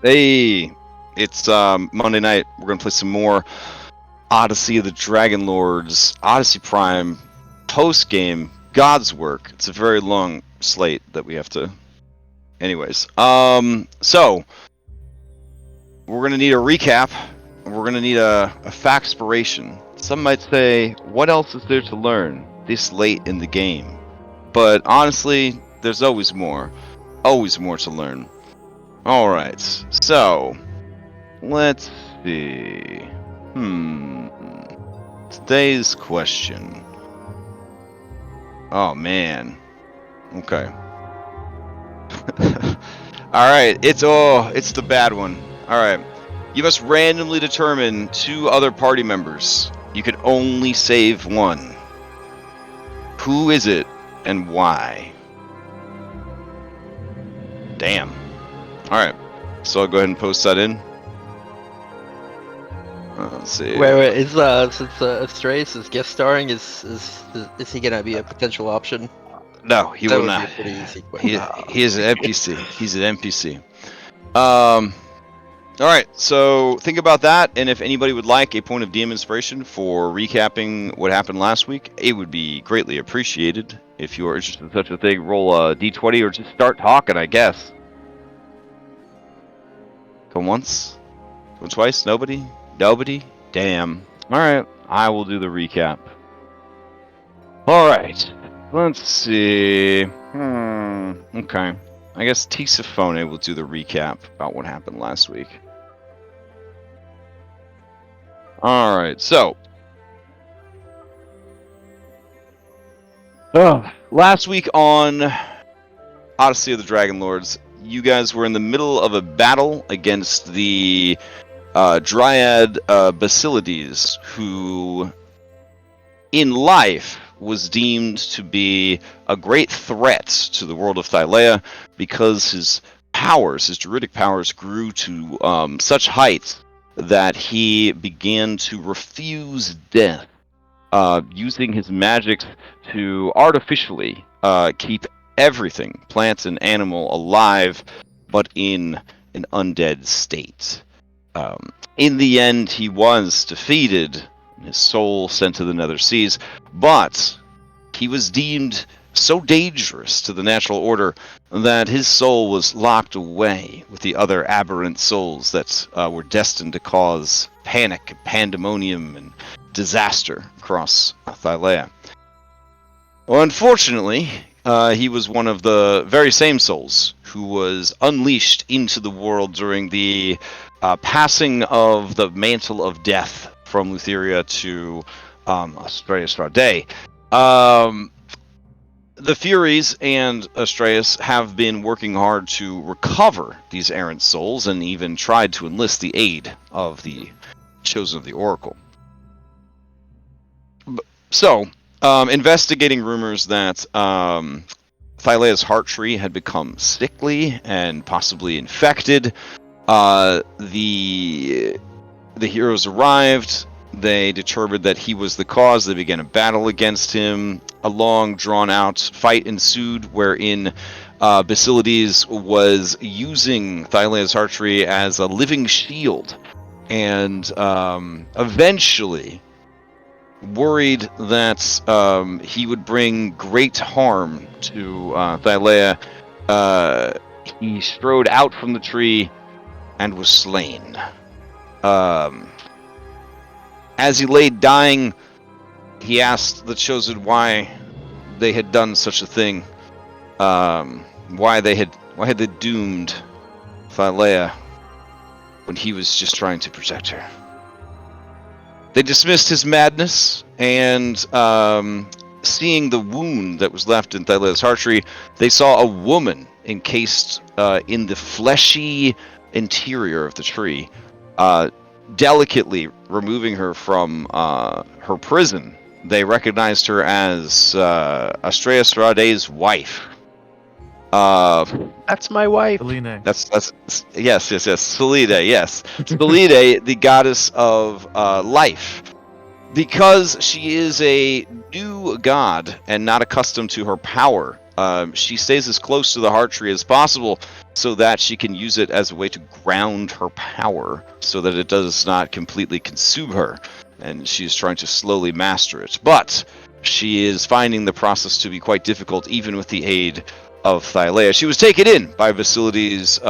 Hey, it's Monday night. We're gonna play some more Odyssey of the Dragonlords, Odyssey Prime, post game, God's work. It's a very long slate that we have to. Anyways, so we're gonna need a recap. We're gonna need a factspiration. Some might say, what else is there to learn this late in the game? But honestly, there's always more to learn. All right, so. Let's see. Today's question. Oh man. Okay. Alright, it's the bad one. Alright. You must randomly determine 2 other party members. You can only save one. Who is it and why? Damn. Alright. So I'll go ahead and post that in. Let's see. Wait, is since Astraeus is guest starring, is he gonna be a potential option? No, he will not. He is an NPC. He's an NPC. All right, so think about that, and if anybody would like a point of DM inspiration for recapping what happened last week, it would be greatly appreciated. If you are interested in such a thing, roll a d20 or just start talking, I guess. Go once? Go twice? Nobody? Nobody? Damn. Alright, I will do the recap. Alright, let's see. Okay. I guess Tisaphone will do the recap about what happened last week. Alright, so. Last week on Odyssey of the Dragonlords, you guys were in the middle of a battle against the Dryad Basilides, who in life was deemed to be a great threat to the world of Thylea because his powers, his druidic powers, grew to such heights that he began to refuse death, using his magic to artificially keep everything, plants and animal, alive, but in an undead state. In the end, he was defeated, his soul sent to the nether seas, but he was deemed so dangerous to the natural order that his soul was locked away with the other aberrant souls that were destined to cause panic, pandemonium, and disaster across Thylea. Well, unfortunately, he was one of the very same souls who was unleashed into the world during the passing of the mantle of death from Lutheria to Astraeus Rade. The Furies and Astraeus have been working hard to recover these errant souls and even tried to enlist the aid of the Chosen of the Oracle. So, investigating rumors that Thylea's heart tree had become sickly and possibly infected, the heroes arrived. They determined that he was the cause. They began a battle against him. A long, drawn-out fight ensued, wherein Basilides was using Thylea's heart tree as a living shield, and eventually, worried that he would bring great harm to Thylea, he strode out from the tree and was slain. As he lay dying, he asked the Chosen why they had done such a thing, why they had doomed Thylea when he was just trying to protect her. They dismissed his madness, and seeing the wound that was left in Thylea's heart tree, they saw a woman encased in the fleshy interior of the tree, delicately removing her from her prison. They recognized her as Astraeus Rade's wife. That's my wife. Thylea. That's yes. Thylea, yes. Thylea, the goddess of life. Because she is a new god and not accustomed to her power, she stays as close to the heart tree as possible so that she can use it as a way to ground her power so that it does not completely consume her. And she's trying to slowly master it. But she is finding the process to be quite difficult, even with the aid of Thylea. She was taken in by Basilides'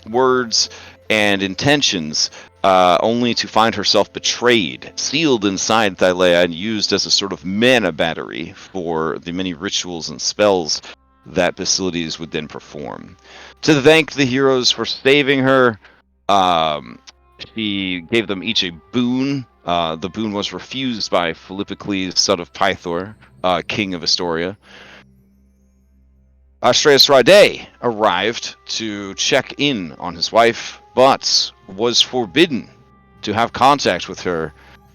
words and intentions, only to find herself betrayed, sealed inside Thylea, and used as a sort of mana battery for the many rituals and spells that Basilides would then perform. To thank the heroes for saving her, she gave them each a boon. The boon was refused by Philippocles, son of Pythor, king of Astoria. Astraeus Rade arrived to check in on his wife, but was forbidden to have contact with her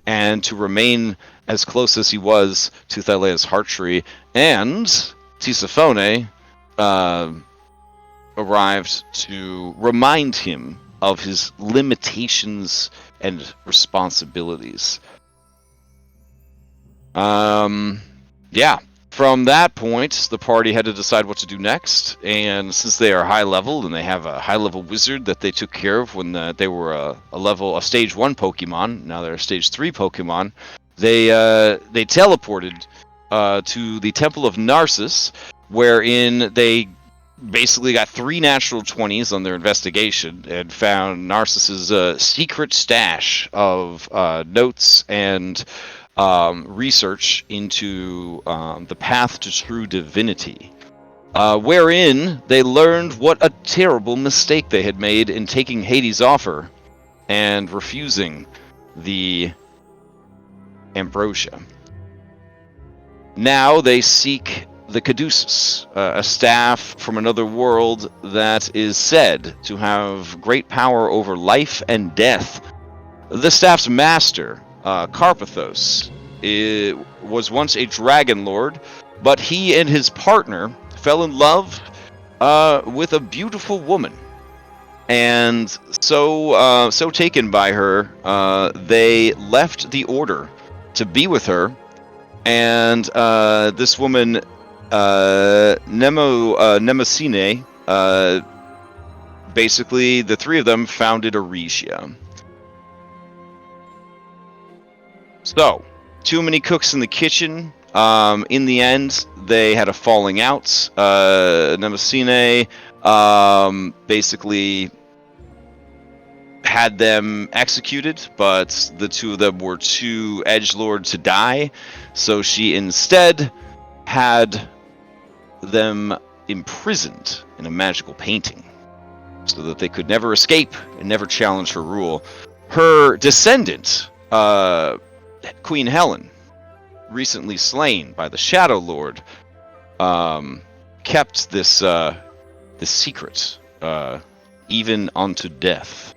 and to remain as close as he was to Thylea's heart tree. And Tisiphone arrived to remind him of his limitations and responsibilities. Yeah. From that point, the party had to decide what to do next, and since they are high level and they have a high level wizard that they took care of when they were a stage 1 Pokemon, now they're a stage 3 Pokemon, they teleported to the Temple of Narcissus, wherein they basically got 3 natural 20s on their investigation and found Narcissus's secret stash of notes and research into the path to true divinity, wherein they learned what a terrible mistake they had made in taking Hades' offer and refusing the ambrosia. Now they seek the Caduceus, a staff from another world that is said to have great power over life and death. The staff's master, Karapthos, was once a Dragonlord, but he and his partner fell in love with a beautiful woman. And so taken by her, they left the order to be with her. And this woman, Nemocine, basically the 3 of them founded Aresia. So, too many cooks in the kitchen. In the end, they had a falling out. Nemocine basically had them executed, but the 2 of them were too edgelord to die, so she instead had them imprisoned in a magical painting so that they could never escape and never challenge her rule. Her descendant, Queen Helen, recently slain by the Shadow Lord, kept this secret even unto death.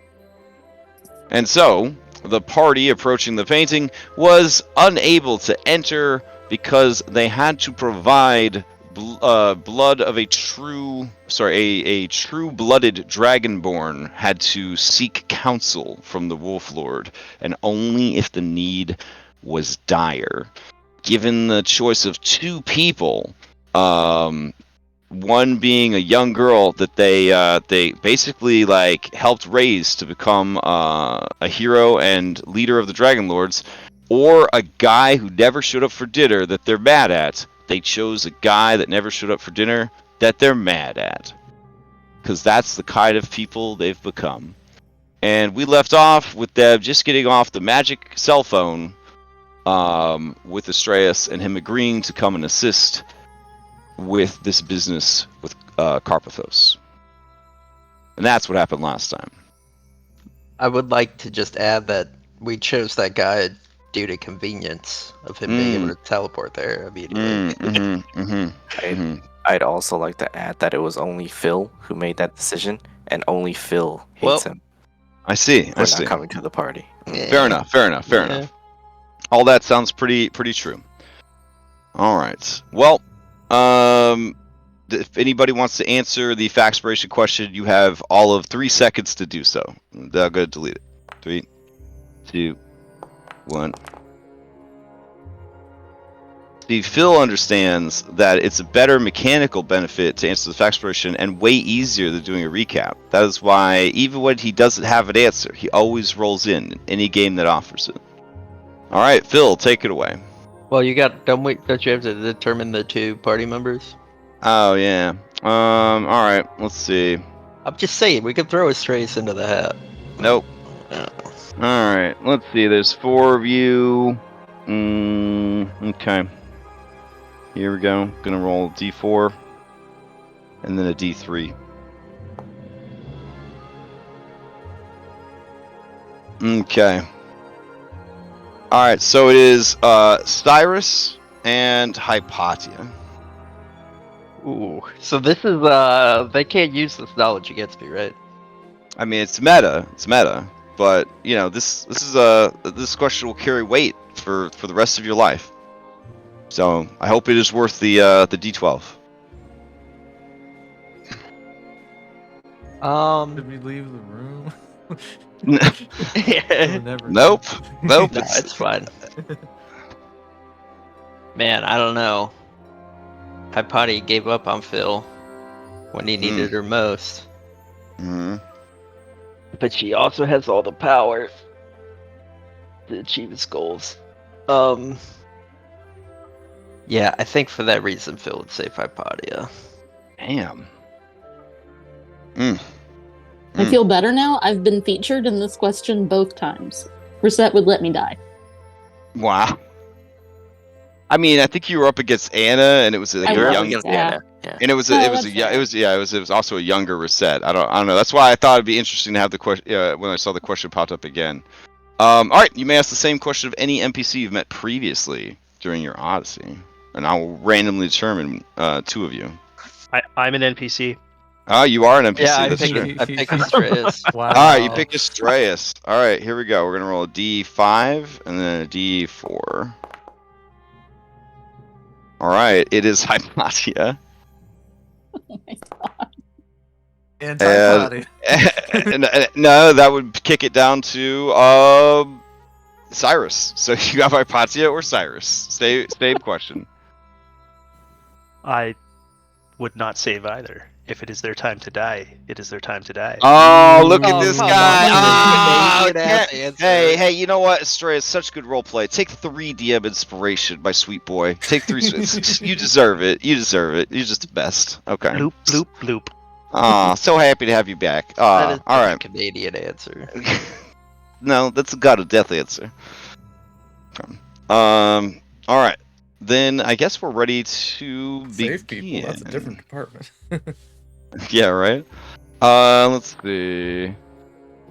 And so the party approaching the painting was unable to enter because they had to provide blood of a true-blooded dragonborn had to seek counsel from the Wolf Lord, and only if the need was dire. Given the choice of 2 people, one being a young girl that they basically helped raise to become a hero and leader of the Dragonlords, or a guy who never showed up for dinner that they're mad at. They chose a guy that never showed up for dinner that they're mad at, because that's the kind of people they've become. And we left off with them just getting off the magic cell phone with Astraeus and him agreeing to come and assist with this business with Karapthos. And that's what happened last time. I would like to just add that we chose that guy due to convenience of him being able to teleport there immediately. I'd also like to add that it was only Phil who made that decision, and only Phil hates him. I see. Not coming to the party. Yeah. Fair enough. All that sounds pretty true. All right. Well, if anybody wants to answer the Faxpiration question, you have all of 3 seconds to do so. I'm going to delete it. 3, 2, 1. See, Phil understands that it's a better mechanical benefit to answer the fact exploration and way easier than doing a recap. That is why, even when he doesn't have an answer, he always rolls in any game that offers it. All right, Phil, take it away. Well, don't you have to determine the 2 party members? Oh yeah. All right. Let's see. I'm just saying, we could throw Astraeus into the hat. Nope. Oh. All right. Let's see. There's 4 of you. Okay. Here we go. Gonna roll a d4 and then a d3. Okay. All right. So it is Cyrus and Hypatia. Ooh. So this is they can't use this knowledge against me, right? I mean, it's meta. It's meta. But you know, this question will carry weight for the rest of your life. So I hope it is worth the d12. Did we leave the room? Nope. Nope. No, it's fine. Man, I don't know. Hypatia gave up on Phil when he needed her most. Mm-hmm. But she also has all the power to achieve his goals. Yeah, I think for that reason Phil would save Hypatia. Damn. I feel better now. I've been featured in this question both times. Reset would let me die. Wow. I mean, I think you were up against Anna, and it was a young. Yeah. And it was also a younger Reset. I don't know. That's why I thought it'd be interesting to have the question when I saw the question popped up again. All right, you may ask the same question of any NPC you've met previously during your Odyssey, and I will randomly determine 2 of you. I'm an NPC. Oh, you are an NPC. Yeah, I that's true. picked Astraeus. Wow. All right, you picked Astraeus. All right, here we go. We're gonna roll a d5 and then a d4. All right, it is Hypatia. Oh my god. Anti-body. No, that would kick it down to Cyrus. So you got Hypatia or Cyrus? Same question. I would not save either. If it is their time to die, it is their time to die. Oh, look at Oh, this come guy! on. Oh, Canadian-ass answer. hey, you know what, Astraeus? Such good roleplay. Take 3 DM inspiration, my sweet boy. Take 3. You deserve it. You deserve it. You're just the best. Okay. Bloop, bloop, bloop. Aw, so happy to have you back. That is All such a right. Canadian answer. No, that's a god of death answer. All right. Then I guess we're ready to Save begin. people. That's a different department. Yeah, right. Let's see.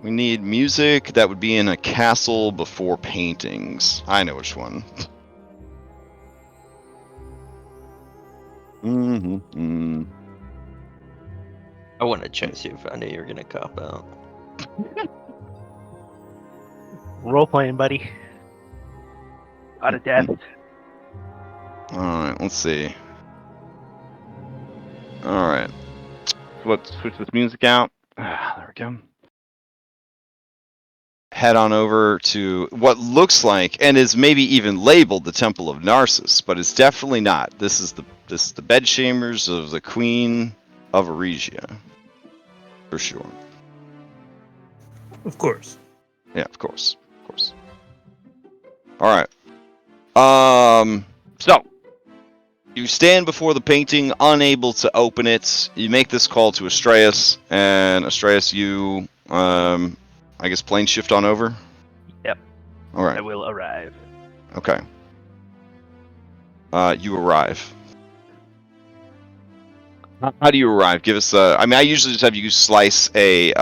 We need music that would be in a castle before paintings. I know which one. I wouldn't have chose you if I knew you were gonna cop out. Role playing, buddy. Out of death. Alright, let's see. Alright. Let's switch this music out. There we go. Head on over to what looks like and is maybe even labeled the Temple of Narcissus, but it's definitely not. This is the bedchambers of the Queen of Aresia. For sure. Of course. Yeah, of course. Of course. Alright. So you stand before the painting, unable to open it. You make this call to Astraeus, and Astraeus, you I guess plane shift on over? Yep. Alright. I will arrive. Okay. You arrive. How do you arrive? Give us I mean, I usually just have you slice a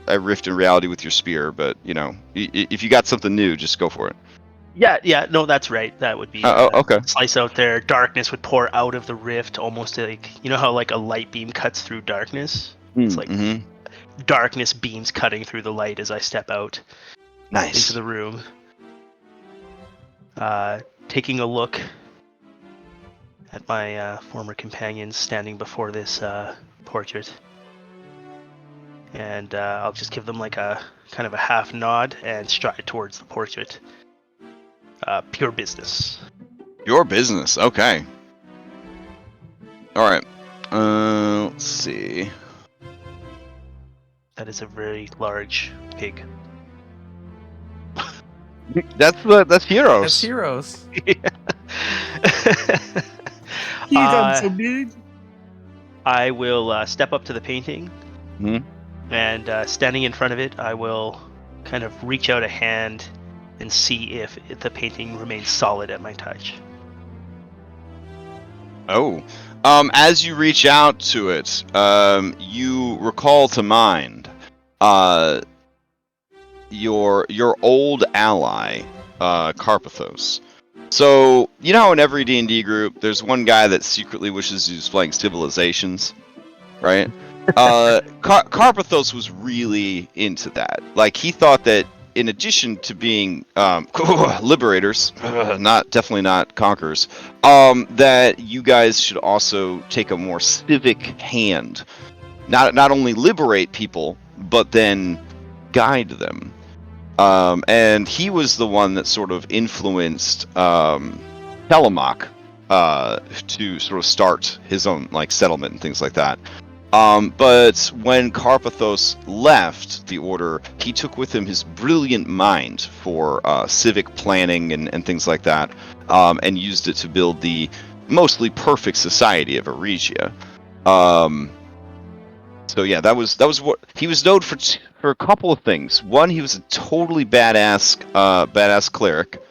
rift in reality with your spear, but, you know, if you got something new, just go for it. Yeah, no, that's right. That would be okay. Slice out there. Darkness would pour out of the rift, almost like, you know how like a light beam cuts through darkness? It's like darkness beams cutting through the light as I step out into the room. Taking a look at my former companions standing before this portrait. And I'll just give them like a kind of a half nod and stride towards the portrait. Pure business. Your business. Okay. All right. Let's see. That is a very large pig. That's heroes. That's heroes. Big. I will step up to the painting, and standing in front of it, I will kind of reach out a hand and see if the painting remains solid at my touch. Oh. As you reach out to it, you recall to mind your old ally, Karapthos. So, you know how in every D&D group, there's one guy that secretly wishes he was playing Civilizations, right? Karapthos was really into that. Like, he thought that in addition to being liberators, definitely not conquerors, that you guys should also take a more civic hand. Not only liberate people, but then guide them. And he was the one that sort of influenced Telemach to sort of start his own settlement and things like that. But when Karapthos left the Order, he took with him his brilliant mind for civic planning and things like that, and used it to build the mostly perfect society of Aresia. So yeah, that was what he was known for a couple of things. One, he was a totally badass cleric,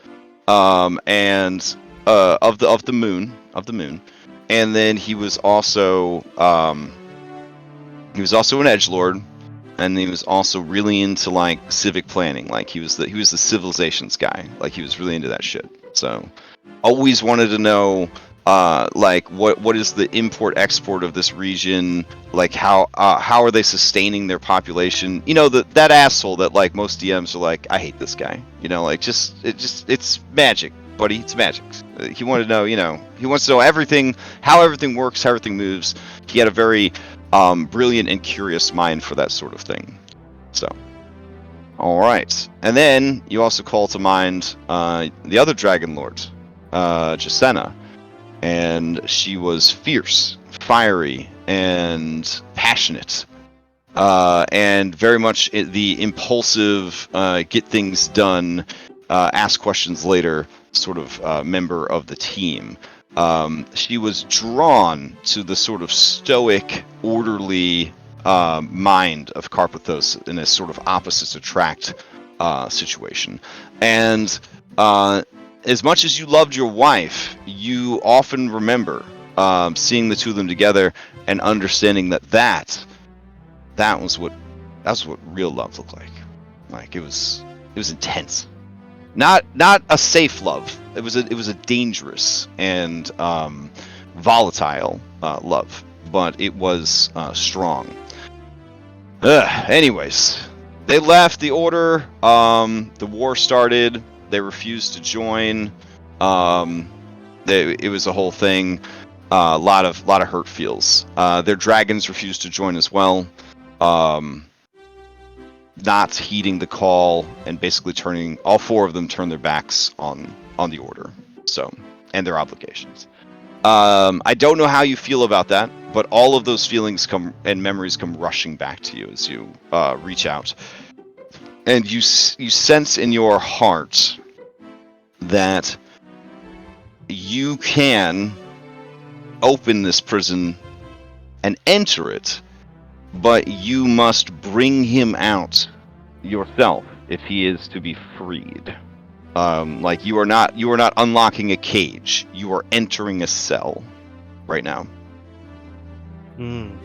and of the moon, and then he was also an edgelord, and he was also really into civic planning. Like he was the civilizations guy. Like he was really into that shit. So always wanted to know what is the import export of this region, how are they sustaining their population. That asshole that most DMs are I hate this guy, it's magic, buddy, it's magic. He wanted to know, he wants to know everything, how everything works, how everything moves. He had a very brilliant and curious mind for that sort of thing. So all right, and then you also call to mind the other Dragonlord, Jacenna. And she was fierce, fiery, and passionate, and very much the impulsive, get things done, ask questions later sort of member of the team. She was drawn to the sort of stoic, orderly mind of Karapthos in a sort of opposites attract situation. And as much as you loved your wife, you often remember seeing the two of them together and understanding that was what real love looked like. Like it was intense. Not a safe love. It was a dangerous and volatile love, but it was strong. Anyways, they left the Order. The war started. They refused to join. It was a whole thing. A lot of hurt feels. Their dragons refused to join as well. Not heeding the call and basically all four of them turned their backs on the Order. So, and their obligations. I don't know how you feel about that, but all of those feelings and memories come rushing back to you as you reach out. And you sense in your heart that you can open this prison and enter it, but you must bring him out yourself if he is to be freed. You are not unlocking a cage. You are entering a cell right now. And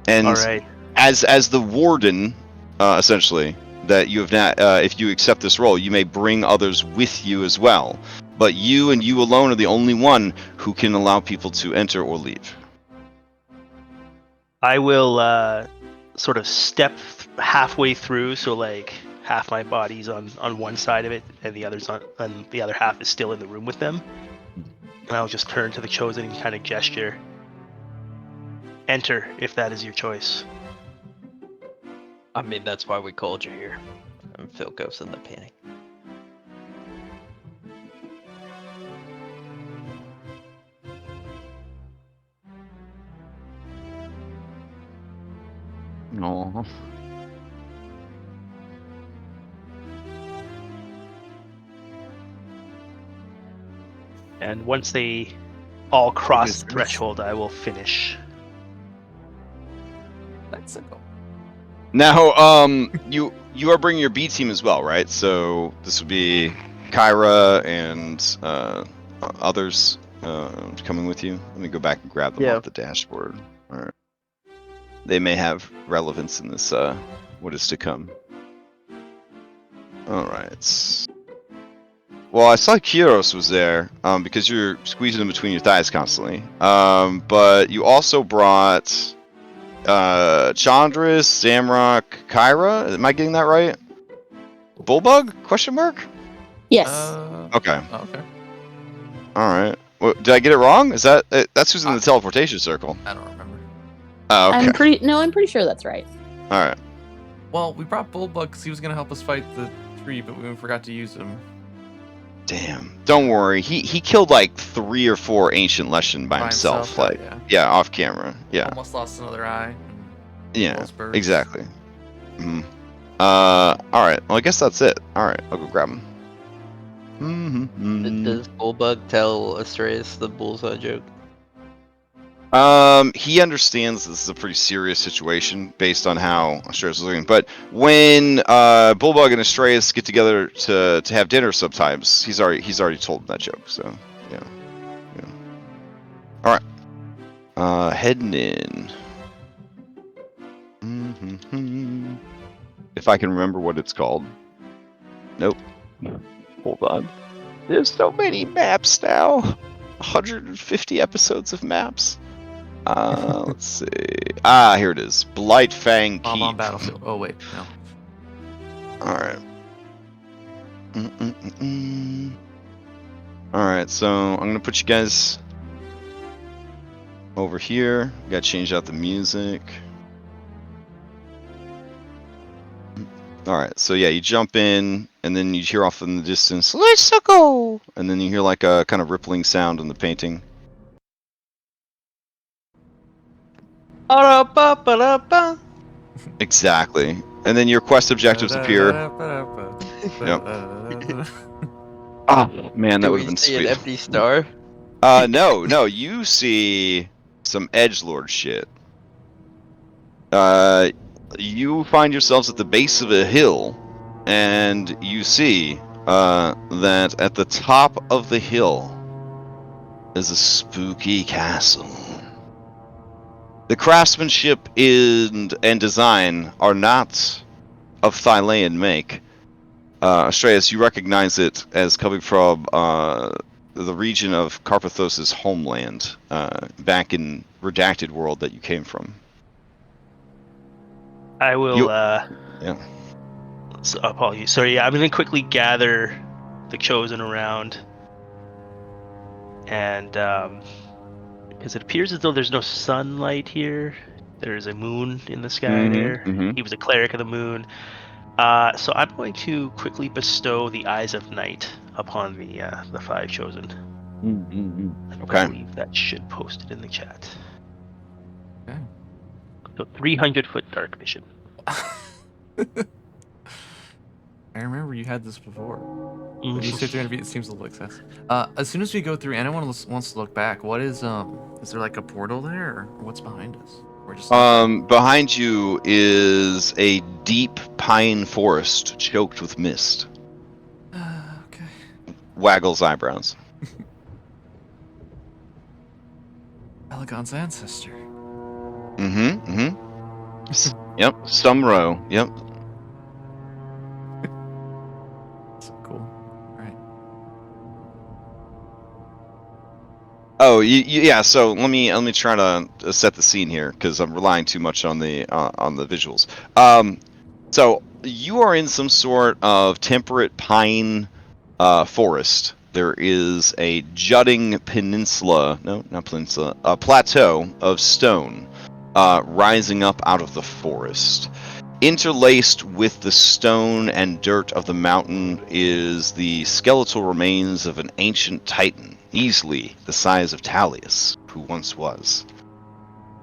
all right. As the warden, essentially, that you have not, if you accept this role, you may bring others with you as well. But you and you alone are the only one who can allow people to enter or leave. I will sort of step halfway through, so half my body's on one side of it, and the other half is still in the room with them. And I'll just turn to the Chosen and kind of gesture. Enter, if that is your choice. I mean, that's why we called you here. And Phil goes in the painting. No. And once they all cross Yes, the yes. threshold, I will finish. Let's go. Now, you are bringing your B team as well, right? So this would be Kyra and others coming with you. Let me go back and grab them Yeah. off the dashboard. All right. They may have relevance in this what is to come. All right. Well, I saw Kyros was there because you're squeezing in between your thighs constantly. But you also brought Chandris, Zamrock, Kyra. Am I getting that right? Bullbug? Question mark? Yes. Okay. Okay. All right. Well, did I get it wrong? Is that that's who's in the teleportation circle? I don't remember. Oh, okay. I'm pretty sure that's right. All right. Well, we brought Bullbug because he was gonna help us fight the tree, but we forgot to use him. Damn. Don't worry. He killed like 3 or 4 ancient Leshen by himself. Like, yeah, off camera. Yeah. Almost lost another eye. Yeah. Those birds. Exactly. All right. Well, I guess that's it. All right. I'll go grab him. Does Bullbug tell Astraeus the bullseye joke? He understands this is a pretty serious situation based on how Astraeus is looking. But when Bullbug and Astraeus get together to have dinner sometimes, he's already told him that joke. So yeah. All right. Heading in. If I can remember what it's called. Nope. Hold on. There's so many maps now. 150 episodes of maps. Let's see. Here it is. Blightfang Mob on Keep. battlefield. Oh wait, no. Alright. Alright, so I'm gonna put you guys over here. Gotta change out the music. Alright, so yeah, you jump in, and then you hear off in the distance, "Let's go!" And then you hear like a kind of rippling sound in the painting. Exactly. And then your quest objectives appear. Yep. Oh man, that would have been see sweet. an empty star? No, you see some edgelord shit. You find yourselves at the base of a hill, and you see that at the top of the hill is a spooky castle. The craftsmanship and design are not of Thylean make. Astraeus, you recognize it as coming from the region of Karapthos' homeland, back in Redacted World that you came from. I will. Yeah. So, apologies. Sorry. Yeah, I'm gonna quickly gather the chosen around, and because it appears as though there's no sunlight here. There is a moon in the sky there. He was a cleric of the moon. So I'm going to quickly bestow the Eyes of Night upon the 5 chosen. Okay. I believe that should post it in the chat. Okay. So 300-foot dark vision. I remember you had this before. When you say 300 feet, it seems a little excessive. As soon as we go through, anyone wants to look back, what is there like a portal there, or what's behind us? We're just behind you is a deep pine forest choked with mist. Okay. Waggles eyebrows. Elegon's ancestor. Yep, Sumro. Yep. Cool. All right. Oh, yeah. So let me try to set the scene here because I'm relying too much on the visuals. So you are in some sort of temperate pine forest. There is a jutting peninsula. No, not peninsula. A plateau of stone rising up out of the forest. Interlaced with the stone and dirt of the mountain is the skeletal remains of an ancient titan, easily the size of Thylea, who once was.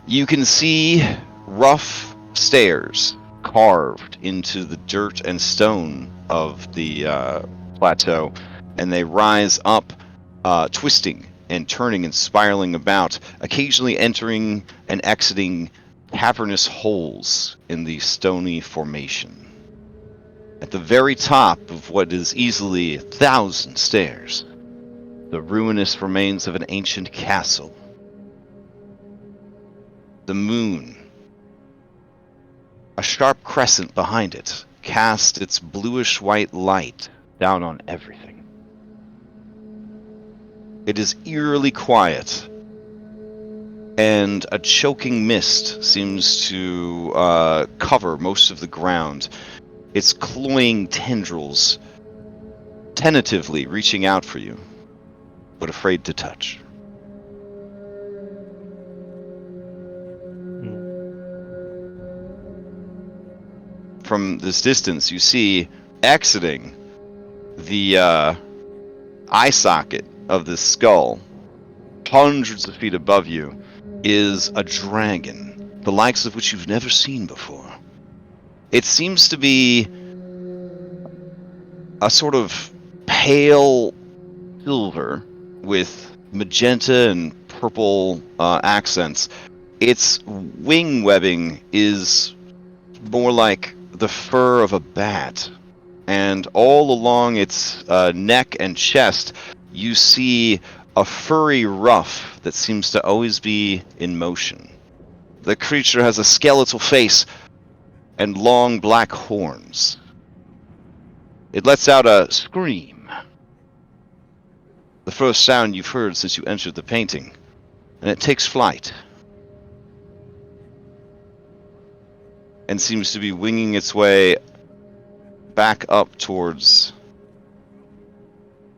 You can see rough stairs carved into the dirt and stone of the plateau, and they rise up, twisting and turning and spiraling about, occasionally entering and exiting cavernous holes in the stony formation. At the very top of what is easily 1,000 stairs, the ruinous remains of an ancient castle. The moon, a sharp crescent behind it, cast its bluish-white light down on everything. It is eerily quiet, and a choking mist seems to cover most of the ground, its cloying tendrils tentatively reaching out for you, but afraid to touch. From this distance, you see, exiting the eye socket of this skull, hundreds of feet above you, is a dragon, the likes of which you've never seen before. It seems to be a sort of pale silver with magenta and purple accents. Its wing webbing is more like the fur of a bat, and all along its neck and chest you see a furry ruff that seems to always be in motion. The creature has a skeletal face and long black horns. It lets out a scream, the first sound you've heard since you entered the painting, and it takes flight and seems to be winging its way back up towards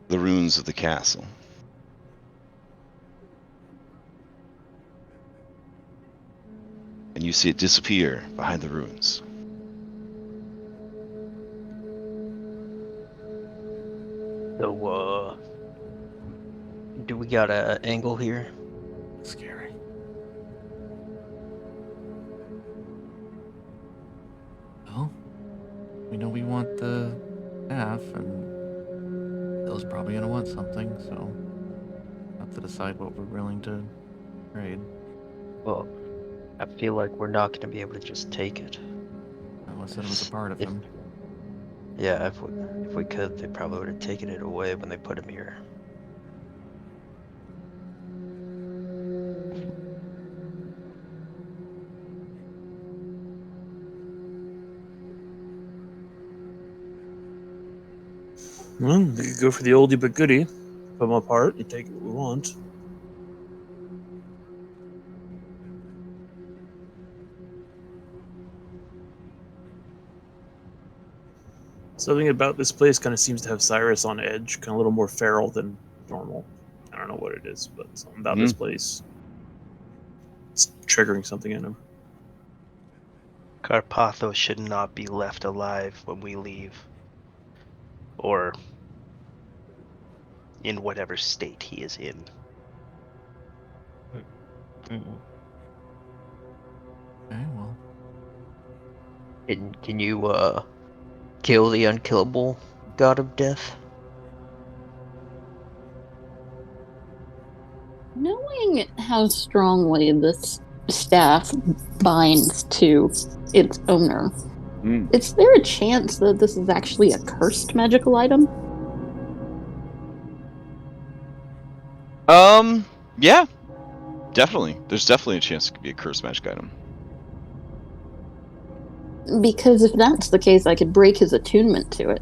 the ruins of the castle. And you see it disappear behind the ruins. So, do we got an angle here? Scary. Well, we know we want the staff, and Bill's probably gonna want something, so we'll have to decide what we're willing to trade. Well, I feel like we're not gonna be able to just take it. Unless it was a part of him. Yeah, if we could, they probably would have taken it away when they put him here. Well, we could go for the oldie but goodie. Put them apart and take what we want. Something about this place kind of seems to have Cyrus on edge, kind of a little more feral than normal. I don't know what it is, but something about this place is triggering something in him. Karapthos should not be left alive when we leave. Or in whatever state he is in. Okay, well. Can you kill the unkillable god of death? Knowing how strongly this staff binds to its owner, is there a chance that this is actually a cursed magical item? Yeah. Definitely. There's definitely a chance it could be a cursed magic item. Because if that's the case, I could break his attunement to it.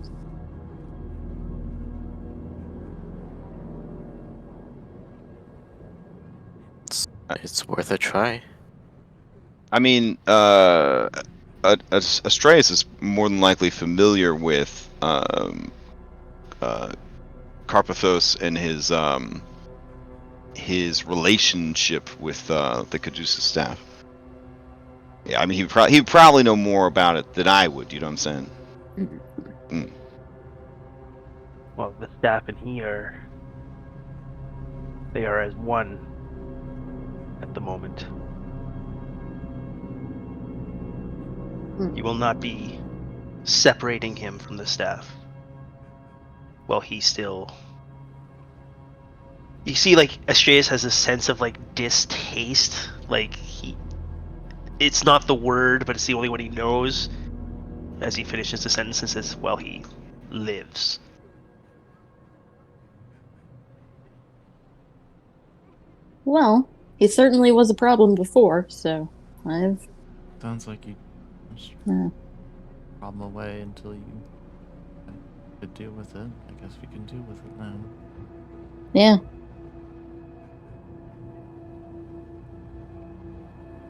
It's worth a try. I mean, Astraeus is more than likely familiar with Karapthos and his relationship with the Caduceus staff. Yeah, I mean, he'd probably know more about it than I would. You know what I'm saying? Well, the staff and he they are as one at the moment. You will not be separating him from the staff while he's still... You see, like, Astraeus has a sense of, like, distaste. Like, it's not the word, but it's the only one he knows. As he finishes the sentence and says, well, he lives. Well, he certainly was a problem before, so I've... Sounds like you pushed Yeah. the problem away until you could deal with it. I guess we can deal with it now. Yeah.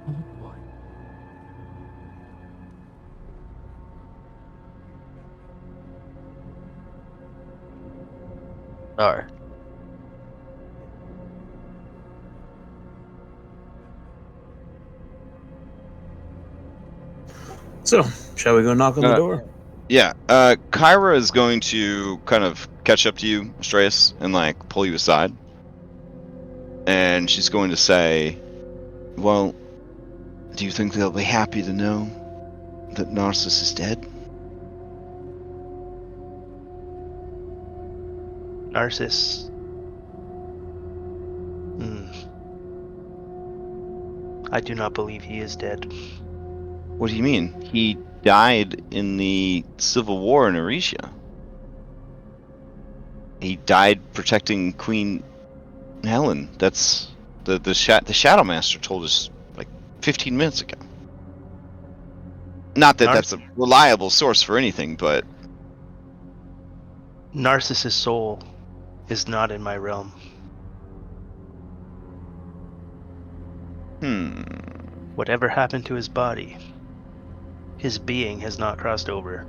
Oh boy. Alright. So, shall we go knock on the door? Yeah, Kyra is going to kind of catch up to you, Astraeus, and like pull you aside. And she's going to say, well, do you think they'll be happy to know that Narcissus is dead? Narcissus. I do not believe he is dead. What do you mean? He died in the Civil War in Aresia. He died protecting Queen Helen. That's the Shadow Master told us like 15 minutes ago. Not that that's a reliable source for anything, but Narcissus' soul is not in my realm. Whatever happened to his body, his being has not crossed over.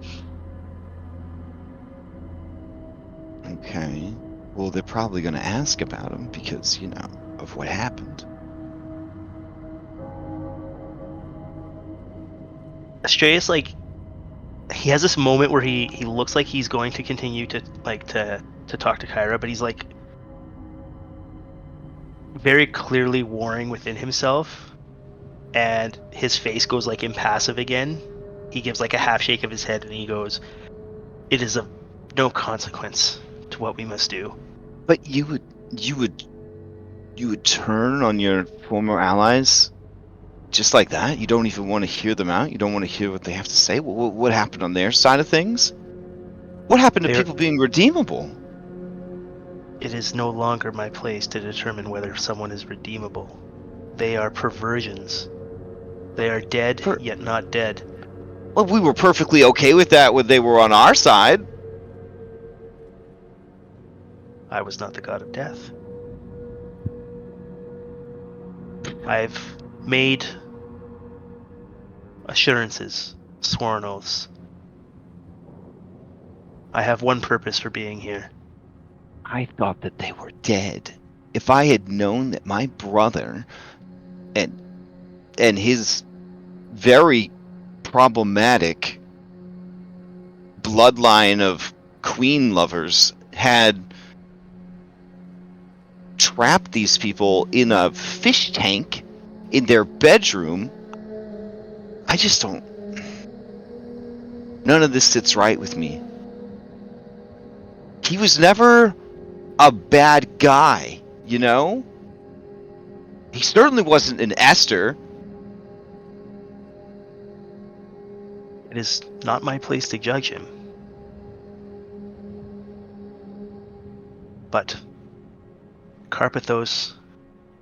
Okay. Well, they're probably going to ask about him because, you know, of what happened. Astraeus, like, he has this moment where he looks like he's going to continue to talk to Kyra, but he's like very clearly warring within himself, and his face goes like impassive again. He gives like a half shake of his head and he goes, "It is of no consequence to what we must do." But you would turn on your former allies just like that? You don't even want to hear them out? You don't want to hear what they have to say? What happened on their side of things? What happened to people being redeemable? It is no longer my place to determine whether someone is redeemable. They are perversions. They are dead, yet not dead. Well, we were perfectly okay with that when they were on our side. I was not the god of death. I've made assurances, sworn oaths. I have one purpose for being here. I thought that they were dead. If I had known that my brother and his very problematic bloodline of queen lovers had trapped these people in a fish tank in their bedroom, I just don't... None of this sits right with me. He was never a bad guy, you know? He certainly wasn't an Esther. It is not my place to judge him. But Karapthos,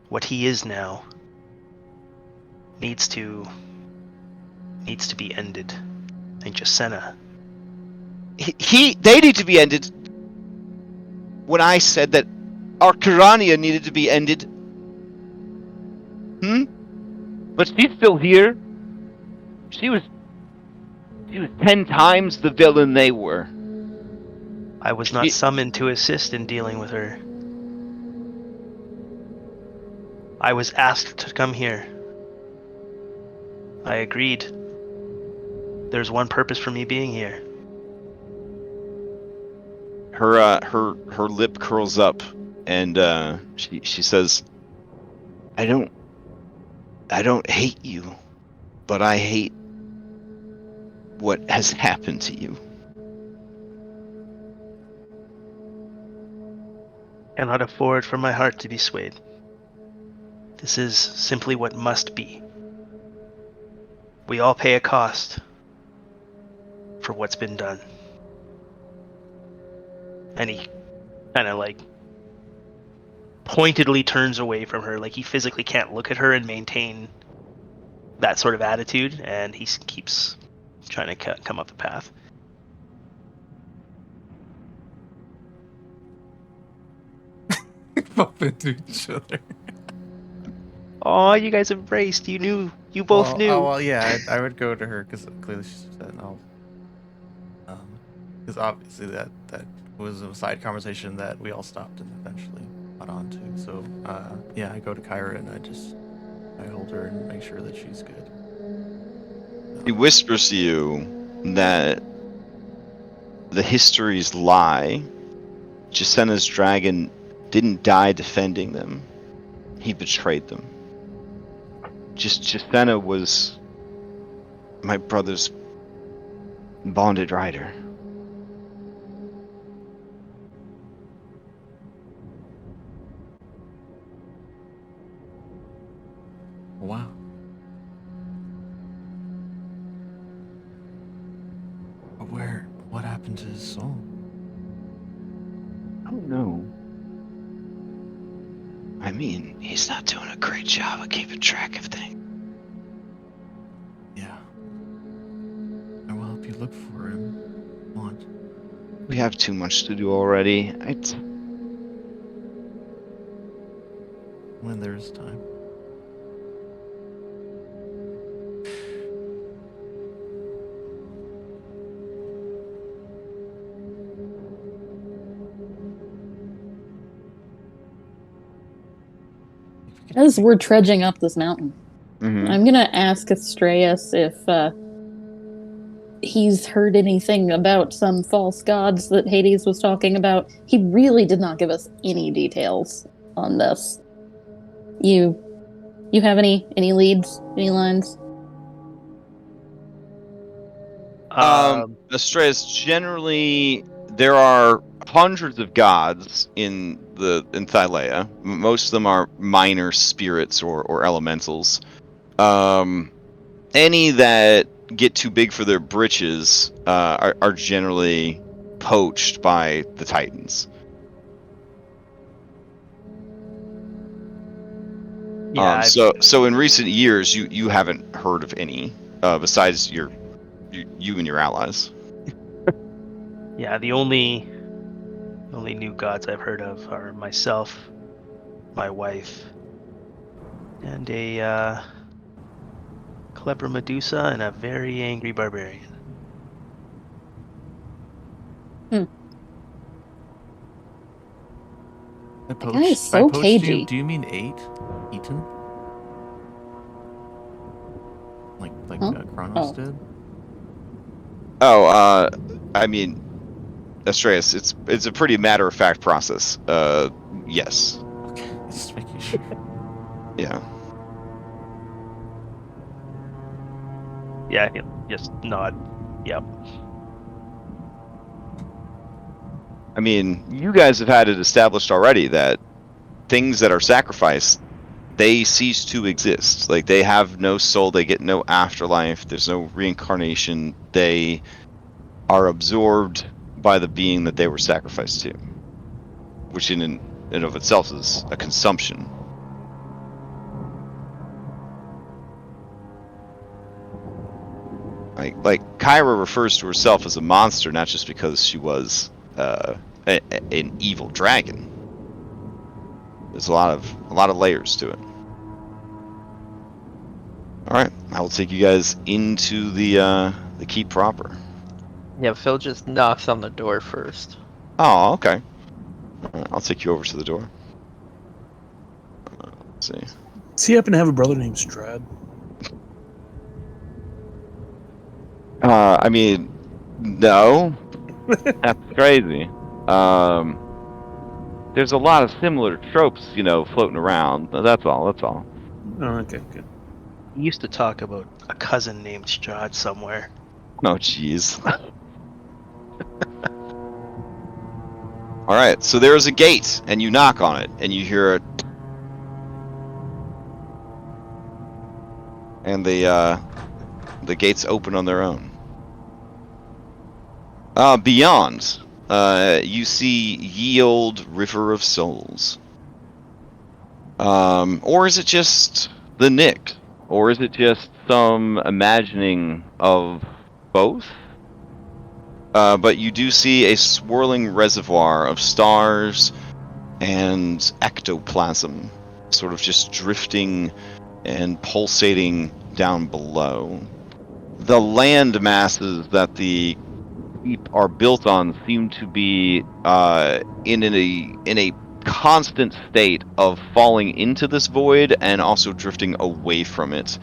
what he is now, needs to be ended. And Jasena. They need to be ended. When I said that Arcarania needed to be ended. But she's still here. She was 10 times the villain they were. I was not summoned to assist in dealing with her. I was asked to come here. I agreed. There's one purpose for me being here. Her lip curls up, and she says, I don't hate you, but I hate what has happened to you. Cannot afford for my heart to be swayed. This is simply what must be. We all pay a cost for what's been done. And he kind of like pointedly turns away from her, like he physically can't look at her and maintain that sort of attitude, and he keeps trying to come up the path. Bump into each other. Oh, you guys embraced. You both knew. Oh, well, yeah, I would go to her because clearly she said no. Because obviously that was a side conversation that we all stopped and eventually got on to. So, yeah, I go to Kyra and I hold her and make sure that she's good. He whispers to you that the histories lie. Jacena's dragon didn't die defending them. He betrayed them. Jacena was my brother's bonded rider. Wow. But what happened to his soul? I don't know. I mean, he's not doing a great job of keeping track of things. Yeah. I will help you look for him. Want? We have too much to do already. When there's time. As we're trudging up this mountain, I'm gonna ask Astraeus if he's heard anything about some false gods that Hades was talking about. He really did not give us any details on this. You have any leads, any lines? Astraeus, generally there are hundreds of gods in Thylea. Most of them are minor spirits or elementals. Any that get too big for their britches are generally poached by the Titans. Yeah. So in recent years, you haven't heard of any besides you and your allies. Yeah, the only new gods I've heard of are myself, my wife, and a clever Medusa and a very angry barbarian. I poached, guy is so poached cagey. you. Do you mean eaten? Like Huh? Kronos did? Oh, I mean, Astraeus, it's a pretty matter-of-fact process. Yes. Okay, just making sure. Yeah. Yeah, he'll just nod. Yep. I mean, you guys have had it established already that things that are sacrificed, they cease to exist. Like, they have no soul, they get no afterlife, there's no reincarnation, they are absorbed by the being that they were sacrificed to, which in and of itself is a consumption. Like Kyra refers to herself as a monster, not just because she was an evil dragon. There's a lot of layers to it. All right, I will take you guys into the keep proper. Yeah, Phil just knocks on the door first. Oh, okay. All right, I'll take you over to the door. Let's see. Does he happen to have a brother named Strad? I mean, no. That's crazy. There's a lot of similar tropes, floating around. That's all. Oh, okay, good. We used to talk about a cousin named Strahd somewhere. Oh, jeez. All right, so there is a gate, and you knock on it, and you hear it, and the gates open on their own. Beyond, you see ye old River of Souls. Or is it just the Nick? Or is it just some imagining of both? But you do see a swirling reservoir of stars and ectoplasm, sort of just drifting and pulsating down below. The land masses that the keep are built on seem to be in a constant state of falling into this void and also drifting away from it.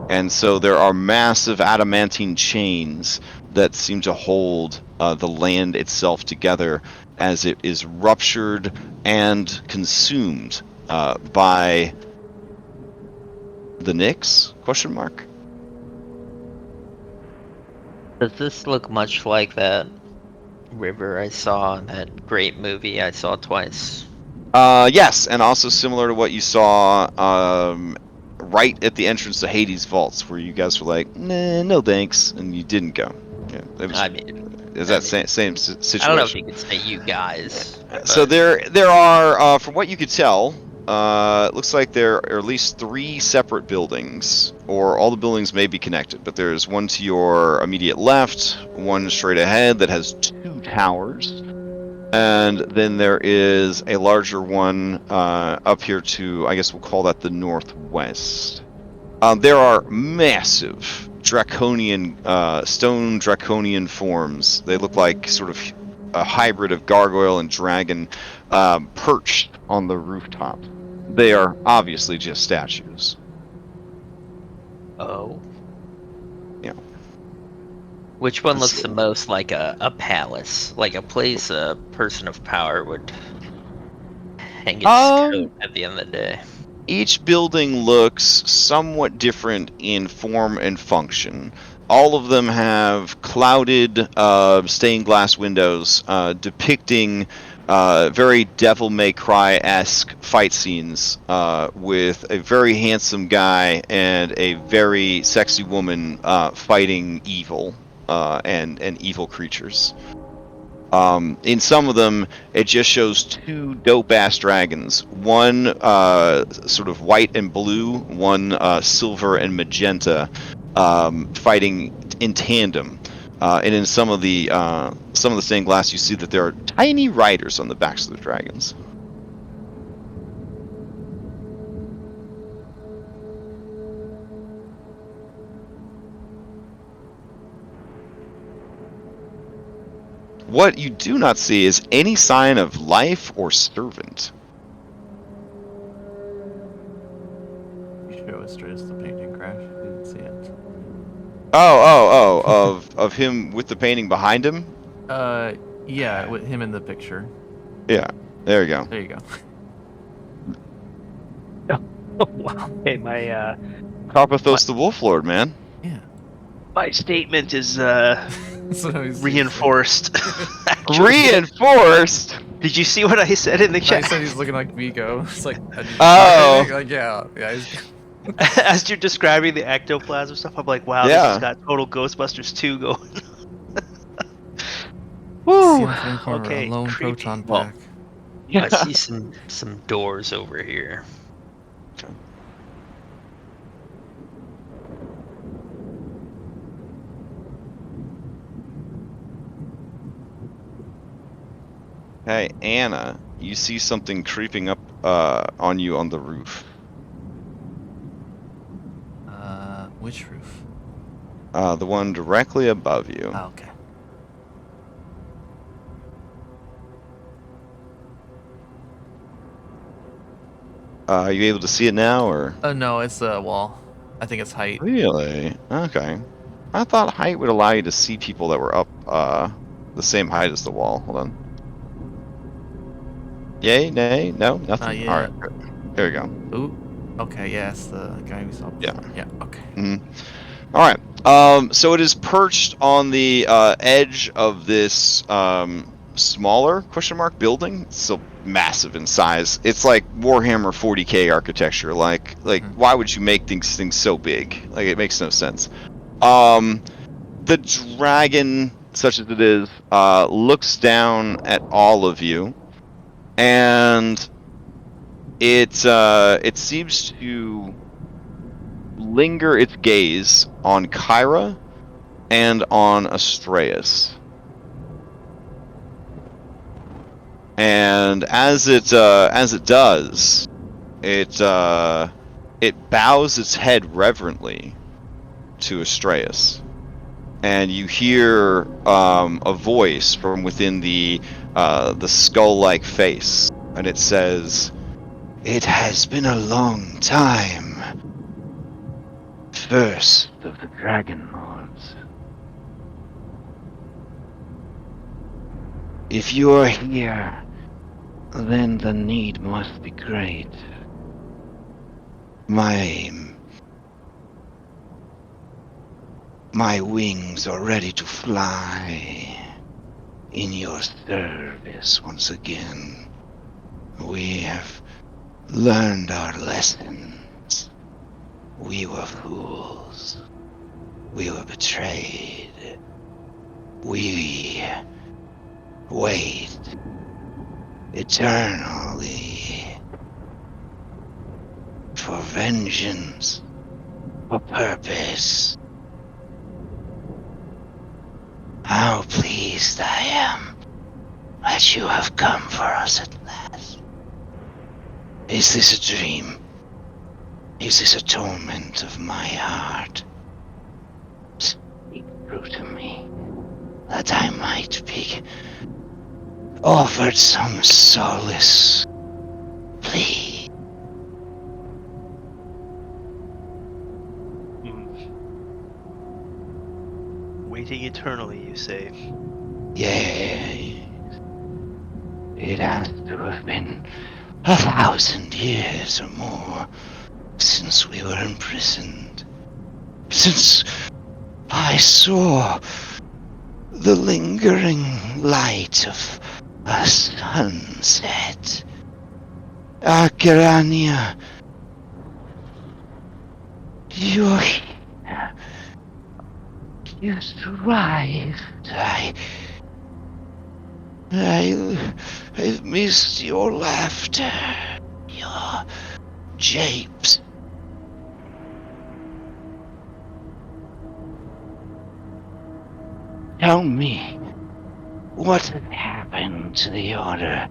And so there are massive adamantine chains that seem to hold the land itself together as it is ruptured and consumed by the Nyx? Question mark. Does this look much like that river I saw in that great movie I saw twice? Yes, and also similar to what you saw right at the entrance to Hades Vaults, where you guys were like, nah, no thanks, and you didn't go. Yeah, it was, same situation? I don't know if you could say you guys. So there are, from what you could tell, it looks like there are at least 3 separate buildings, or all the buildings may be connected, but there's one to your immediate left, one straight ahead that has 2 towers, and then there is a larger one up here to, I guess we'll call that the northwest. There are massive draconian, stone draconian forms. They look like sort of a hybrid of gargoyle and dragon perched on the rooftop. They are obviously just statues. Oh. Yeah. Which one looks the most like a palace? Like a place a person of power would hang its coat at the end of the day? Each building looks somewhat different in form and function. All of them have clouded stained glass windows depicting very Devil May Cry-esque fight scenes with a very handsome guy and a very sexy woman fighting evil and evil creatures. In some of them, it just shows 2 dope-ass dragons. One sort of white and blue, one silver and magenta, fighting in tandem. And in some of the stained glass, you see that there are tiny riders on the backs of the dragons. What you do not see is any sign of life or servant. You show Astraeus the painting, Crash. You didn't see it. Of him with the painting behind him? Yeah, with him in the picture. Yeah, there you go. There you go. Oh, wow. Okay, my Karapthos the Wolf Lord, man. Yeah. my statement is So reinforced. Reinforced? Did you see what I said in the I chat? said he's looking like Vigo. It's like, Oh. like yeah. He's... As you're describing the ectoplasm stuff, I'm like, wow, this has got total Ghostbusters 2 going. Woo. Okay, a lone creepy. proton Well, pack. I see some doors over here. Hey, Anna, you see something creeping up on you on the roof. Which roof? The one directly above you. Oh, okay. Are you able to see it now, or? No, it's the wall. I think it's height. Really? Okay. I thought height would allow you to see people that were up the same height as the wall. Hold on. Yay? Nay? No? Nothing? Not yet. Alright. There we go. Ooh. Okay, yeah, it's the guy we saw before. Yeah. Yeah, okay. Mm-hmm. Alright. So it is perched on the edge of this smaller building. It's still massive in size. It's like Warhammer 40k architecture. Like why would you make these things so big? Like, it makes no sense. The dragon, such as it is, looks down at all of you, and it seems to linger its gaze on Kyra and on Astraeus. And as it does, it bows its head reverently to Astraeus, and you hear a voice from within the skull-like face, and it says, "It has been a long time. First of the Dragonlords. If you are here, then the need must be great. My wings are ready to fly in your service once again. We have learned our lessons. We were fools. We were betrayed. We wait eternally for vengeance, for purpose. How pleased I am that you have come for us at last. Is this a dream? Is this a torment of my heart? Speak through to me, that I might be offered some solace, please. Waiting eternally, you say? Yes. It has to have been 1,000 years or more since we were imprisoned. Since I saw the lingering light of a sunset. Akarania, you're here. You survived. I've missed your laughter, your japes. Tell me, what had happened to the Order?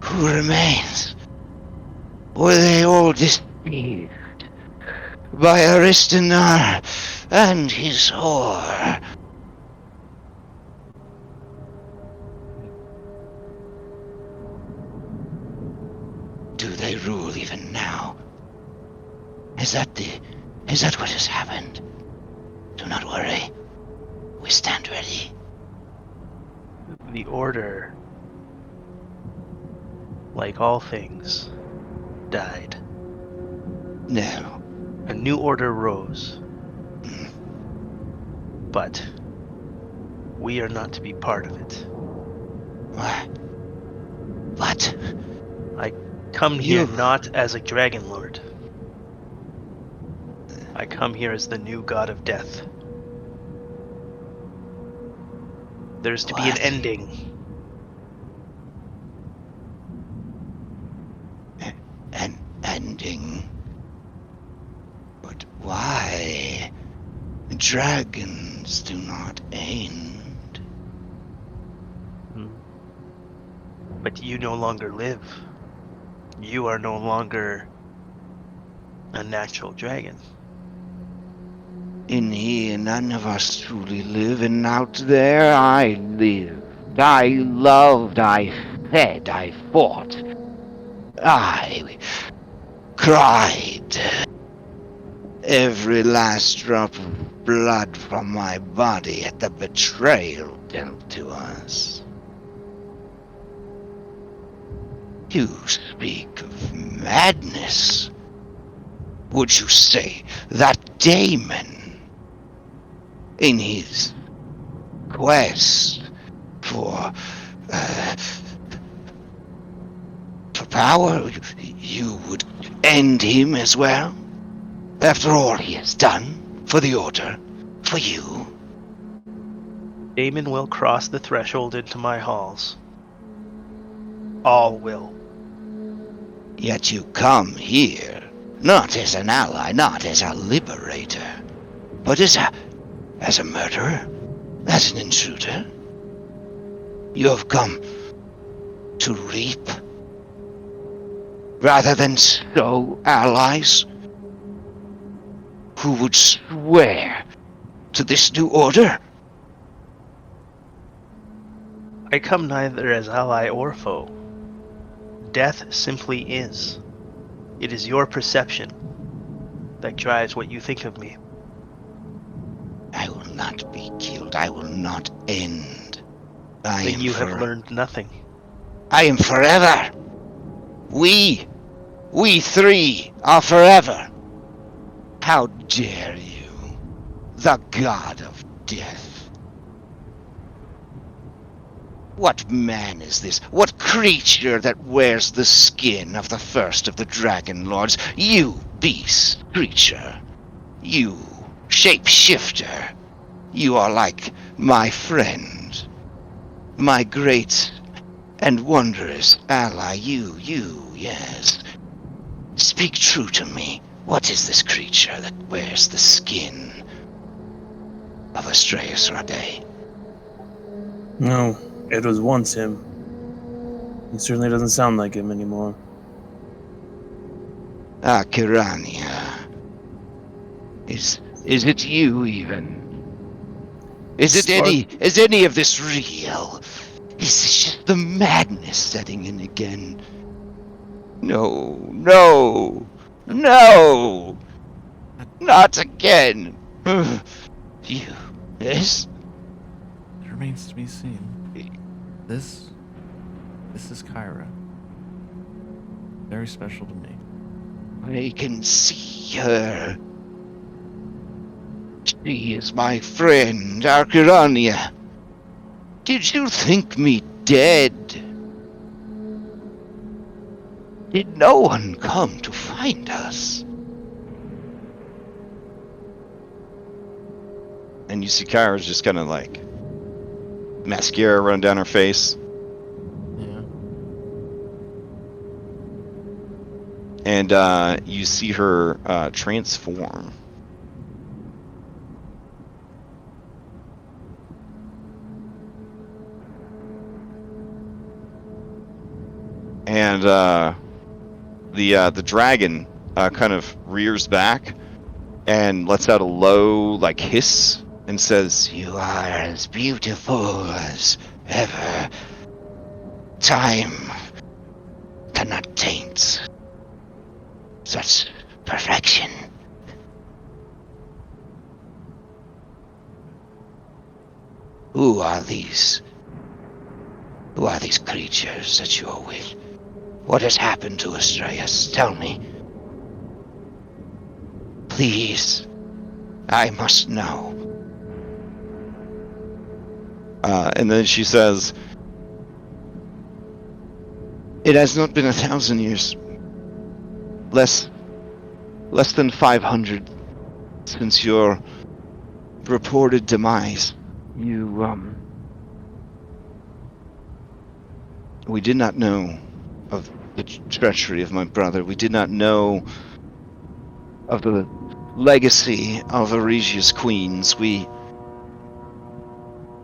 Who remains? Were they all deceived by Aristanar and his whore? Do they rule even now? Is that what has happened? Do not worry. We stand ready. The Order, like all things, died. No. A new order rose. But we are not to be part of it. What? I come here not as a Dragonlord. I come here as the new god of death. There's to be an ending. An ending? But why? Dragons do not end. But you no longer live. You are no longer a natural dragon. In here, none of us truly live, and out there I lived. I loved, I fed, I fought. I cried. Every last drop of blood from my body at the betrayal dealt to us. You speak of madness. Would you say that Daemon in his quest for power, you would end him as well? After all he has done for the Order, for you? Damon will cross the threshold into my halls. All will. Yet you come here, not as an ally, not as a liberator, but as a murderer, as an intruder. You have come to reap, rather than sow allies who would swear to this new order. I come neither as ally or foe. Death simply is. It is your perception that drives what you think of me. I will not be killed. I will not end. Then you have learned nothing. I am forever. We three are forever. How dare you, the god of death? What man is this? What creature that wears the skin of the first of the Dragonlords? You beast creature. You shapeshifter. You are like my friend. My great and wondrous ally. You, yes. Speak true to me. What is this creature that wears the skin of Astraeus Rade? No, it was once him. He certainly doesn't sound like him anymore. Kirania. Is it you even? Is any of this real? Is this just the madness setting in again? No. Not again. You, yes? It remains to be seen. This is Kyra. Very special to me. I can see her. She is my friend, Arkirania. Did you think me dead? Did no one come to find us? And you see Kyra's just kind of like mascara run down her face. Yeah. And you see her transform. And the dragon kind of rears back and lets out a low like hiss and says, You are as beautiful as ever. Time cannot taint such perfection. Who are these creatures that you are with? What has happened to Astraeus? Tell me. Please. I must know. and then she says, it has not been 1,000 years. Less than 500 since your reported demise. We did not know of the treachery of my brother. We did not know of the legacy of Aresia's queens. We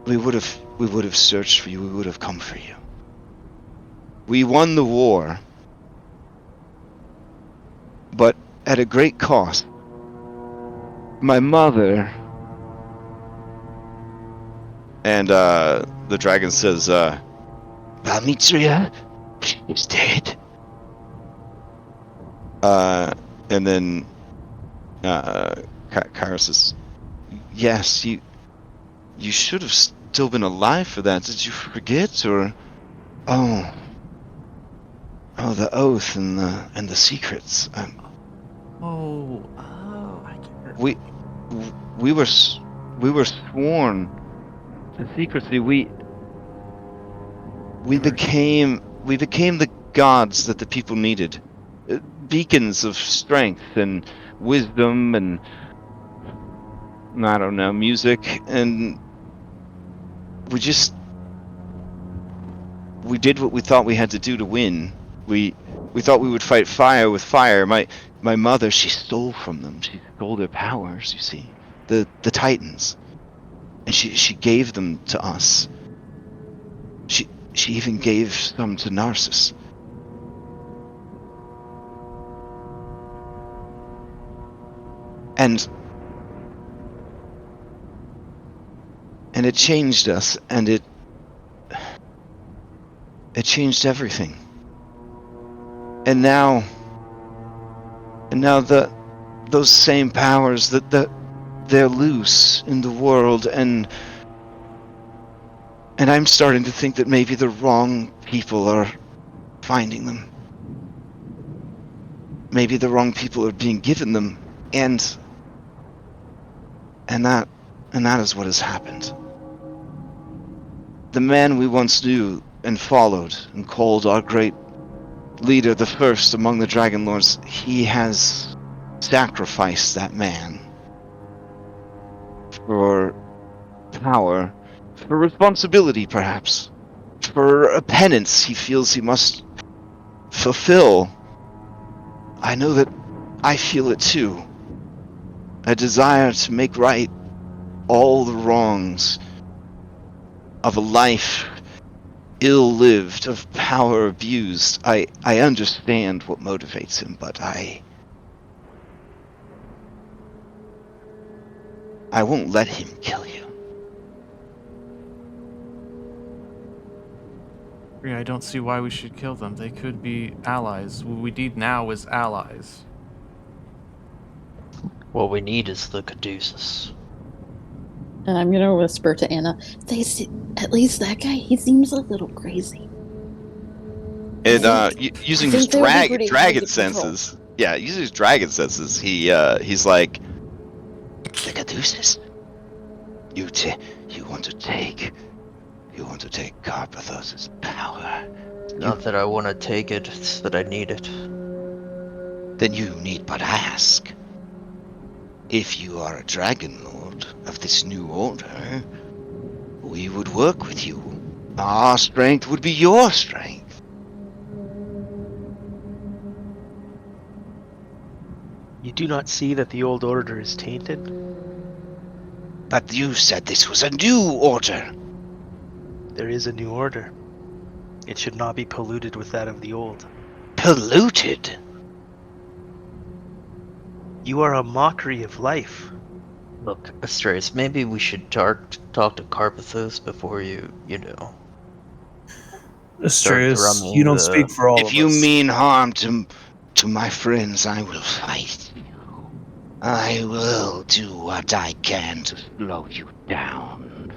would have searched for you. We would have come for you. We won the war, but at a great cost. My mother. And the dragon says, Valmitria is dead. And then Kyra says, yes, you should have still been alive for that. Did you forget? Or oh, the oath and the secrets. I can't. We were We were sworn to secrecy. We became the gods that the people needed. Beacons of strength and wisdom and, I don't know, music, and we did what we thought we had to do to win. We thought we would fight fire with fire. My mother, she stole from them. She stole their powers, you see. The Titans. And she gave them to us. She even gave some to Narcissus. And it changed us, and it changed everything. And now those same powers they're loose in the world, and I'm starting to think that maybe the wrong people are finding them. Maybe the wrong people are being given them, and that is what has happened. The man we once knew and followed and called our great leader, the first among the Dragonlords, he has sacrificed that man for power, for responsibility perhaps, for a penance he feels he must fulfill. I know that I feel it too. A desire to make right all the wrongs of a life ill-lived, of power abused. I understand what motivates him, but I won't let him kill you. Yeah, I don't see why we should kill them. They could be allies. What we need now is allies. What we need is the Caduceus. And I'm gonna whisper to Anna, at least that guy, he seems a little crazy. And using his dragon senses, using his dragon senses, he's like, the Caduceus. You want to take Karapthos' power. Not that I want to take it, it's that I need it. Then you need but ask. If you are a Dragonlord of this new order, we would work with you. Our strength would be your strength. You do not see that the old order is tainted? But you said this was a new order. There is a new order. It should not be polluted with that of the old. Polluted? You are a mockery of life. Look, Astraeus, maybe we should talk to Karapthos before you know. Astraeus, you don't speak for all of us. If you mean harm to my friends, I will fight you. I will do what I can to slow you down.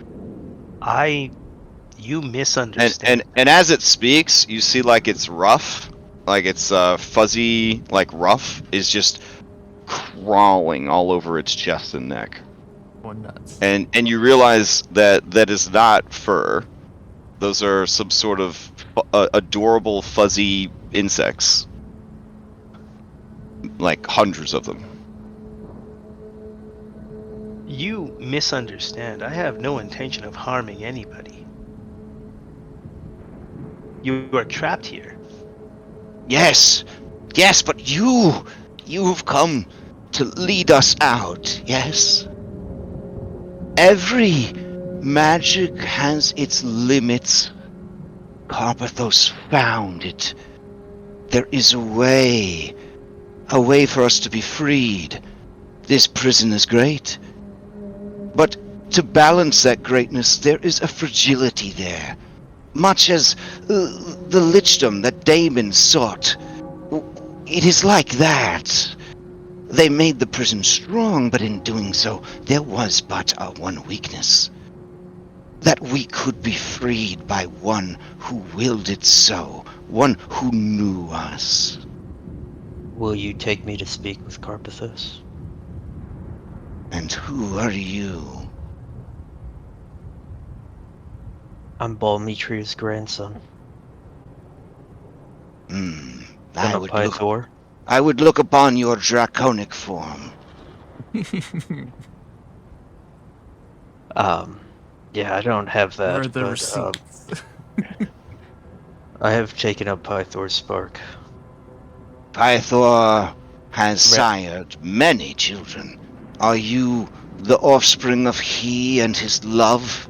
You misunderstand. And as it speaks, you see like it's rough, like it's fuzzy, like rough is just crawling all over its chest and neck. Going nuts. And you realize that is not fur. Those are some sort of adorable fuzzy insects. Like hundreds of them. You misunderstand. I have no intention of harming anybody. You are trapped here. Yes, but you've come to lead us out, yes? Every magic has its limits. Karapthos found it. There is a way for us to be freed. This prison is great. But to balance that greatness, there is a fragility there. Much as the lichdom that Damon sought. It is like that. They made the prison strong, but in doing so, there was but one weakness. That we could be freed by one who willed it so, one who knew us. Will you take me to speak with Karapthos? And who are you? I'm Balmetria's grandson. I would look upon your draconic form. Yeah, I don't have that. Where are the but, receipts? I have taken up Pythor's spark. Pythor has sired many children. Are you the offspring of he and his love?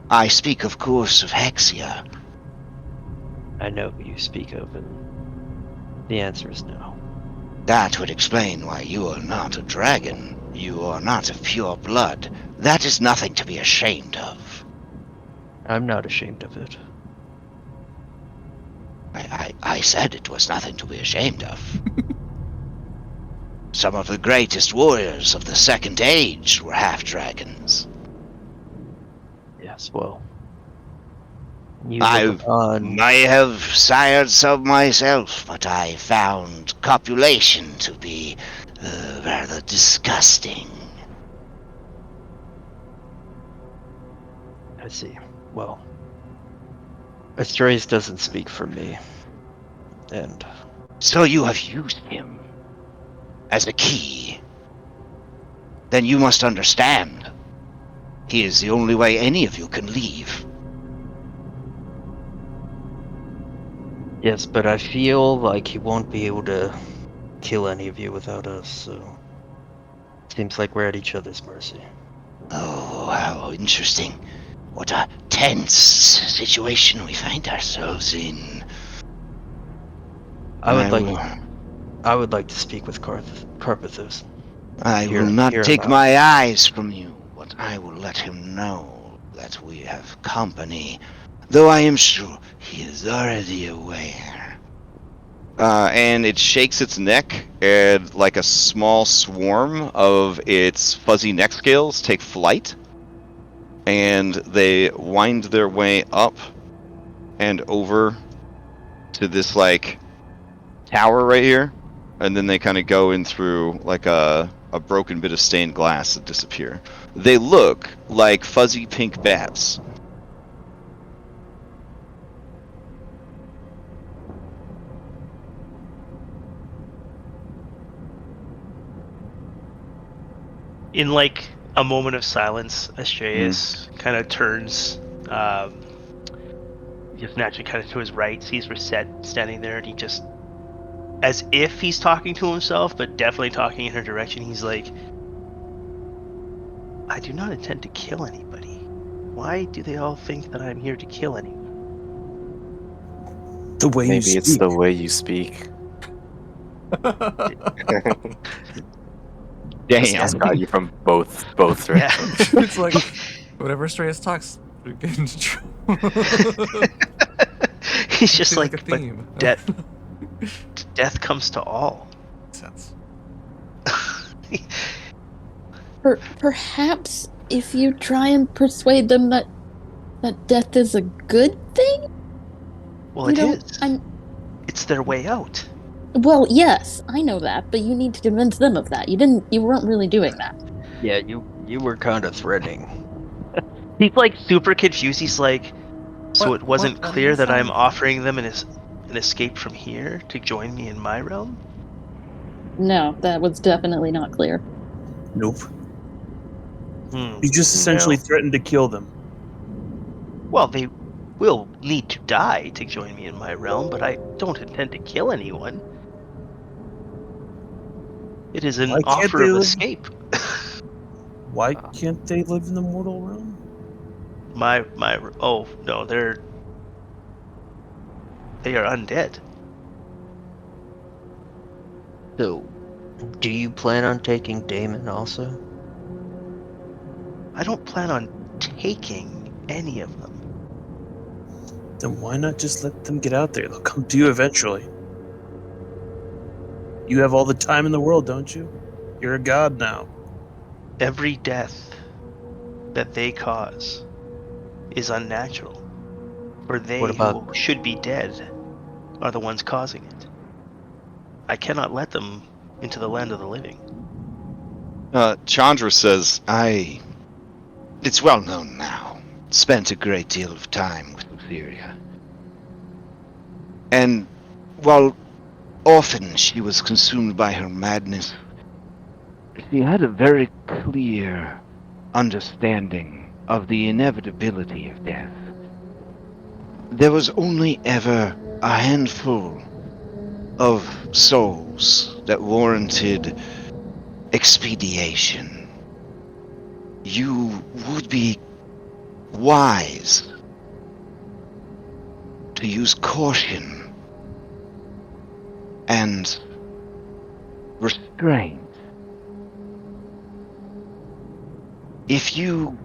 I speak, of course, of Hexia. I know who you speak of, and the answer is no. That would explain why you are not a dragon. You are not of pure blood. That is nothing to be ashamed of. I'm not ashamed of it. I said it was nothing to be ashamed of. Some of the greatest warriors of the Second Age were half-dragons. Yes, well. I may have sired some myself, but I found copulation to be rather disgusting. I see. Well, Astraeus doesn't speak for me. And so you have used him as a key. Then you must understand. He is the only way any of you can leave. yes, but I feel like he won't be able to kill any of you without us, so seems like we're at each other's mercy. Oh, how interesting. What a tense situation we find ourselves in. I would like to speak with Karapthos. I will not take my eyes from you, but I will let him know that we have company, though I am sure he is already aware. And it shakes its neck, and like a small swarm of its fuzzy neck scales take flight, and they wind their way up and over to this like tower right here, and then they kind of go in through like a broken bit of stained glass and disappear. They look like fuzzy pink bats. In like a moment of silence, Astraeus kind of turns just naturally kind of to his right, sees Reset standing there, and he just, as if he's talking to himself, but definitely talking in her direction, he's like, I do not intend to kill anybody. Why do they all think that I'm here to kill anyone? The way Maybe you it's speak. the way you speak. Damn. That's got you from both directions. It's like whatever Astraeus talks, we get into trouble. He's just Seems like a theme. Death comes to all. Makes sense. Perhaps if you try and persuade them that death is a good thing? Well, it is. It's their way out. Well, yes, I know that, but you need to convince them of that. You weren't really doing that. Yeah, you were kind of threatening. He's like super confused. He's like, so it wasn't clear that I'm offering them an escape from here to join me in my realm? No, that was definitely not clear. Nope. You just essentially threatened to kill them. Well, they will need to die to join me in my realm, but I don't intend to kill anyone. It is an offer of escape. Why can't they live in the mortal realm? Oh no, they are undead. So, do you plan on taking Damon also? I don't plan on taking any of them. Then why not just let them get out there? They'll come to you eventually. You have all the time in the world, don't you? You're a god now. Every death that they cause is unnatural. For they who should be dead are the ones causing it. I cannot let them into the land of the living. Chandra says, I It's well known now. Spent a great deal of time with Thylea. And while often she was consumed by her madness, she had a very clear understanding of the inevitability of death. There was only ever a handful of souls that warranted expediation. You would be wise to use caution and restraint. If you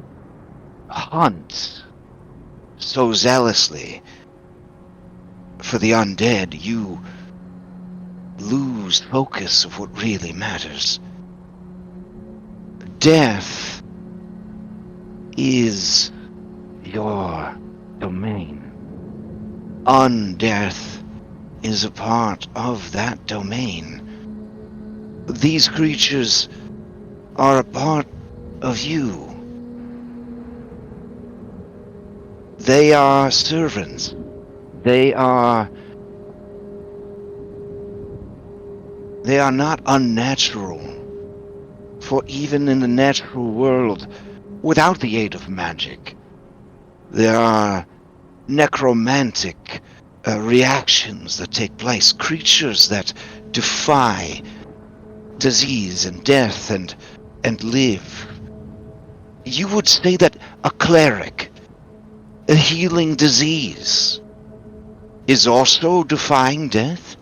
hunt so zealously for the undead, you lose focus of what really matters. Death is your domain. Undeath is a part of that domain. These creatures are a part of you. They are servants. They are not unnatural. For even in the natural world, without the aid of magic, there are necromantic reactions that take place. Creatures that defy disease and death and live. You would say that a cleric, a healing disease, is also defying death?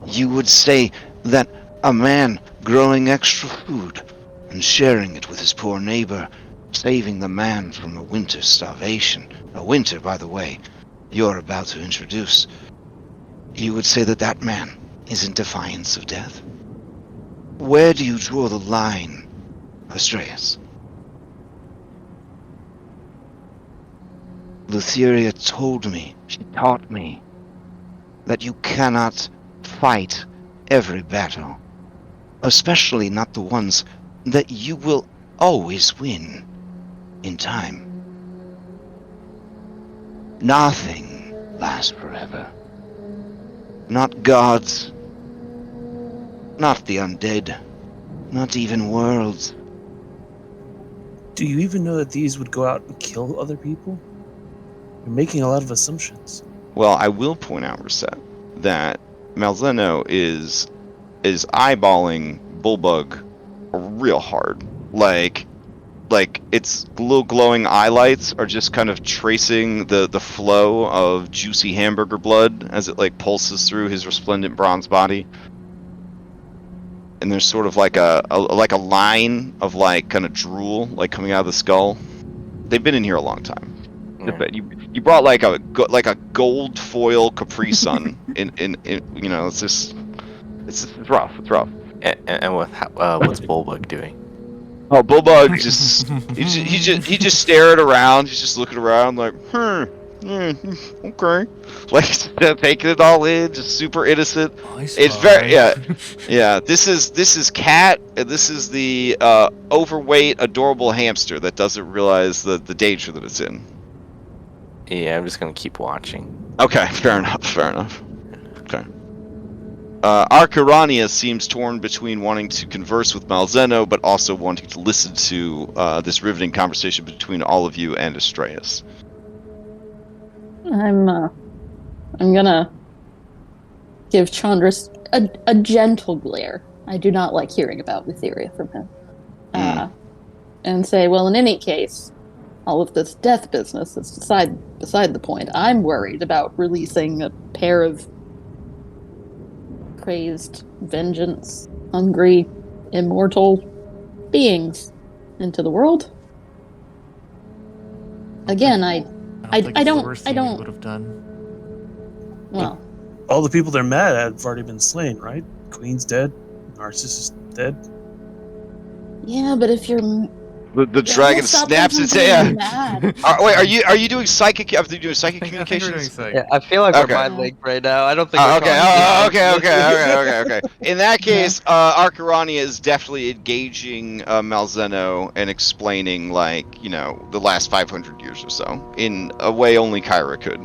You would say that a man growing extra food and sharing it with his poor neighbor, saving the man from a winter starvation, a winter, by the way, you're about to introduce, you would say that that man is in defiance of death? Where do you draw the line, Astraeus? Thylea told me, she taught me, that you cannot fight every battle, especially not the ones that you will always win in time. Nothing lasts forever. Not gods, not the undead, not even worlds. Do you even know that these would go out and kill other people? You're making a lot of assumptions. Well, I will point out, Reset, that Malzeno is eyeballing Bullbug real hard. Like its little glowing eye lights are just kind of tracing the flow of juicy hamburger blood as it like pulses through his resplendent bronze body. And there's sort of like a line of like kind of drool like coming out of the skull. They've been in here a long time. Yeah. You brought like a gold foil Capri Sun in you know, it's rough. It's rough. And what's Bullbug doing? Oh, Bullbug just he just staring around. He's just looking around like, okay, like taking it all in, just super innocent. It's very yeah. This is Cat, and this is the overweight, adorable hamster that doesn't realize the danger that it's in. Yeah, I'm just gonna keep watching. Okay, fair enough. Okay. Arcarania seems torn between wanting to converse with Malzeno, but also wanting to listen to this riveting conversation between all of you and Astraeus. I'm gonna give Chandris a gentle glare. I do not like hearing about Etheria from him. And say, well, in any case, all of this death business is beside the point. I'm worried about releasing a pair of crazed, vengeance, hungry, immortal beings into the world. Again, I don't would have done. Well, all the people they're mad at have already been slain, right? Queen's dead, Narcissus dead. Yeah, but if you're The dragon stop snaps them its from being head. mad. Wait, are you doing psychic? Are you doing psychic I think we're communications? doing Yeah, I feel like Okay. we're mind linked right now. I don't think we're Okay. talking. Okay. In that case, Arcarania is definitely engaging Malzeno and explaining, like, you know, the last 500 years or so in a way only Kyra could.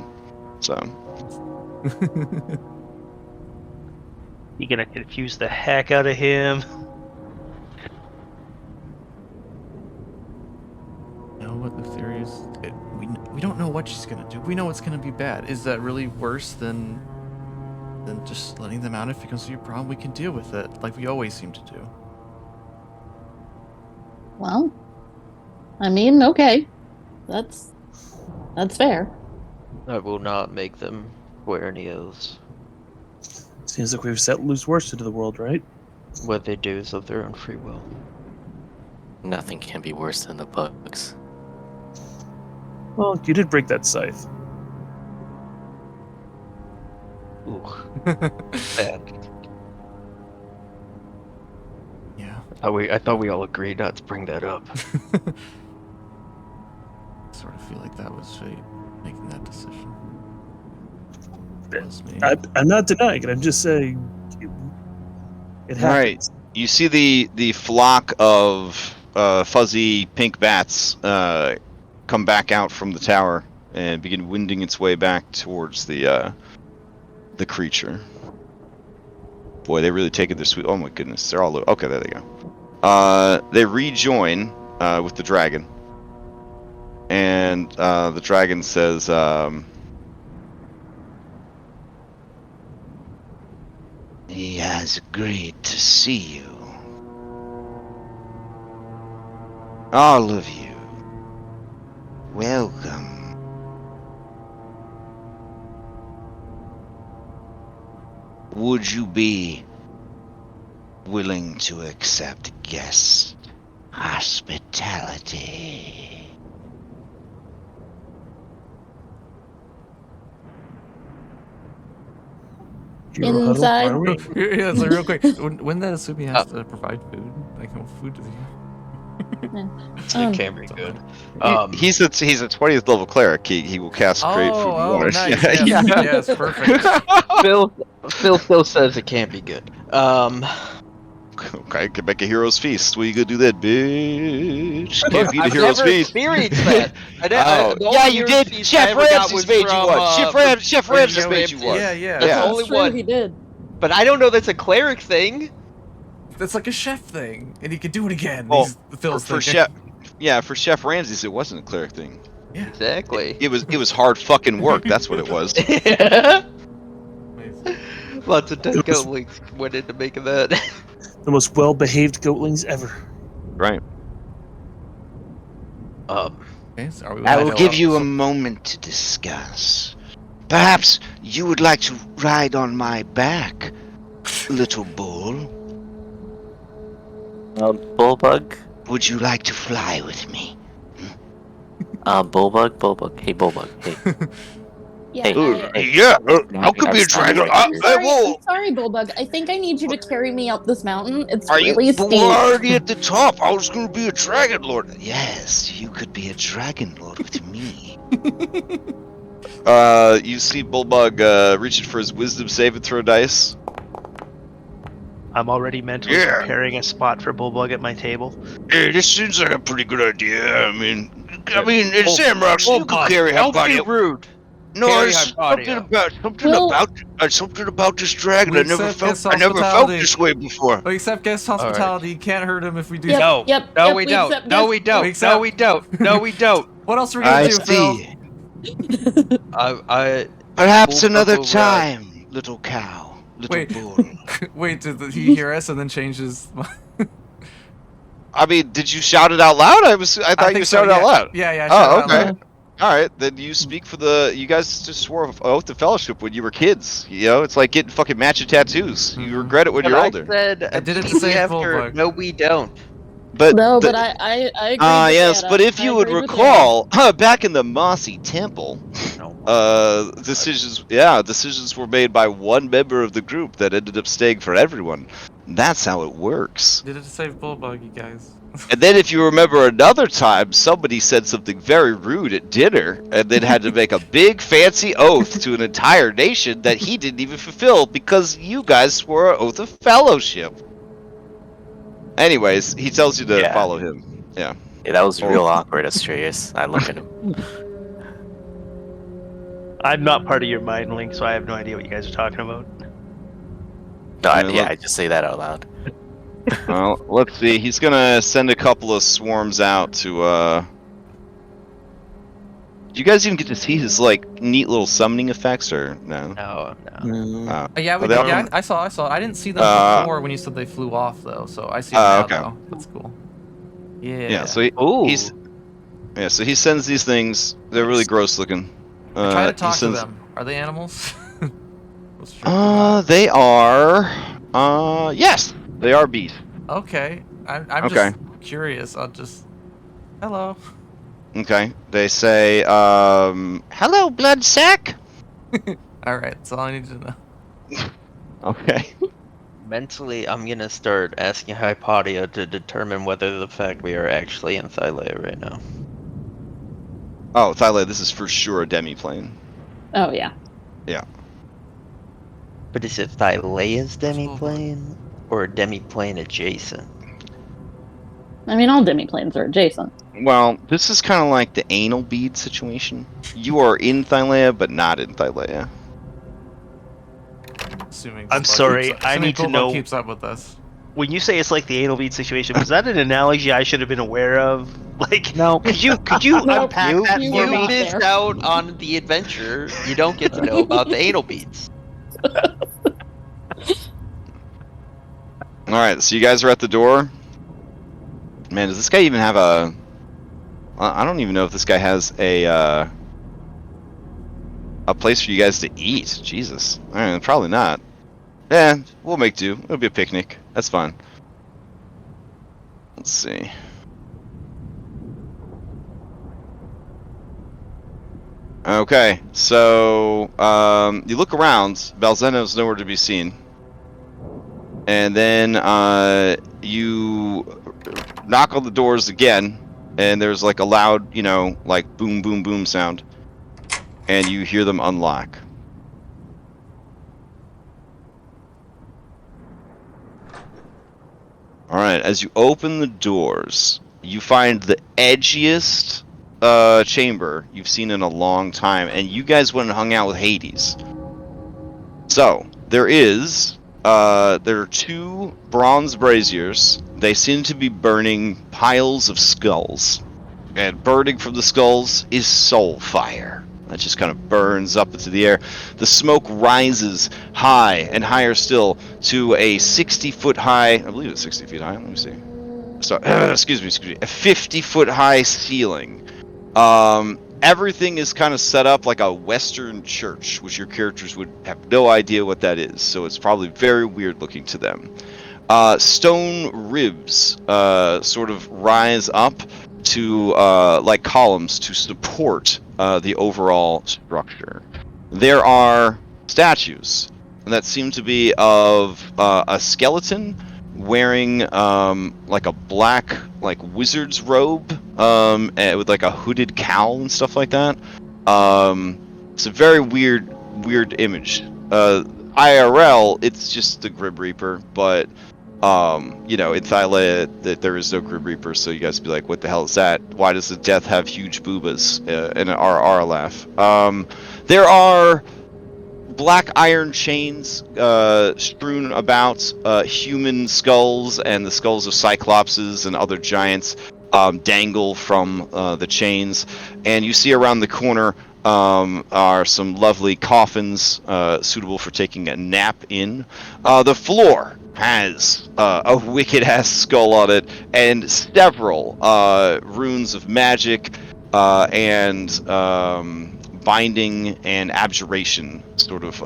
So. You gonna confuse the heck out of him? know what the theory is. We don't know what she's gonna do. We know it's gonna be bad. Is that really worse than just letting them out? If it becomes your problem, we can deal with it, like we always seem to do. Well, I mean, okay, that's fair. I will not make them wear any oaths. Seems like we've set loose worse into the world, right? What they do is of their own free will. Nothing can be worse than the bugs. Well, you did break that scythe. Ooh. Bad. Yeah. I thought we all agreed not to bring that up. Sort of feel like that was fate, making that decision. Was me. I'm not denying it. I'm just saying it happens. Right. You see the flock of fuzzy pink bats come back out from the tower and begin winding its way back towards the creature. Boy, they really taken their sweet. Oh my goodness, they're all okay. There they go. They rejoin with the dragon, and the dragon says, "He has agreed to see you. All of you. Welcome. Would you be willing to accept guest hospitality?" Inside. Yeah, so real quick, wouldn't that assume he has to provide food? Like, what food does he have? It can be good. he's a 20th level cleric. He will cast create food and water. Nice. Yes, yes, perfect. Phil still says it can't be good. Okay, can make a hero's feast. Well, you gonna do that, bitch? Can't beat a I've hero's never feast. experienced that. Yeah, you did. Chef Ramses made you one. Chef Ramses made you one. Yeah. That's the That's only true, one. he did. But I don't know that's a cleric thing. That's like a chef thing, and he could do it again. Well, Phil's for thinking. for Chef Ramses, it wasn't a cleric thing. Yeah. Exactly. It was hard fucking work. That's what it was. Lots of dead goatlings went into making that. The most well-behaved goatlings ever. Right. Okay, so are we I will give you a moment to discuss. Perhaps you would like to ride on my back, little bull. Bullbug? Would you like to fly with me? Bullbug. Hey, Bullbug. Hey. Yeah, Hey, Yeah, I could be a dragon. I'm sorry, Bullbug. I think I need you to carry me up this mountain. It's really steep. We're already at the top. I was going to be a dragon lord. Yes, you could be a dragon lord with me. You see Bullbug reaching for his wisdom saving throw dice. I'm already mentally preparing a spot for Bullbug at my table. Hey, this seems like a pretty good idea. I mean, it's Samrock, so you can carry Don't Hypatia. be rude. No, Carry it's Hypatia. something about this dragon. We I never accept felt guest hospitality. this way before. We accept guest hospitality. You can't hurt him if we do. Yep, No. yep, No, yep, we we don't. accept No, this. we don't. We No, accept- we don't. No, we don't. What else are we gonna I do, Phil? see. I Perhaps Bull another Bull time, little cow, little Wait. bull. Wait, did he hear us and then change his? I mean, did you shout it out loud? I thought think you so, shouted out yeah. loud. Yeah. Oh, shout out okay. loud. All right, then you speak for you guys just swore an oath of fellowship when you were kids. You know, it's like getting fucking matching tattoos. You regret it when you're older. I said I did it to immediately save after. Bullbug. No, we don't. But No, but I agree with yes, Anna. but if I you would agree with recall, back in the Mossy Temple, No. decisions were made by one member of the group that ended up staying for everyone. That's how it works. Did it to save Bullbug, you guys? And then if you remember another time, somebody said something very rude at dinner and then had to make a big fancy oath to an entire nation that he didn't even fulfill because you guys swore an oath of fellowship. Anyways, he tells you to follow him. Yeah. Yeah, that was real awkward, Astraeus. I look at him. I'm not part of your mind link, so I have no idea what you guys are talking about. No, I just say that out loud. Well, let's see. He's gonna send a couple of swarms out to, Do you guys even get to see his, like, neat little summoning effects, or no? No. Yeah, we they did. are- Yeah, I saw. I didn't see them before when you said they flew off, though. So I see them now, okay. though. That's cool. Yeah. Yeah, so so he sends these things. They're really gross looking. I try to talk to them. Are they animals? They are. Yes, they are bees. Okay. I'm just curious. I'll just. Hello. Okay. They say, hello, blood sack. All right. That's all I need to know. Okay. Mentally, I'm gonna start asking Hypatia to determine whether the fact we are actually in Thylea right now. Oh, Thylea, this is for sure a demiplane. Oh, yeah. Yeah. But is it Thylea's demiplane or demiplane adjacent? I mean, all demiplanes are adjacent. Well, this is kind of like the anal bead situation. You are in Thylea, but not in Thylea. I'm sorry, I need to know. Keeps up with us. When you say it's like the anal bead situation, was that an analogy I should have been aware of? Like, no. Could you unpack that for You me? missed out on the adventure. You don't get to know about the anal beads. Alright, so you guys are at the door. Man, does this guy even have a... I don't even know if this guy has a place for you guys to eat. Jesus. Alright, probably not. Yeah, we'll make do. It'll be a picnic. That's fine. Let's see. Okay, so you look around. Balzeno's nowhere to be seen. And then you knock on the doors again, and there's like a loud, you know, like boom, boom, boom sound. And you hear them unlock. Alright, as you open the doors, you find the edgiest chamber you've seen in a long time, and you guys went and hung out with Hades. So, there are two bronze braziers. They seem to be burning piles of skulls. And burning from the skulls is soul fire. That just kind of burns up into the air. The smoke rises high and higher still to a 60-foot high, I believe it's 60 feet high, let me see. Sorry, excuse me, a 50-foot high ceiling. Everything is kind of set up like a Western church, which your characters would have no idea what that is, so it's probably very weird looking to them. Stone ribs sort of rise up to like columns to support the overall structure. There are statues that seem to be of a skeleton wearing like a black wizard's robe with like a hooded cowl and stuff like that. It's a very weird image. IRL, it's just the Grim Reaper, but you know, in Thylea there is no Grim Reaper, so you guys would be like, what the hell is that? Why does the death have huge boobas? And an RR laugh. There are black iron chains strewn about, human skulls and the skulls of cyclopses and other giants dangle from the chains, and you see around the corner are some lovely coffins suitable for taking a nap in. The floor has a wicked-ass skull on it, and several runes of magic and binding and abjuration sort of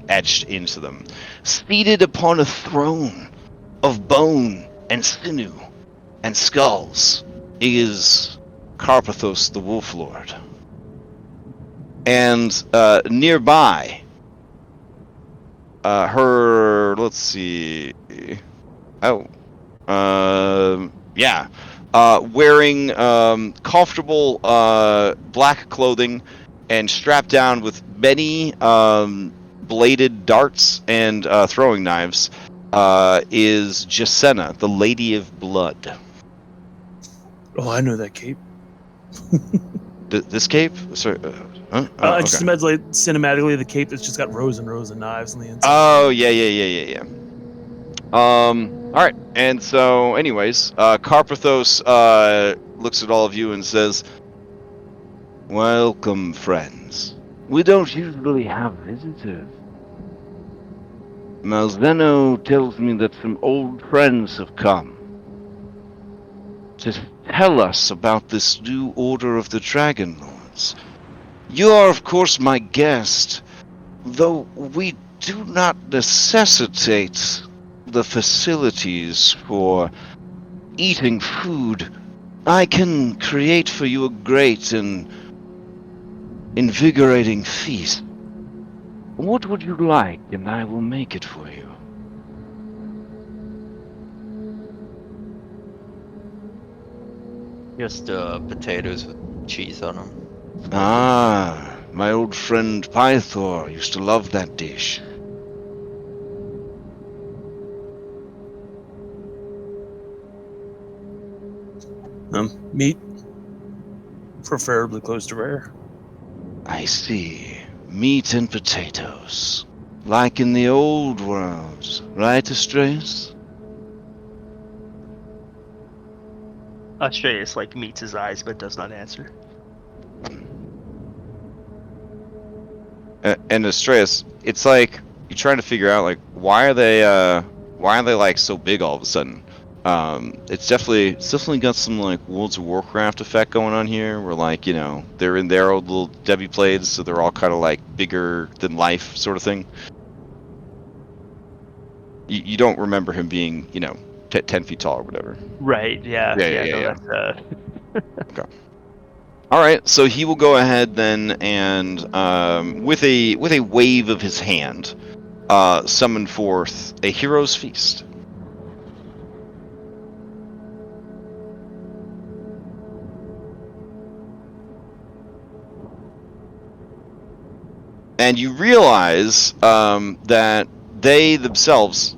etched into them. Seated upon a throne of bone and sinew and skulls is Karapthos the Wolf Lord. And nearby, let's see. Oh, Yeah. Wearing comfortable black clothing and strapped down with many bladed darts and throwing knives is Jacenna, the Lady of Blood. Oh, I know that cape. This cape? Sorry, huh? Oh, I just imagine like cinematically the cape that's just got rows and rows of knives on the inside. Oh, yeah. All right. And so, anyways, Karapthos looks at all of you and says, "Welcome, friends. We don't usually have visitors. Malzeno tells me that some old friends have come to tell us about this new order of the Dragonlords. You are, of course, my guest, though we do not necessitate the facilities for eating food. I can create for you a great and invigorating feast. What would you like, and I will make it for you." Just potatoes with cheese on them. Ah, my old friend Pythor used to love that dish. Meat, preferably close to rare. I see. Meat and potatoes. Like in the old world, right, Astraeus? Astraeus like meets his eyes but does not answer. And Astraeus, it's like you're trying to figure out like why are they like so big all of a sudden? It's definitely got some like World of Warcraft effect going on here, where like they're in their old little Debbie blades, so they're all kind of like bigger than life sort of thing. You don't remember him being 10 feet tall or whatever. Right. Yeah. Yeah. That's, Okay. All right, so he will go ahead then and with a wave of his hand, summon forth a hero's feast. And you realize that they themselves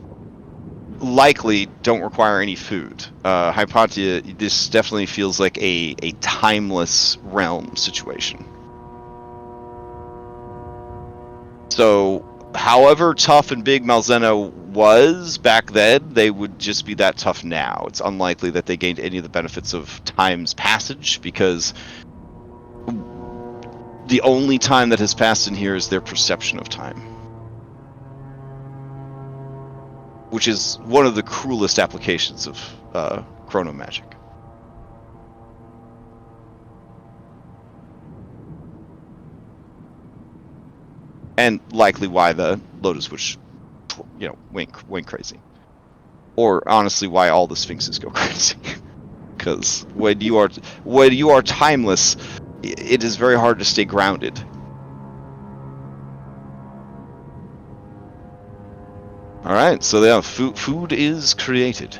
likely don't require any food. Hypatia, this definitely feels like a timeless realm situation. So, however tough and big Malzeno was back then, they would just be that tough now. It's unlikely that they gained any of the benefits of time's passage, because the only time that has passed in here is their perception of time, which is one of the cruelest applications of chrono magic. And likely why the Lotus Witch, went crazy. Or honestly, why all the Sphinxes go crazy. Because when you are timeless, it is very hard to stay grounded. All right, so yeah, food is created.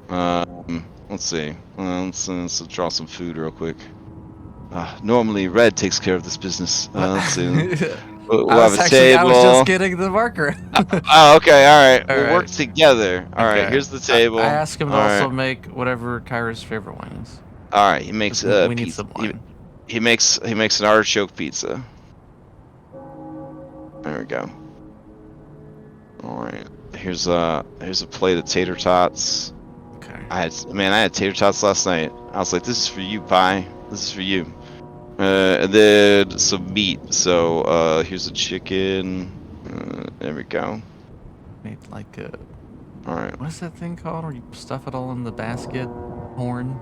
Let's see. Let's draw some food real quick. Normally, Red takes care of this business. Let's see. We'll have a table. I was just getting the marker. Oh, okay. All right. We'll right. work together. All right. Here's the table. I asked him to also make whatever Kyra's favorite wine is. All right. He makes we need some wine. He makes an artichoke pizza. There we go. All right. Here's a plate of tater tots. Okay. I had tater tots last night. I was like, this is for you, Pie. This is for you. And then some meat. So here's a chicken. There we go. Made like a. All right. What is that thing called? Where you stuff it all in the basket? Horn.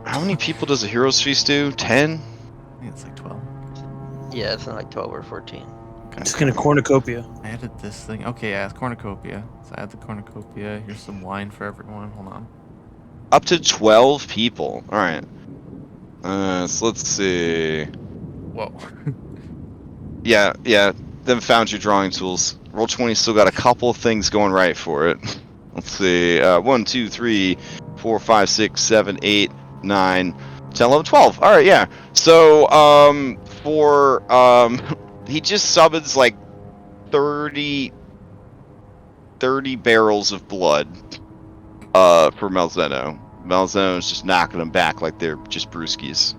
How many people does a hero's feast do? 10? I think it's like 12. Yeah, it's like 12 or 14. Okay. Just gonna cornucopia. I added this thing. Okay, yeah, cornucopia. So I add the cornucopia. Here's some wine for everyone. Hold on. Up to 12 people. All right. So let's see. Whoa. Yeah. Then found your drawing tools. Roll20 still got a couple of things going right for it. Let's see. 1, 2, 3, 4, 5, 6, 7, 8, 9, 10, 11, 12. All right, yeah. So, he just summons like 30 barrels of blood for Malzeno. Malzeno's just knocking them back like they're just brewskis.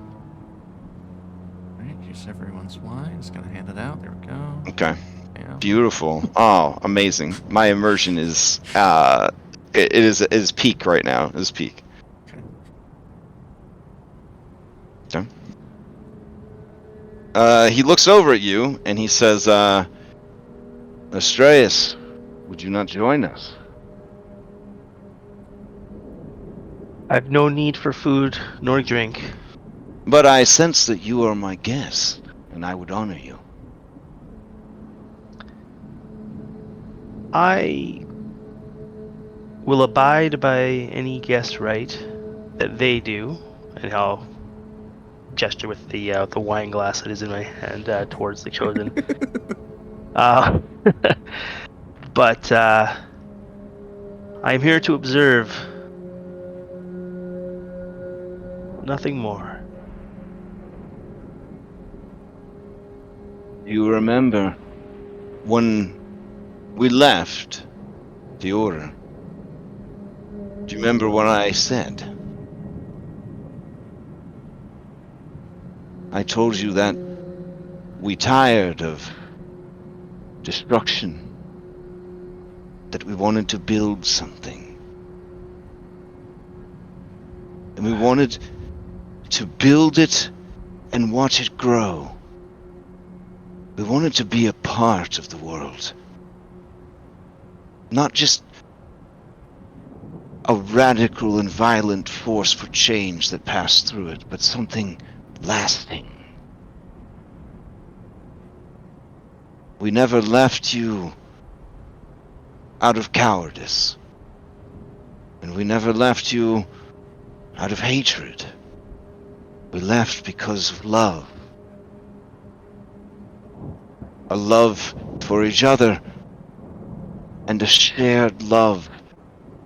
Alright, here's everyone's wine. Just gonna hand it out. There we go. Okay. Yeah. Beautiful. Oh, amazing. My immersion is it is peak right now. It is peak. Okay. He looks over at you and he says, Astraeus, would you not join us? I've no need for food nor drink. But I sense that you are my guest, and I would honor you. I will abide by any guest right that they do, and I'll gesture with the wine glass that is in my hand towards the chosen. But I am here to observe. Nothing more. You remember when we left the Order? Do you remember what I said? I told you that we tired of destruction, that we wanted to build something. And we wanted to build it and watch it grow. We wanted to be a part of the world. Not just a radical and violent force for change that passed through it, but something lasting. We never left you out of cowardice. And we never left you out of hatred. We left because of love. A love for each other, and a shared love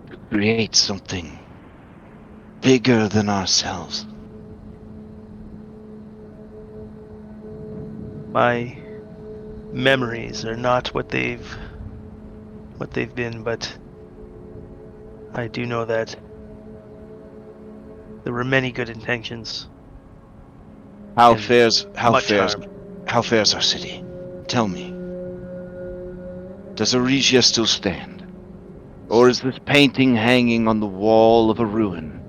to create something bigger than ourselves. My memories are not what they've been, but I do know that there were many good intentions. How fares our city? Tell me. Does Aresia still stand? Or is this painting hanging on the wall of a ruin?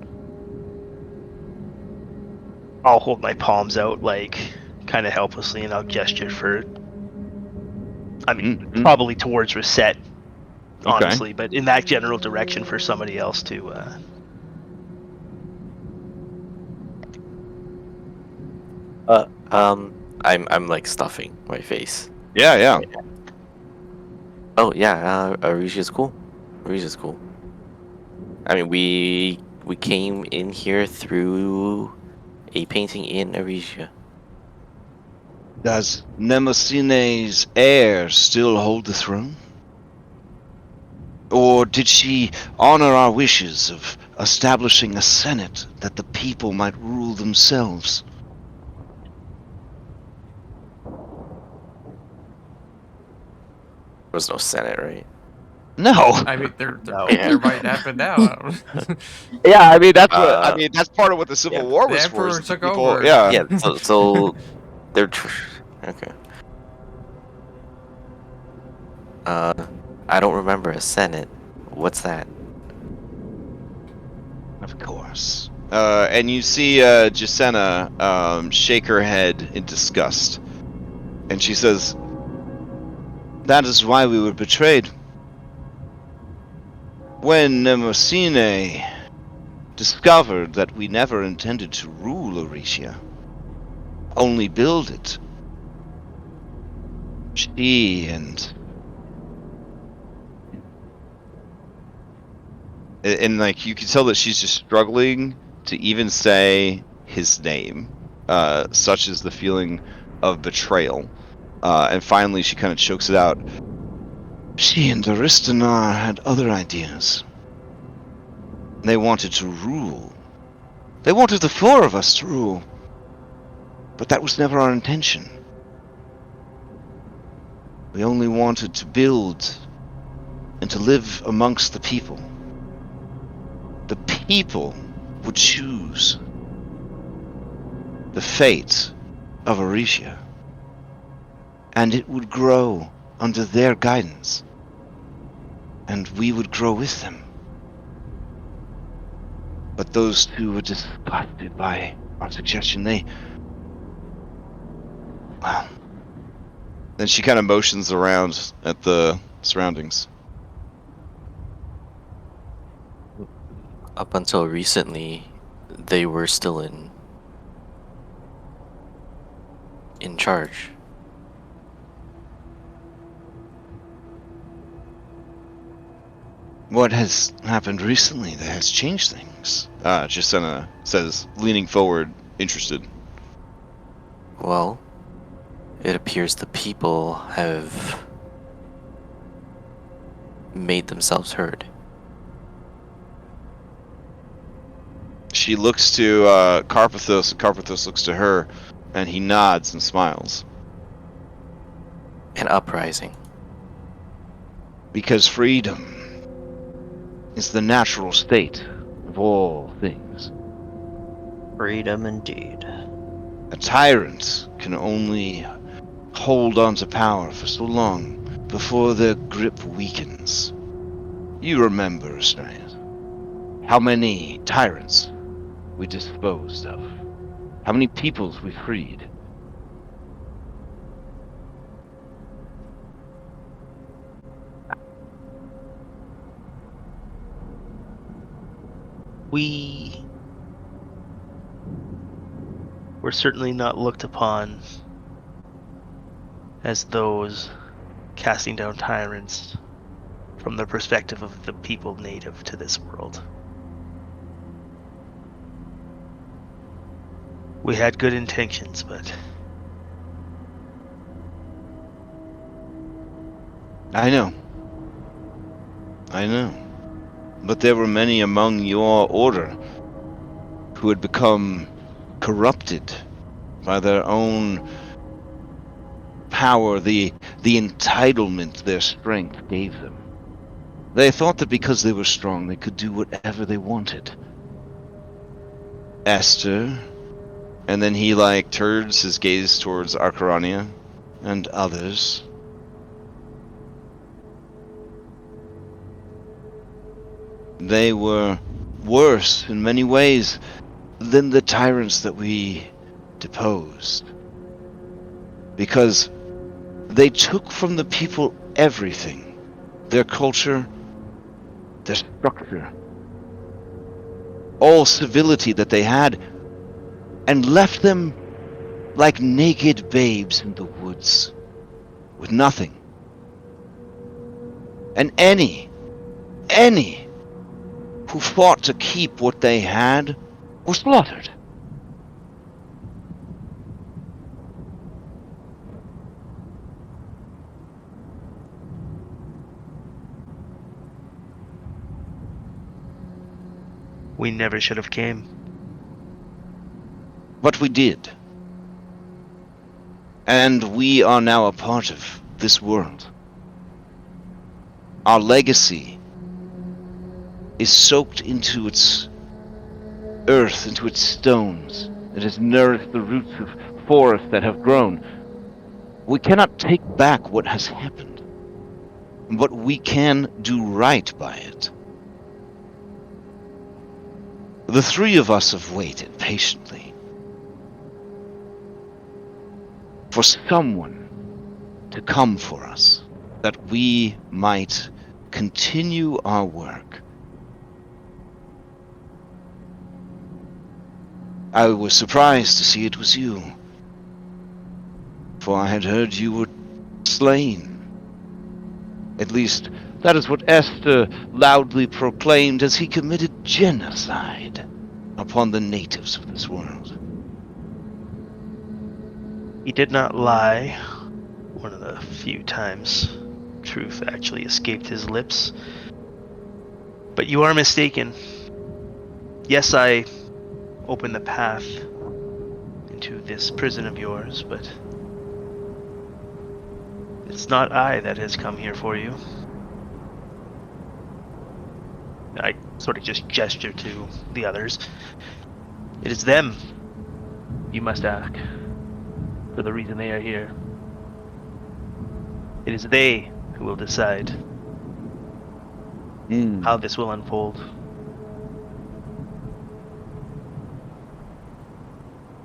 I'll hold my palms out, like, kind of helplessly, and I'll gesture for... I mean, probably towards Reset, honestly, but in that general direction for somebody else to... I'm like stuffing my face. Yeah. Oh yeah, Aresia's cool. Aresia's cool. I mean, we came in here through a painting in Aresia. Does Mnemosyne's heir still hold the throne? Or did she honor our wishes of establishing a senate that the people might rule themselves? There was no senate, right? No. I mean, there might happen now. Yeah, I mean that's that's part of what the Civil War was the for. Emperor took people, over. Yeah. So they're okay. I don't remember a senate. What's that? Of course. And you see Jacenna shake her head in disgust, and she says, That is why we were betrayed. When Mnemosyne discovered that we never intended to rule Aresia, only build it, she and like you can tell that she's just struggling to even say his name, such as the feeling of betrayal. And finally, she kind of chokes it out. she and Aristanar had other ideas. They wanted to rule. They wanted the four of us to rule. But that was never our intention. We only wanted to build and to live amongst the people. The people would choose the fate of Aresia, and it would grow under their guidance, and we would grow with them. But those two were disgusted by our suggestion. Well. Then she kind of motions around at the surroundings. Up until recently, they were still in charge. What has happened recently that has changed things? Jasena says, leaning forward, interested. Well, it appears the people have made themselves heard. She looks to Karapthos, and Karapthos looks to her, and he nods and smiles. An uprising. Because freedom is the natural state of all things. Freedom indeed. A tyrant can only hold on to power for so long before their grip weakens. You remember, Astraeus, how many tyrants we disposed of, how many peoples we freed. We were certainly not looked upon as those casting down tyrants from the perspective of the people native to this world. We had good intentions, but I know. But there were many among your order who had become corrupted by their own power, the entitlement their strength gave them. They thought that because they were strong, they could do whatever they wanted. Esther, and then he turns his gaze towards Arcarania and others. They were worse in many ways than the tyrants that we deposed. Because they took from the people everything. Their culture, their structure, all civility that they had, and left them like naked babes in the woods, with nothing. And any who fought to keep what they had were slaughtered. we never should have came. But we did. And we are now a part of this world. Our legacy is soaked into its earth, into its stones. It has nourished the roots of forests that have grown. We cannot take back what has happened, but we can do right by it. The three of us have waited patiently for someone to come for us, that we might continue our work. I was surprised to see it was you, for I had heard you were slain. At least, that is what Esther loudly proclaimed as he committed genocide upon the natives of this world. He did not lie. One of the few times truth actually escaped his lips. But you are mistaken. Yes, I opened the path into this prison of yours, but it's not I that has come here for you. I sort of just gesture to the others. It is them you must ask for the reason they are here. It is they who will decide how this will unfold.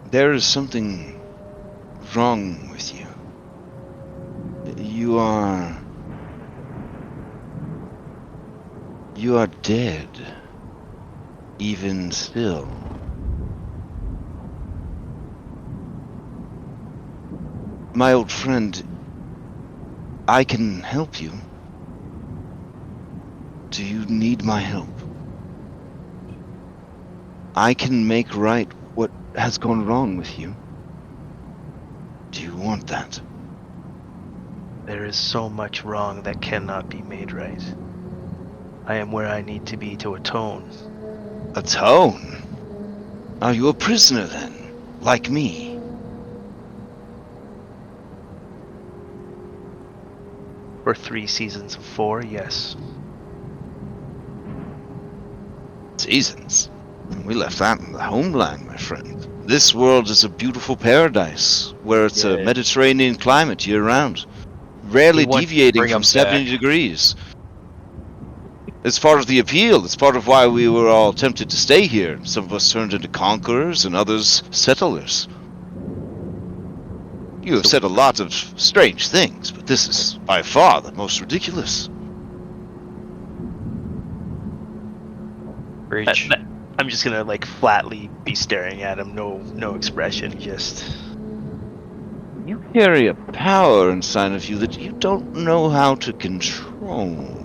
There is something wrong with you. You are dead, even still. My old friend, I can help you. Do you need my help? I can make right what has gone wrong with you. Do you want that? There is so much wrong that cannot be made right. I am where I need to be to atone. Atone? Are you a prisoner then? Like me? For 3 seasons of 4, yes. Seasons? We left that in the homeland, my friend. This world is a beautiful paradise, where it's a Mediterranean climate year-round, rarely deviating from 70 degrees. It's part of the appeal. It's part of why we were all tempted to stay here. Some of us turned into conquerors and others settlers. You have said a lot of strange things, but this is by far the most ridiculous. Breach. I'm just gonna like flatly be staring at him, no expression, just. You carry a power inside of you that you don't know how to control.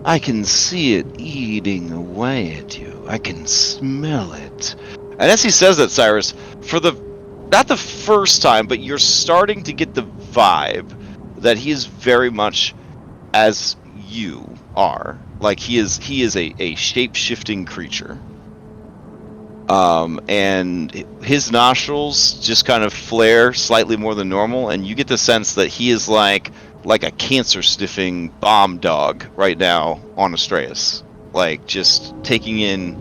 I can see it eating away at you. I can smell it. And as he says that, Cyrus, not the first time, but you're starting to get the vibe that he is very much as you are. Like he is a shape-shifting creature. And his nostrils just kind of flare slightly more than normal, and you get the sense that he is like a cancer-sniffing bomb dog right now on Astraeus. Like, just taking in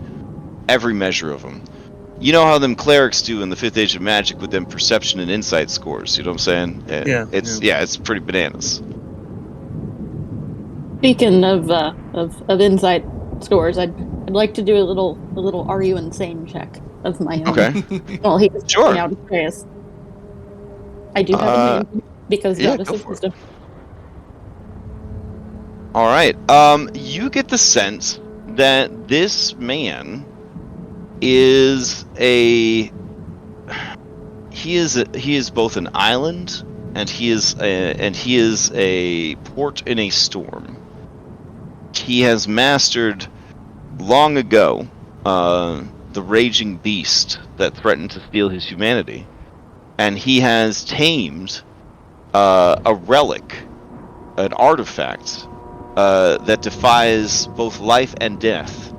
every measure of him. You know how them clerics do in the 5th Age of Magic with them perception and insight scores, you know what I'm saying? Yeah. It's pretty bananas. Speaking of insight scores, I'd like to do a little "Are you insane?" check of my own. Okay. Well, he's Sure. out of place. I do have a name because goddess of wisdom. All right. You get the sense that this man is he is both an island and he is a port in a storm. He has mastered long ago the raging beast that threatened to steal his humanity, and he has tamed a relic, an artifact that defies both life and death,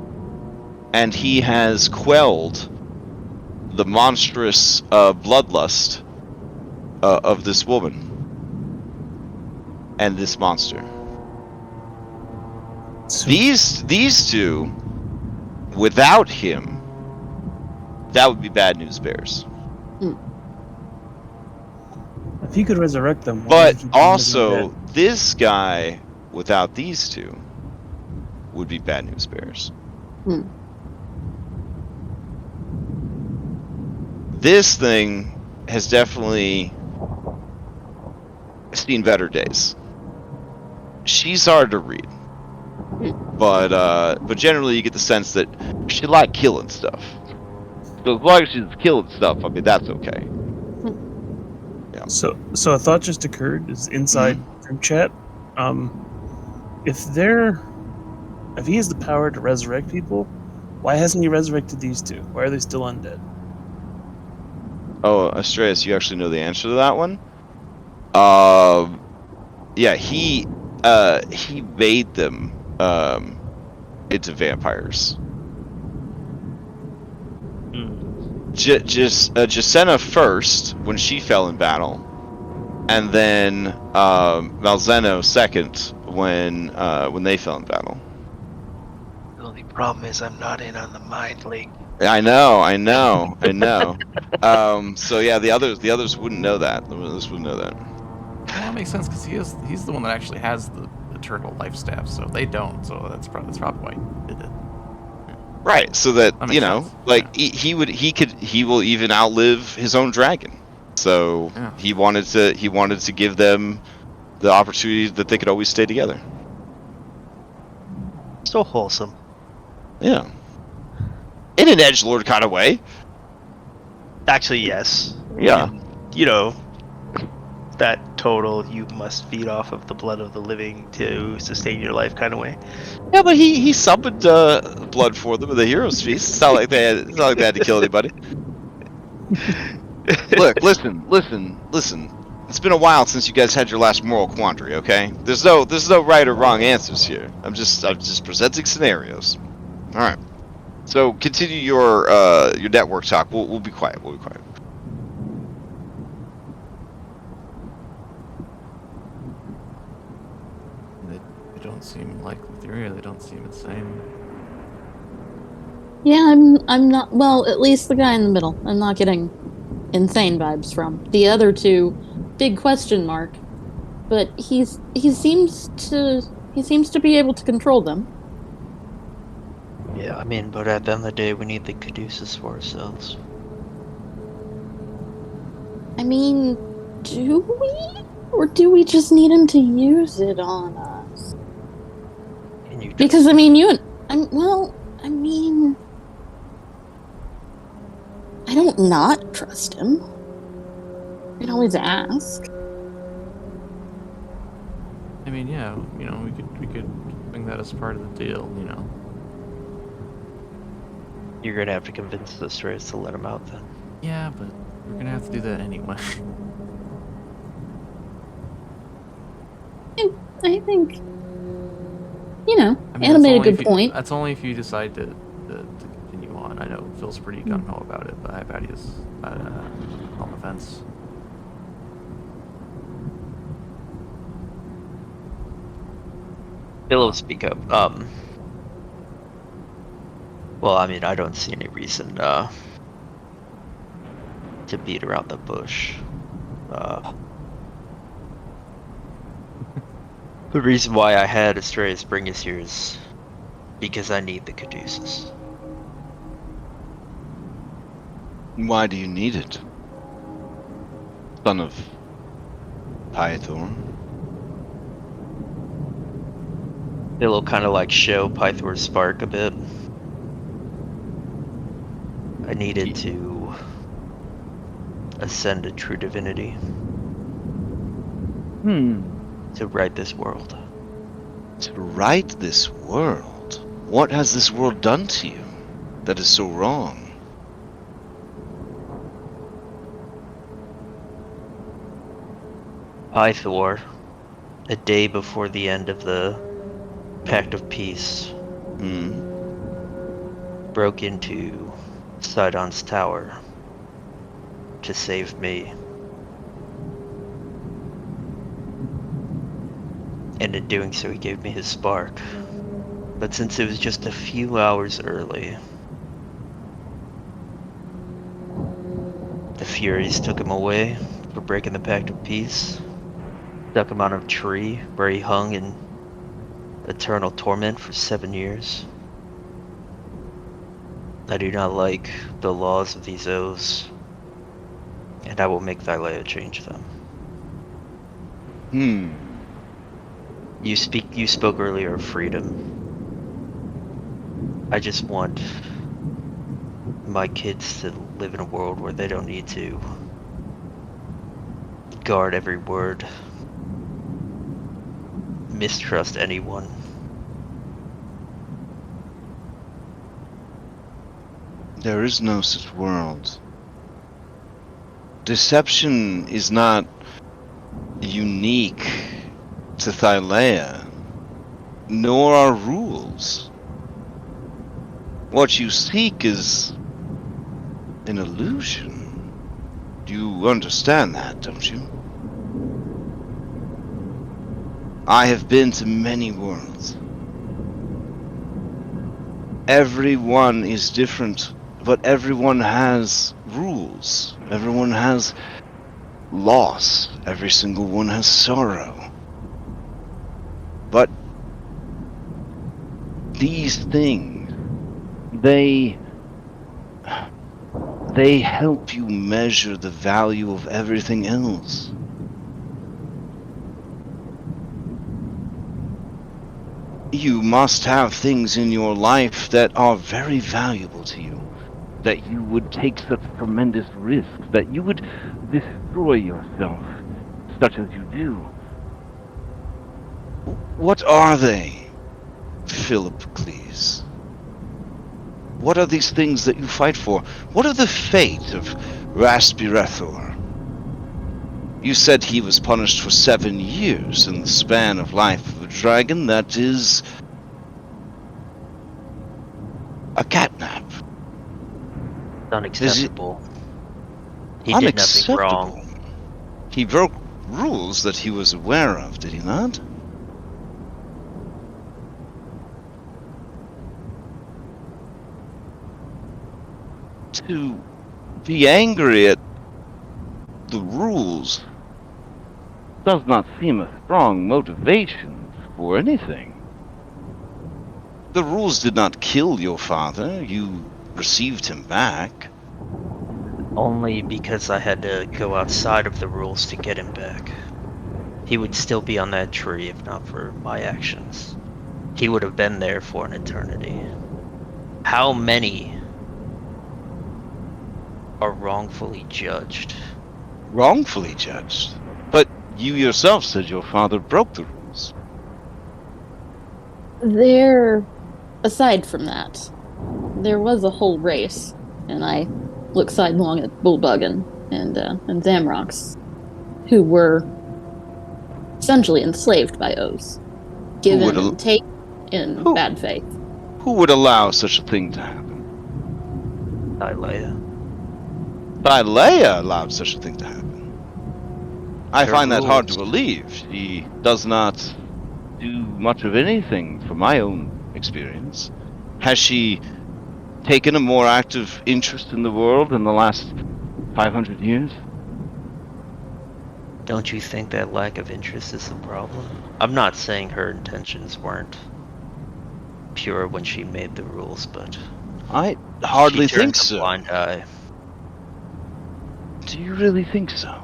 and he has quelled the monstrous bloodlust of this woman and this monster. These two, without him, that would be bad news bears. If he could resurrect them, But also, this guy, without these two, would be bad news bears. This thing has definitely seen better days. She's hard to read, but generally you get the sense that she likes killing stuff. So as long as she's killing stuff, I mean, that's okay. Yeah. So a thought just occurred is inside group chat. If he has the power to resurrect people, why hasn't he resurrected these two? Why are they still undead? Oh, Astraeus, you actually know the answer to that one? Yeah, he made them into vampires. Jacenna first when she fell in battle, and then Malzeno second when they fell in battle. The only problem is I'm not in on the mind link. I know. So yeah, the others wouldn't know that. The others wouldn't know that. Well, that makes sense because he's the one that actually has the eternal life staff, so they don't. So that's probably why he did it. Right, so that makes sense. like he will even outlive his own dragon. So he wanted to give them the opportunity that they could always stay together. So wholesome. Yeah. In an edgelord kind of way. Actually, yes. Yeah. And, that total you must feed off of the blood of the living to sustain your life kind of way. Yeah, but he summoned blood for them in the hero's feast. It's not like they had to kill anybody. Look, listen. It's been a while since you guys had your last moral quandary, okay? There's no right or wrong answers here. I'm just presenting scenarios. All right. So continue your network talk. We'll be quiet. We'll be quiet. They don't seem like Thylea. They don't seem insane. Yeah, I'm not. Well, at least the guy in the middle. I'm not getting insane vibes from. The other two, big question mark. But he seems to be able to control them. Yeah, I mean, but at the end of the day, we need the Caduceus for ourselves. I mean, do we? Or do we just need him to use it on us? Because, I mean, I don't not trust him. I can always ask. I mean, yeah, we could bring that as part of the deal, You're gonna have to convince the Astraeus to let him out then. Yeah, but we're gonna have to do that anyway. I think, Anna made a good point. That's only if you decide to continue on. I know Phil's pretty gung-ho about it, but I bet he's on the fence. Phil will speak up. Well, I mean, I don't see any reason to beat around the bush. The reason why I had Astraeus bring us here is because I need the Caduceus. Why do you need it? Son of Pythor. It'll kind of like show Pythor's spark a bit. I needed to ascend to true divinity. To right this world. To right this world? What has this world done to you that is so wrong? Pythor, a day before the end of the Pact of Peace, broke into Sydon's tower to save me. And in doing so, he gave me his spark. But since it was just a few hours early, the Furies took him away for breaking the Pact of Peace, stuck him on a tree where he hung in eternal torment for 7 years. I do not like the laws of these oaths, and I will make Thylea change them. You spoke earlier of freedom. I just want my kids to live in a world where they don't need to guard every word, mistrust anyone. There is no such world. Deception is not unique to Thylea, nor are rules. What you seek is An illusion? You understand that, don't you? I have been to many worlds. Everyone is different, but everyone has rules. Everyone has loss. Every single one has sorrow. But these things, they help you measure the value of everything else. You must have things in your life that are very valuable to you, that you would take such tremendous risks, that you would destroy yourself, such as you do. What are they, Philippocles? What are these things that you fight for? What are the fate of Raspirathor? You said he was punished for 7 years in the span of life of a dragon. That is a catnap. Unacceptable. He did nothing wrong. He broke rules that he was aware of, did he not? To be angry at the rules does not seem a strong motivation for anything. The rules did not kill your father. You received him back. Only because I had to go outside of the rules to get him back. He would still be on that tree if not for my actions. He would have been there for an eternity. How many are wrongfully judged? Wrongfully judged? But you yourself said your father broke the rules. Aside from that, there was a whole race, and I look sidelong at Bullbuggen and Zamrox, who were essentially enslaved by O's, given and taken in bad faith. Who would allow such a thing to happen? Thylea. Thylea allowed such a thing to happen. I find that hard to believe. She does not do much of anything from my own experience. Has she taken a more active interest in the world in the last 500 years? Don't you think that lack of interest is the problem? I'm not saying her intentions weren't pure when she made the rules, but I hardly think so. Blind eye. Do you really think so?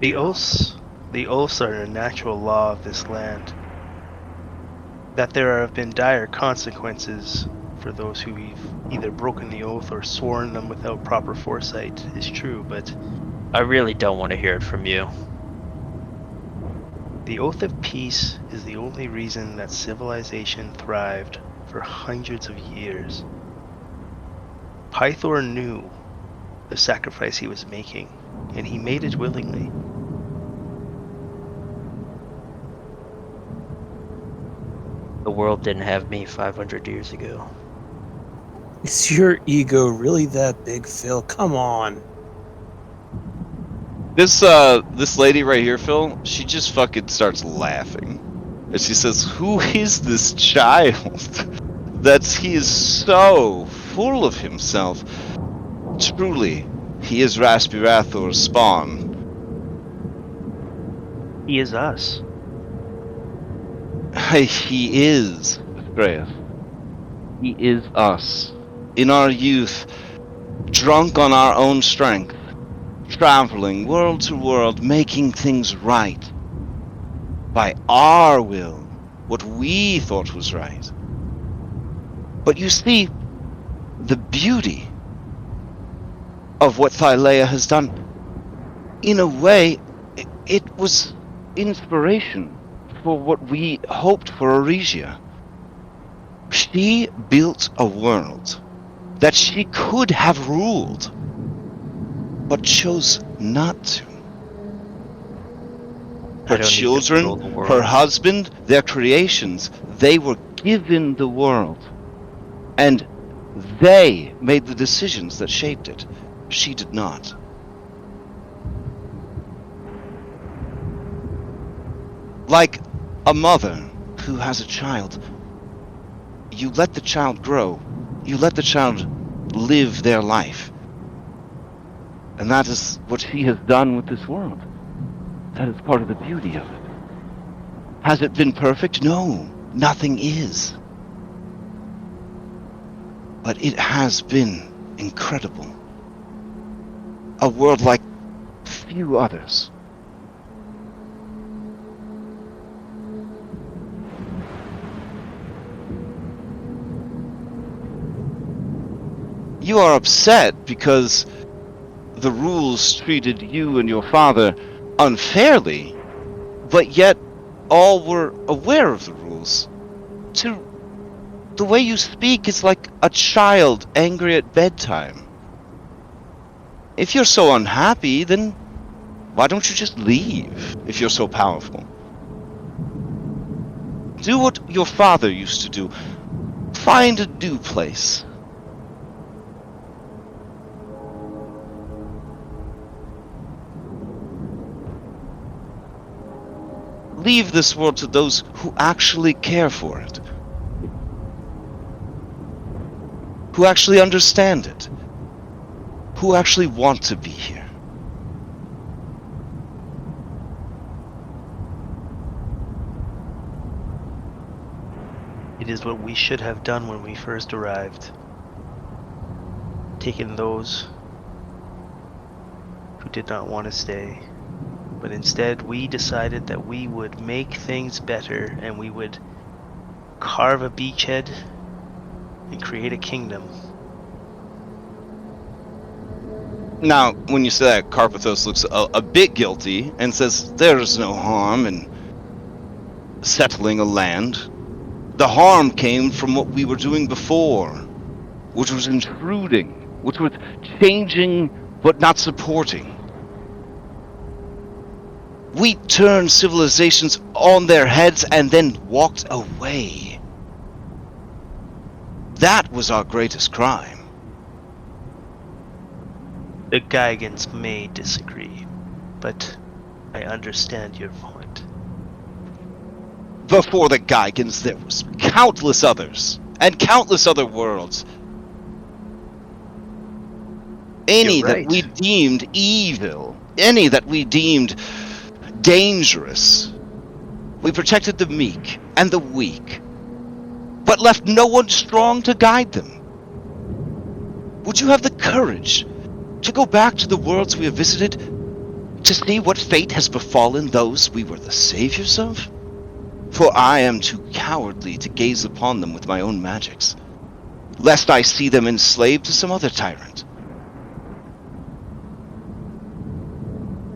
The oaths are a natural law of this land. That there have been dire consequences for those who've either broken the oath or sworn them without proper foresight is true, but I really don't want to hear it from you. The Oath of Peace is the only reason that civilization thrived for hundreds of years. Pythor knew the sacrifice he was making, and he made it willingly. The world didn't have me 500 years ago. Is your ego really that big, Phil? Come on. This lady right here, Phil, she just fucking starts laughing. And she says, "Who is this child? He is so full of himself. Truly, he is Raspirathor's spawn." He is us. He is, Astraeus. He is us. In our youth, drunk on our own strength, traveling world to world, making things right. By our will, what we thought was right. But you see, the beauty of what Thylea has done, in a way, it was inspiration for what we hoped for Aresia. She built a world that she could have ruled, but chose not to. Her children, her husband, their creations, they were given the world. And They made the decisions that shaped it. She did not. Like a mother who has a child, you let the child grow. You let the child live their life. And that is what she has done with this world. That is part of the beauty of it. Has it been perfect? No, nothing is. But it has been incredible. A world like few others. You are upset because the rules treated you and your father unfairly, but yet all were aware of the rules. The way you speak is like a child angry at bedtime. If you're so unhappy, then why don't you just leave if you're so powerful? Do what your father used to do. Find a new place. Leave this world to those who actually care for it. Who actually understand it. Who actually want to be here. It is what we should have done when we first arrived. Taken those who did not want to stay. But instead, we decided that we would make things better and we would carve a beachhead and create a kingdom. Now, when you say that, Karapthos looks a bit guilty and says, there's no harm in settling a land. The harm came from what we were doing before, which was intruding, which was changing but not supporting. We turned civilizations on their heads and then walked away. That was our greatest crime. The Gigans may disagree, but I understand your point. Before the Gigans, there was countless others, and countless other worlds. Any that we deemed evil, any that we deemed dangerous. We protected the meek and the weak, but left no one strong to guide them. Would you have the courage to go back to the worlds we have visited to see what fate has befallen those we were the saviors of? For I am too cowardly to gaze upon them with my own magics, lest I see them enslaved to some other tyrant.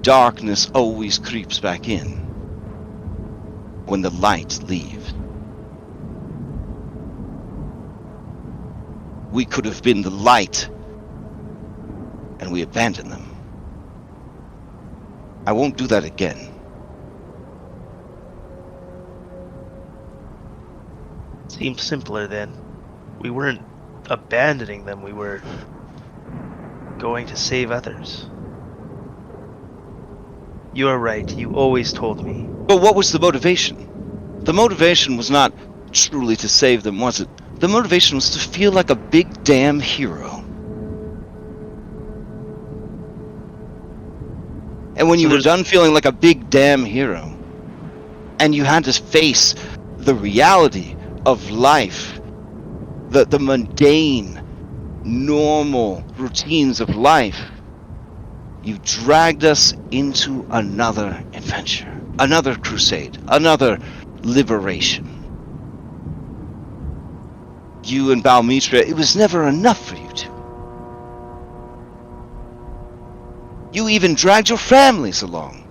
Darkness always creeps back in when the light leaves. We could have been the light, and we abandoned them. I won't do that again. Seems simpler then. We weren't abandoning them, we were going to save others. You are right, you always told me. But what was the motivation? The motivation was not truly to save them, was it? The motivation was to feel like a big damn hero. And when you were done feeling like a big damn hero, and you had to face the reality of life, the mundane, normal routines of life, you dragged us into another adventure, another crusade, another liberation. You and Balmitra, it was never enough for you two. You even dragged your families along.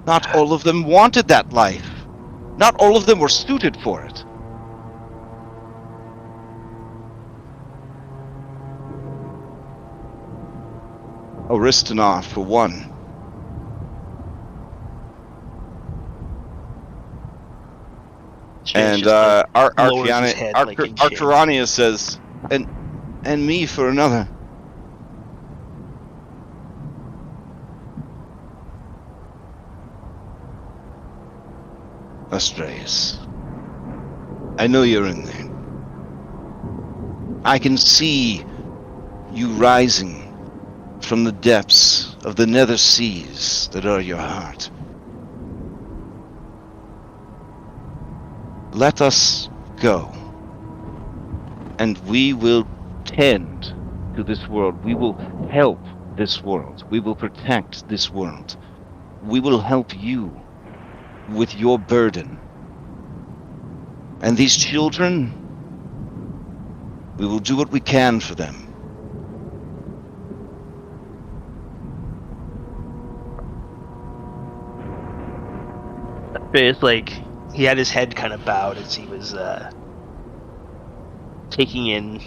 Not all of them wanted that life. Not all of them were suited for it. Aristonaut, for one. And just, lowers his head, like, in shame. Arturania says, and me for another. Astraeus, I know you're in there. I can see you rising from the depths of the nether seas that are your heart. Let us go, and we will tend to this world. We will help this world. We will protect this world. We will help you with your burden. And these children, we will do what we can for them. It's like he had his head kind of bowed as he was taking in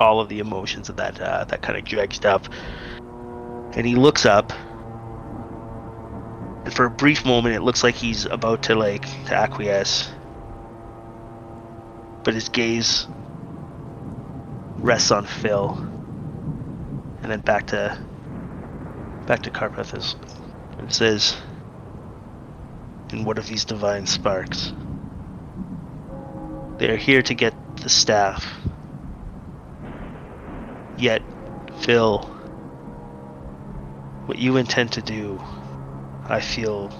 all of the emotions of that kind of dredged up, and he looks up, and for a brief moment it looks like he's about to acquiesce, but his gaze rests on Phil, and then back to Karapthos, and says, "And what of these divine sparks? They are here to get the staff. Yet, Phil, what you intend to do, I feel..."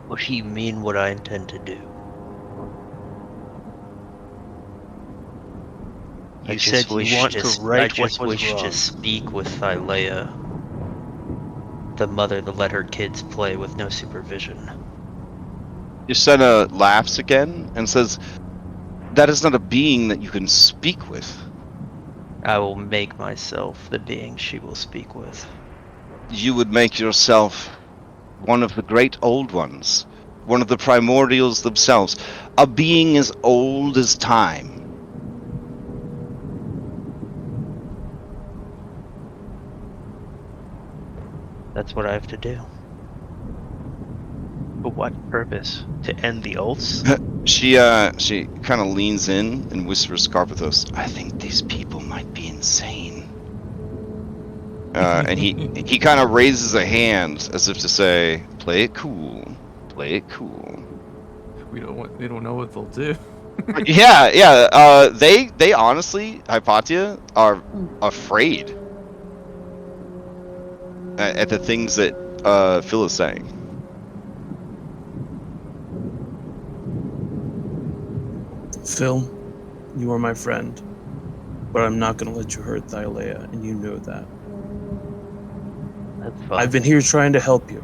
What do you mean what I intend to do? You said you want to right I just what was wish wrong. to speak with Thylea, the mother that let her kids play with no supervision. Yasena laughs again and says, "That is not a being that you can speak with." I will make myself the being she will speak with. You would make yourself one of the great old ones, one of the primordials themselves, a being as old as time. That's what I have to do. For what purpose? To end the oaths? She kind of leans in and whispers to Karapthos, "I think these people might be insane." And he kind of raises a hand as if to say, "Play it cool, play it cool." They don't know what they'll do. Yeah. They honestly, Hypatia, are afraid at the things that Phil is saying. Phil, you are my friend, but I'm not going to let you hurt Thylea, and you know that. That's fine. I've been here trying to help you,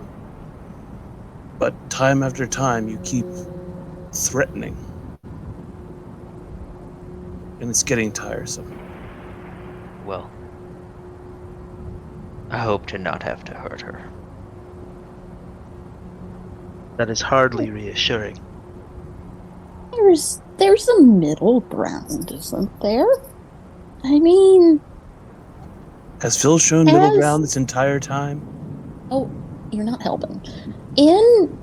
but time after time you keep threatening, and it's getting tiresome. Well, I hope to not have to hurt her. That is hardly reassuring. There's a middle ground, isn't there? I mean... Has Phil shown middle ground this entire time? Oh, you're not helping. In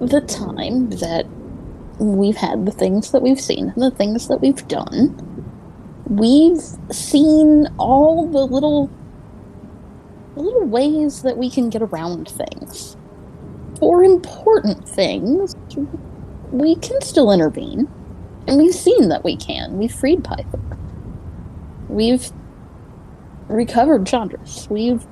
the time that we've had the things that we've seen, the things that we've done, we've seen all the little ways that we can get around things. For important things, we can still intervene. And we've seen that we can. We've freed Pythor. We've recovered Chandras. We've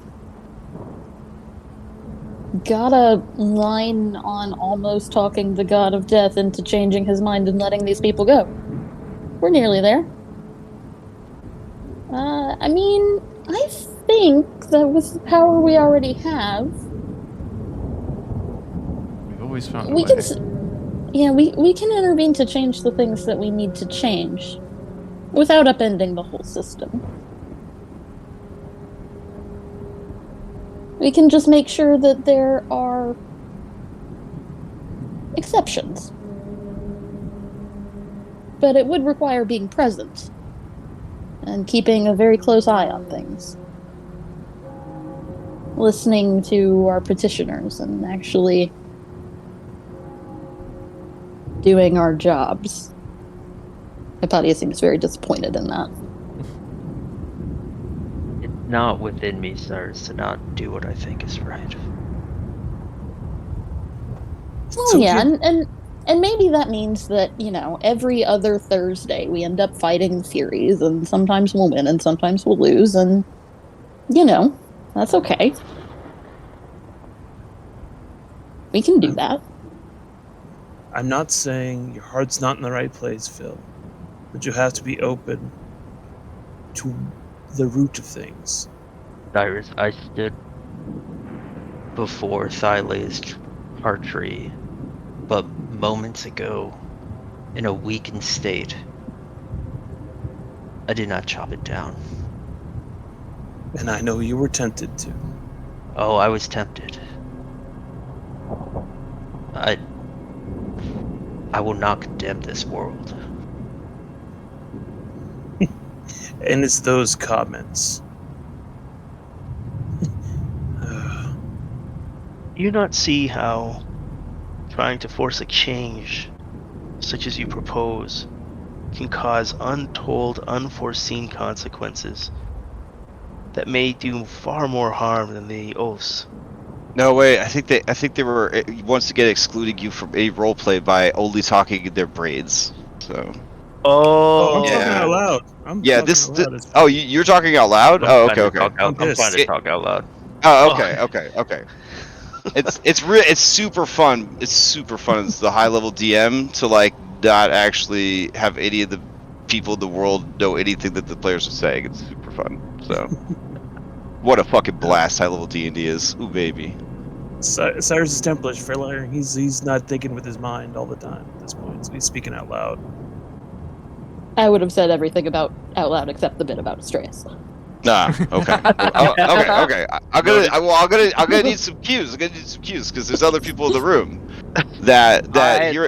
got a line on almost talking the god of death into changing his mind and letting these people go. We're nearly there. I mean, I think that with the power we already have, we've always found a way. We can intervene to change the things that we need to change without upending the whole system. We can just make sure that there are exceptions. But it would require being present and keeping a very close eye on things. Listening to our petitioners and actually doing our jobs. Hypatia seems very disappointed in that. It's not within me, Cyrus, to not do what I think is right. Well, So yeah, you're- and maybe that means that, every other Thursday we end up fighting Furies, and sometimes we'll win and sometimes we'll lose, and, that's okay. We can do that. I'm not saying your heart's not in the right place, Phil, but you have to be open to the root of things. Cyrus, I stood before Thylea's heart tree, but moments ago, in a weakened state. I did not chop it down. And I know you were tempted to. Oh, I was tempted. I will not condemn this world. And it's those comments. Do you not see how trying to force a change, such as you propose, can cause untold, unforeseen consequences that may do far more harm than the oaths? No, wait. I think they were once again excluding you from a roleplay by only talking in their braids. So. Oh, I'm Oh, talking Yeah. out loud. Oh, you're talking out loud. Oh, okay. I'm trying to talk out loud. Oh, okay. It's super fun. It's super fun as the high level DM to not actually have any of the people in the world know anything that the players are saying. It's super fun. So, what a fucking blast high level D&D is. Ooh baby. Cyrus is Templish, Fairliar. He's not thinking with his mind all the time at this point, so he's speaking out loud. I would have said everything out loud except the bit about Astraeus. Okay. Okay. I'm gonna need some cues. I'm gonna need some cues because there's other people in the room that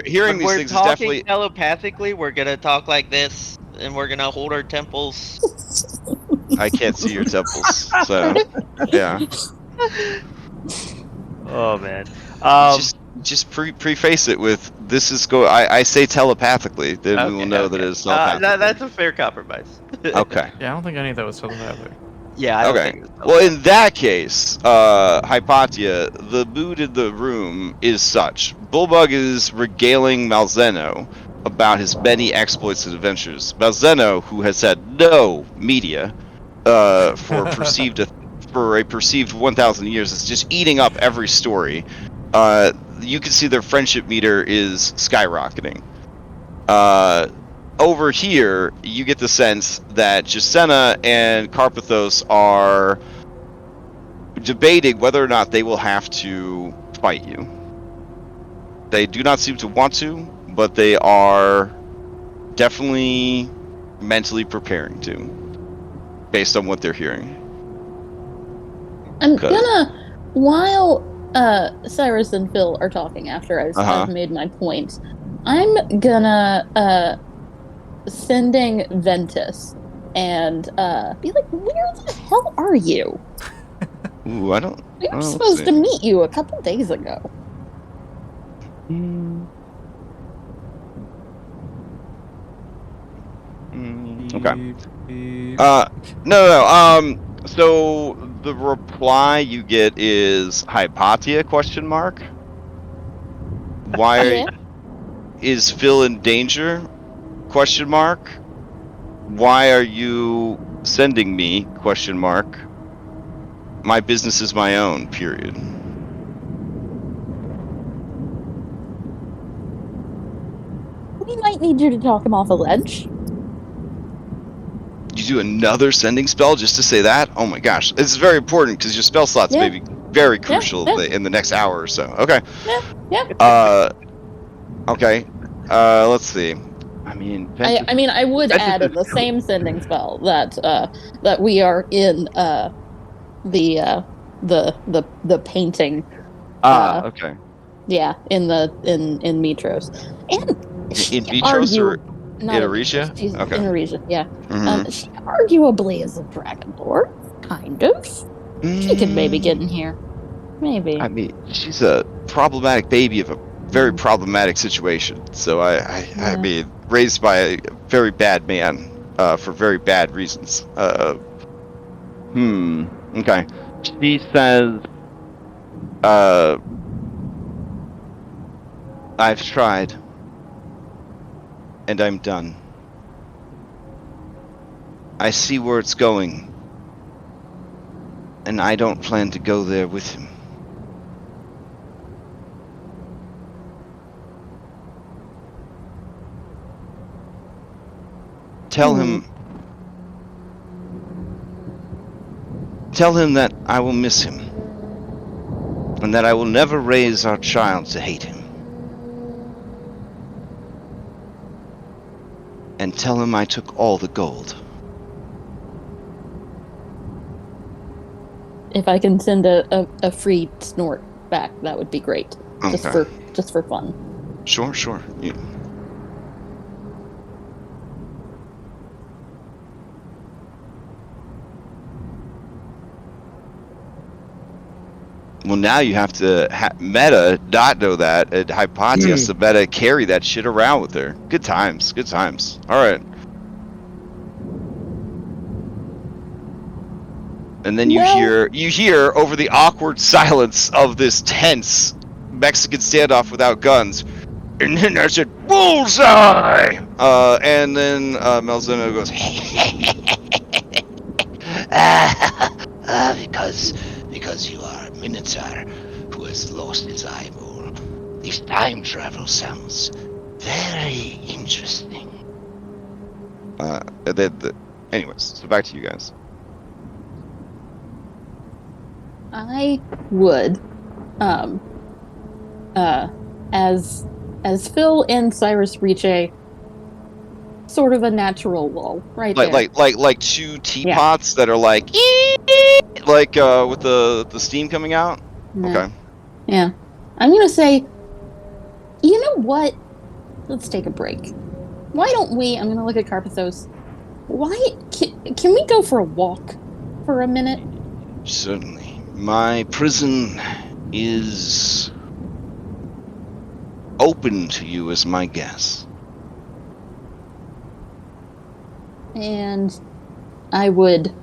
hearing these things is definitely telepathically. We're gonna talk like this, and we're gonna hold our temples. I can't see your temples, so yeah. Oh man. Just preface it with this is I say telepathically, then we will know that it's telepathically. That's a fair compromise. Okay. Yeah, I don't think any of that was telepathic. Yeah. I don't Okay. think it was Well, in that case, Hypatia, the mood in the room is such. Bullbug is regaling Malzeno about his many exploits and adventures. Malzeno, who has had no media for a perceived 1,000 years, is just eating up every story. You can see their friendship meter is skyrocketing. Over here, you get the sense that Jacenna and Karapthos are debating whether or not they will have to fight you. They do not seem to want to, but they are definitely mentally preparing to, based on what they're hearing. I'm gonna, while Cyrus and Phil are talking after I've made my point, I'm gonna sending Ventus and be like, where the hell are you? Ooh, I don't. We were supposed to meet you a couple days ago. Okay. No. So the reply you get is Hypatia ? Why is Phil in danger ? Why are you sending me ? My business is my own, period. We might need you to talk him off a ledge. You do another sending spell just to say that? Oh my gosh. This is very important because your spell slots may be very crucial in the next hour or so. Okay. Yeah. Okay. Let's see. I would add in the same sending spell that we are in the painting. Okay. Yeah, in Mitros. And in Mitros or in Aresia? She's okay. in Aresia, yeah. Mm-hmm. She arguably is a Dragonlord, kind of. She could maybe get in here. Maybe. I mean, she's a problematic baby of a very problematic situation. So I mean, raised by a very bad man for very bad reasons. Okay. She says, I've tried, and I'm done. I see where it's going, and I don't plan to go there with him. Tell him that I will miss him, and that I will never raise our child to hate him. And tell him I took all the gold. If I can send a free snort back, that would be great. Okay. Just for fun. Sure. Yeah. Well, now you have to meta not know that, and Hypatia has to meta carry that shit around with her. Good times. All right. And then you hear over the awkward silence of this tense Mexican standoff without guns. And then I said, bullseye! And then Malzeno goes, because you are a minotaur who has lost his eyeball. This time travel sounds very interesting. Anyways, so back to you guys. I would, as Phil and Cyrus reach a sort of a natural lull, right there. Like two teapots that are like with the steam coming out. Yeah. Okay. Yeah, I'm gonna say, you know what? Let's take a break. Why don't we? I'm gonna look at Karapthos. Why can we go for a walk for a minute? Certainly. My prison is open to you as my guest. And I would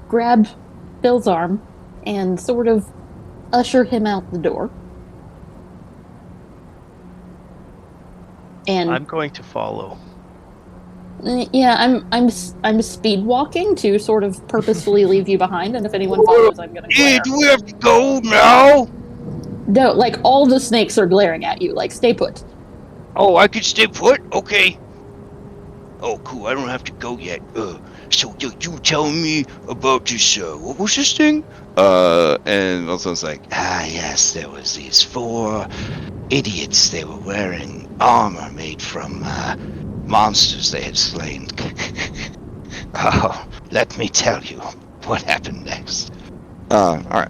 grab Phil's arm and sort of usher him out the door. And I'm going to follow. Yeah, I'm speed walking to sort of purposefully leave you behind, and if anyone follows, I'm gonna glare. Do we have to go now? No, like all the snakes are glaring at you. Like, stay put. Oh, I could stay put? Okay. Oh, cool. I don't have to go yet. So you tell me about this, what was this thing? And also it's like, yes, there was these 4 idiots. They were wearing armor made from, monsters they had slain. Oh, let me tell you what happened next. alright.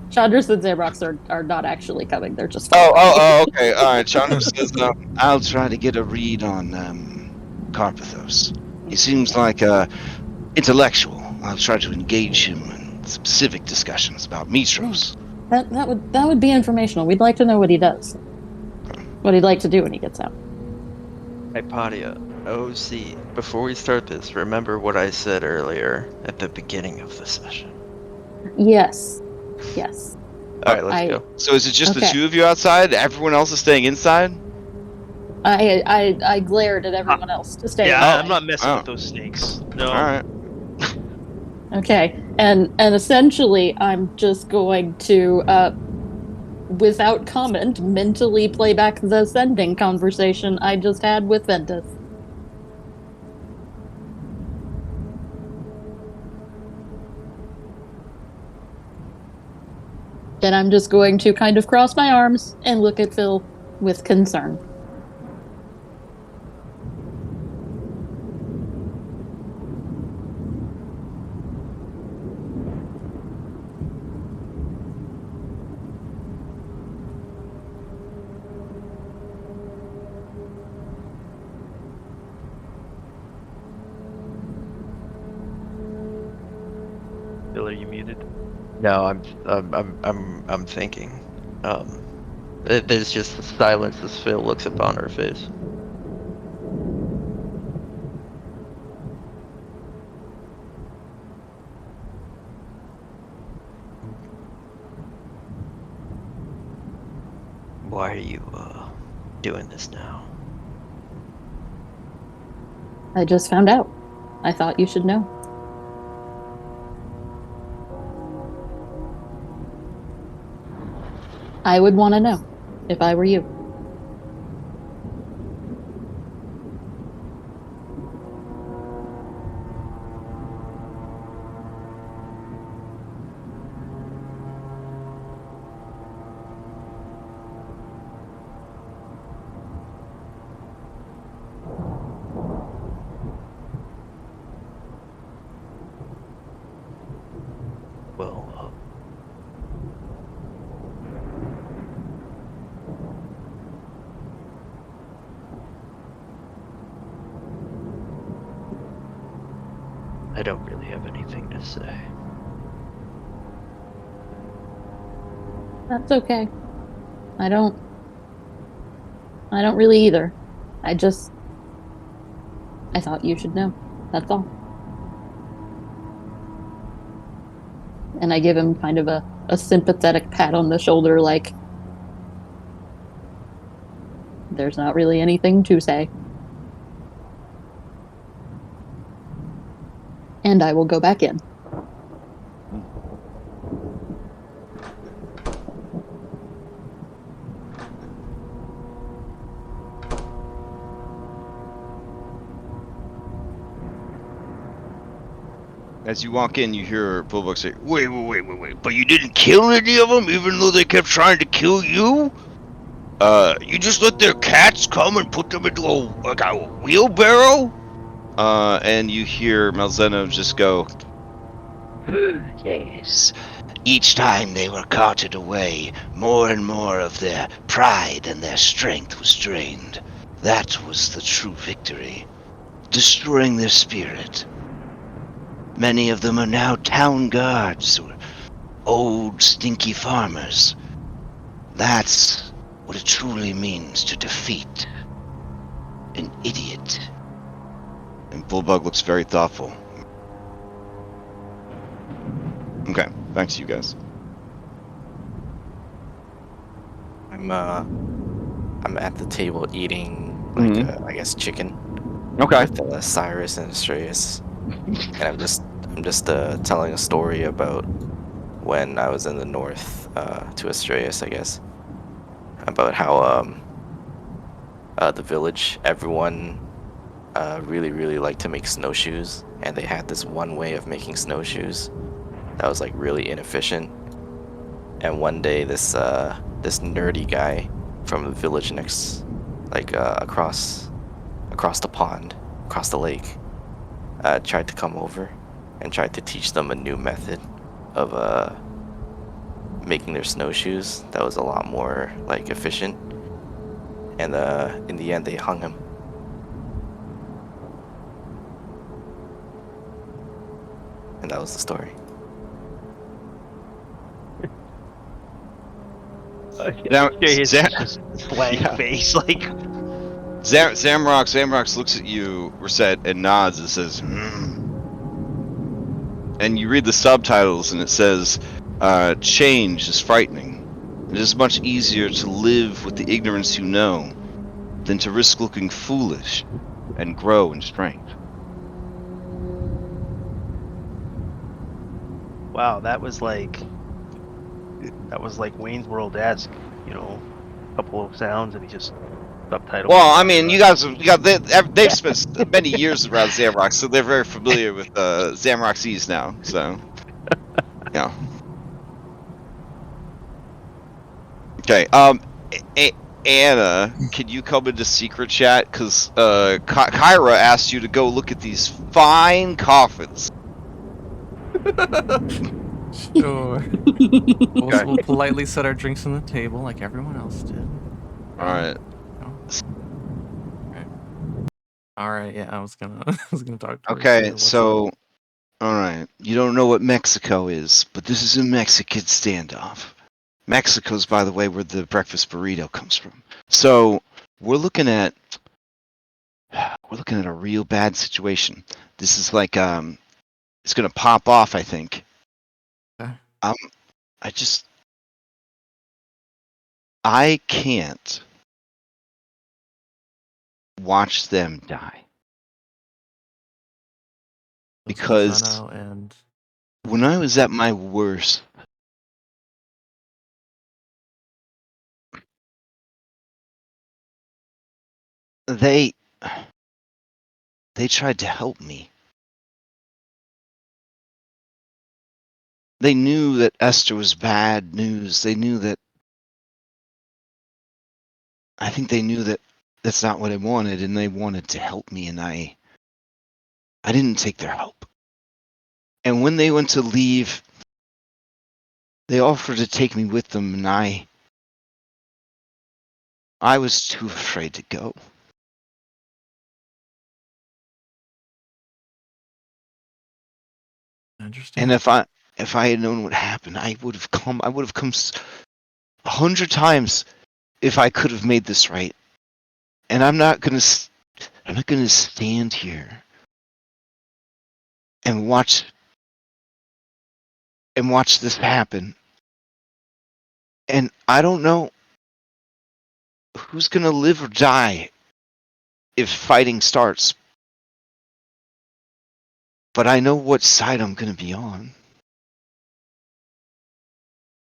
Chandras and Zabrox are not actually coming. They're just okay. Alright, Chandra says, I'll try to get a read on, Karapthos. He seems like a intellectual. I'll try to engage him in specific discussions about Mitros. That would be informational. We'd like to know what he does. What he'd like to do when he gets out. Hypatia, OC, before we start this, remember what I said earlier at the beginning of the session. Yes. Alright, let's go. So is it just the two of you outside? Everyone else is staying inside? I glared at everyone else to stay inside. I'm not messing with those snakes. No. Alright. Okay, and essentially I'm just going to, without comment, mentally play back the sending conversation I just had with Ventus. Then I'm just going to kind of cross my arms and look at Phil with concern. Bill, are you muted? No, I'm thinking. There's just the silence as Phil looks upon her face. Why are you doing this now? I just found out. I thought you should know. I would want to know if I were you. Well, I don't really have anything to say. That's okay. I don't really either. I thought you should know. That's all. And I give him kind of a sympathetic pat on the shoulder, like, there's not really anything to say. And I will go back in. As you walk in, you hear Bulbuck say, Wait. But you didn't kill any of them, even though they kept trying to kill you? You just let their cats come and put them into a wheelbarrow? And you hear Malzeno just go, Yes. Each time they were carted away, more and more of their pride and their strength was drained. That was the true victory. Destroying their spirit. Many of them are now town guards or old stinky farmers. That's what it truly means to defeat an idiot. and Bulbug looks very thoughtful. Okay, thanks to you guys. I'm at the table eating like I guess chicken. Okay. With Cyrus and Astraeus, and I'm just telling a story about when I was in the north to Astraeus, I guess, about how the village, everyone really liked to make snowshoes, and they had this one way of making snowshoes that was like really inefficient. And one day this nerdy guy from the village next, like across the pond, across the lake, tried to come over and tried to teach them a new method of making their snowshoes that was a lot more like efficient. And in the end, they hung him. And that was the story. Now, Just blank Yeah. face, like. Zamrox looks at you, Reset, and nods and says, And you read the subtitles, and it says, change is frightening. It is much easier to live with the ignorance you know than to risk looking foolish and grow in strength. Wow, that was like Wayne's World-esque, you know, a couple of sounds and he just subtitled. Well, I mean, they've spent many years around Zamrox, so they're very familiar with Zamroxese now. So, yeah. Okay. Anna, can you come into secret chat? Because Kyra asked you to go look at these fine coffins. Sure. We'll politely set our drinks on the table like everyone else did. All right, yeah, I was gonna talk to her. Okay, so, all right. You don't know what Mexico is, but this is a Mexican standoff. Mexico's, by the way, where the breakfast burrito comes from. So we're looking at a real bad situation. This is like it's gonna pop off, I think. Okay. I can't watch them die. Because Lozano and when I was at my worst, they tried to help me. They knew that Esther was bad news. They knew that. I think they knew that that's not what I wanted, and they wanted to help me, and I didn't take their help. And when they went to leave, they offered to take me with them, and I was too afraid to go. I understand. And if I had known what happened, I would have come 100 times if I could have made this right. And I'm not gonna stand here and watch this happen. And I don't know who's gonna live or die if fighting starts. But I know what side I'm gonna be on.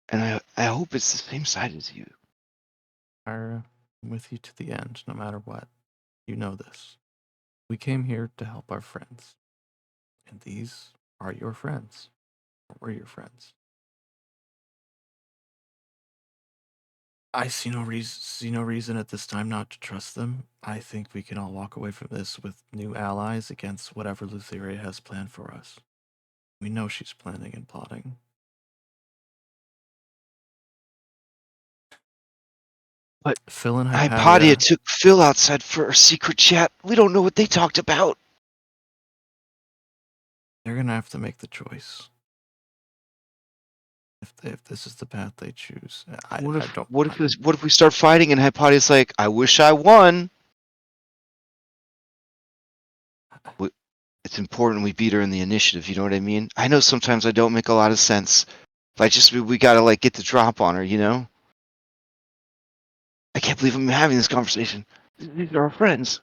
And I hope it's the same side as you. I'm with you to the end, no matter what. You know this. We came here to help our friends. And these are your friends. Or we're your friends. I see no reason at this time not to trust them. I think we can all walk away from this with new allies against whatever Lutheria has planned for us. We know she's planning and plotting. But Phil and Hypatia took Phil outside for a secret chat. We don't know what they talked about. They're gonna have to make the choice. If this is the path they choose, What if we start fighting and Hypatia's like, I wish I won. It's important we beat her in the initiative. You know what I mean? I know sometimes I don't make a lot of sense, but we gotta like get the drop on her. You know? I can't believe I'm having this conversation. These are our friends.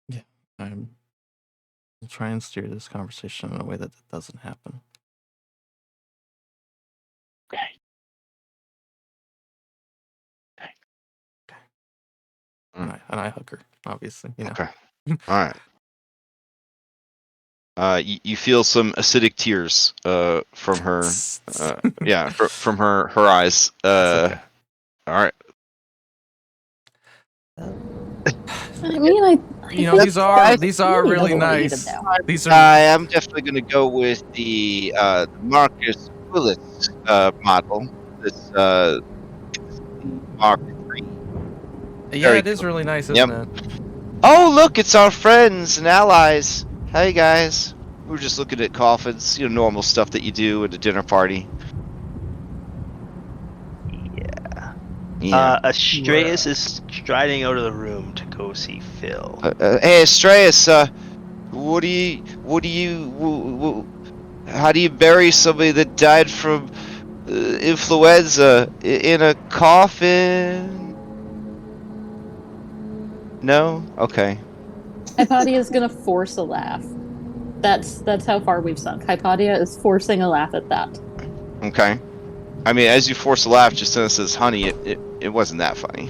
Yeah, I'll try and steer this conversation in a way that doesn't happen. Okay. And I hug her, obviously. You know. Okay. All right. You feel some acidic tears from her. From her eyes. Okay. All right. I mean, these are really nice. I'm definitely going to go with the Marcus Willis model. This Mark III. Yeah, it is really nice, isn't it? Oh, look, it's our friends and allies. Hey, guys. We were just looking at coffins, normal stuff that you do at a dinner party. Yeah. Astraeus is striding out of the room to go see Phil. Hey, Astraeus, how do you bury somebody that died from influenza in a coffin? No? Okay. Hypatia is gonna force a laugh. That's how far we've sunk. Hypatia is forcing a laugh at that. Okay. I mean, as you force a laugh, just as says, honey, it wasn't that funny.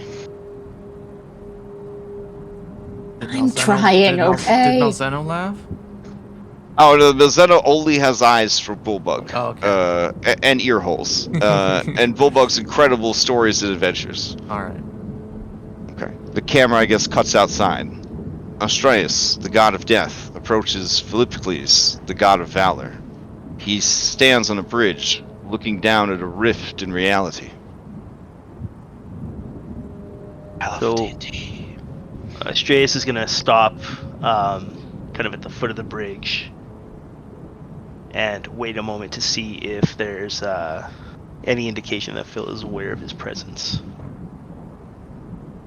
I'm trying, okay? Did Malzeno laugh? Oh, no, Malzeno only has eyes for Bullbug. Oh, okay. And ear holes. And Bullbug's incredible stories and adventures. Alright. Okay. The camera, I guess, cuts outside. Astraeus, the god of death, approaches Philippocles, the god of valor. He stands on a bridge, looking down at a rift in reality. So, Astraeus is gonna stop, kind of at the foot of the bridge, and wait a moment to see if there's any indication that Phil is aware of his presence.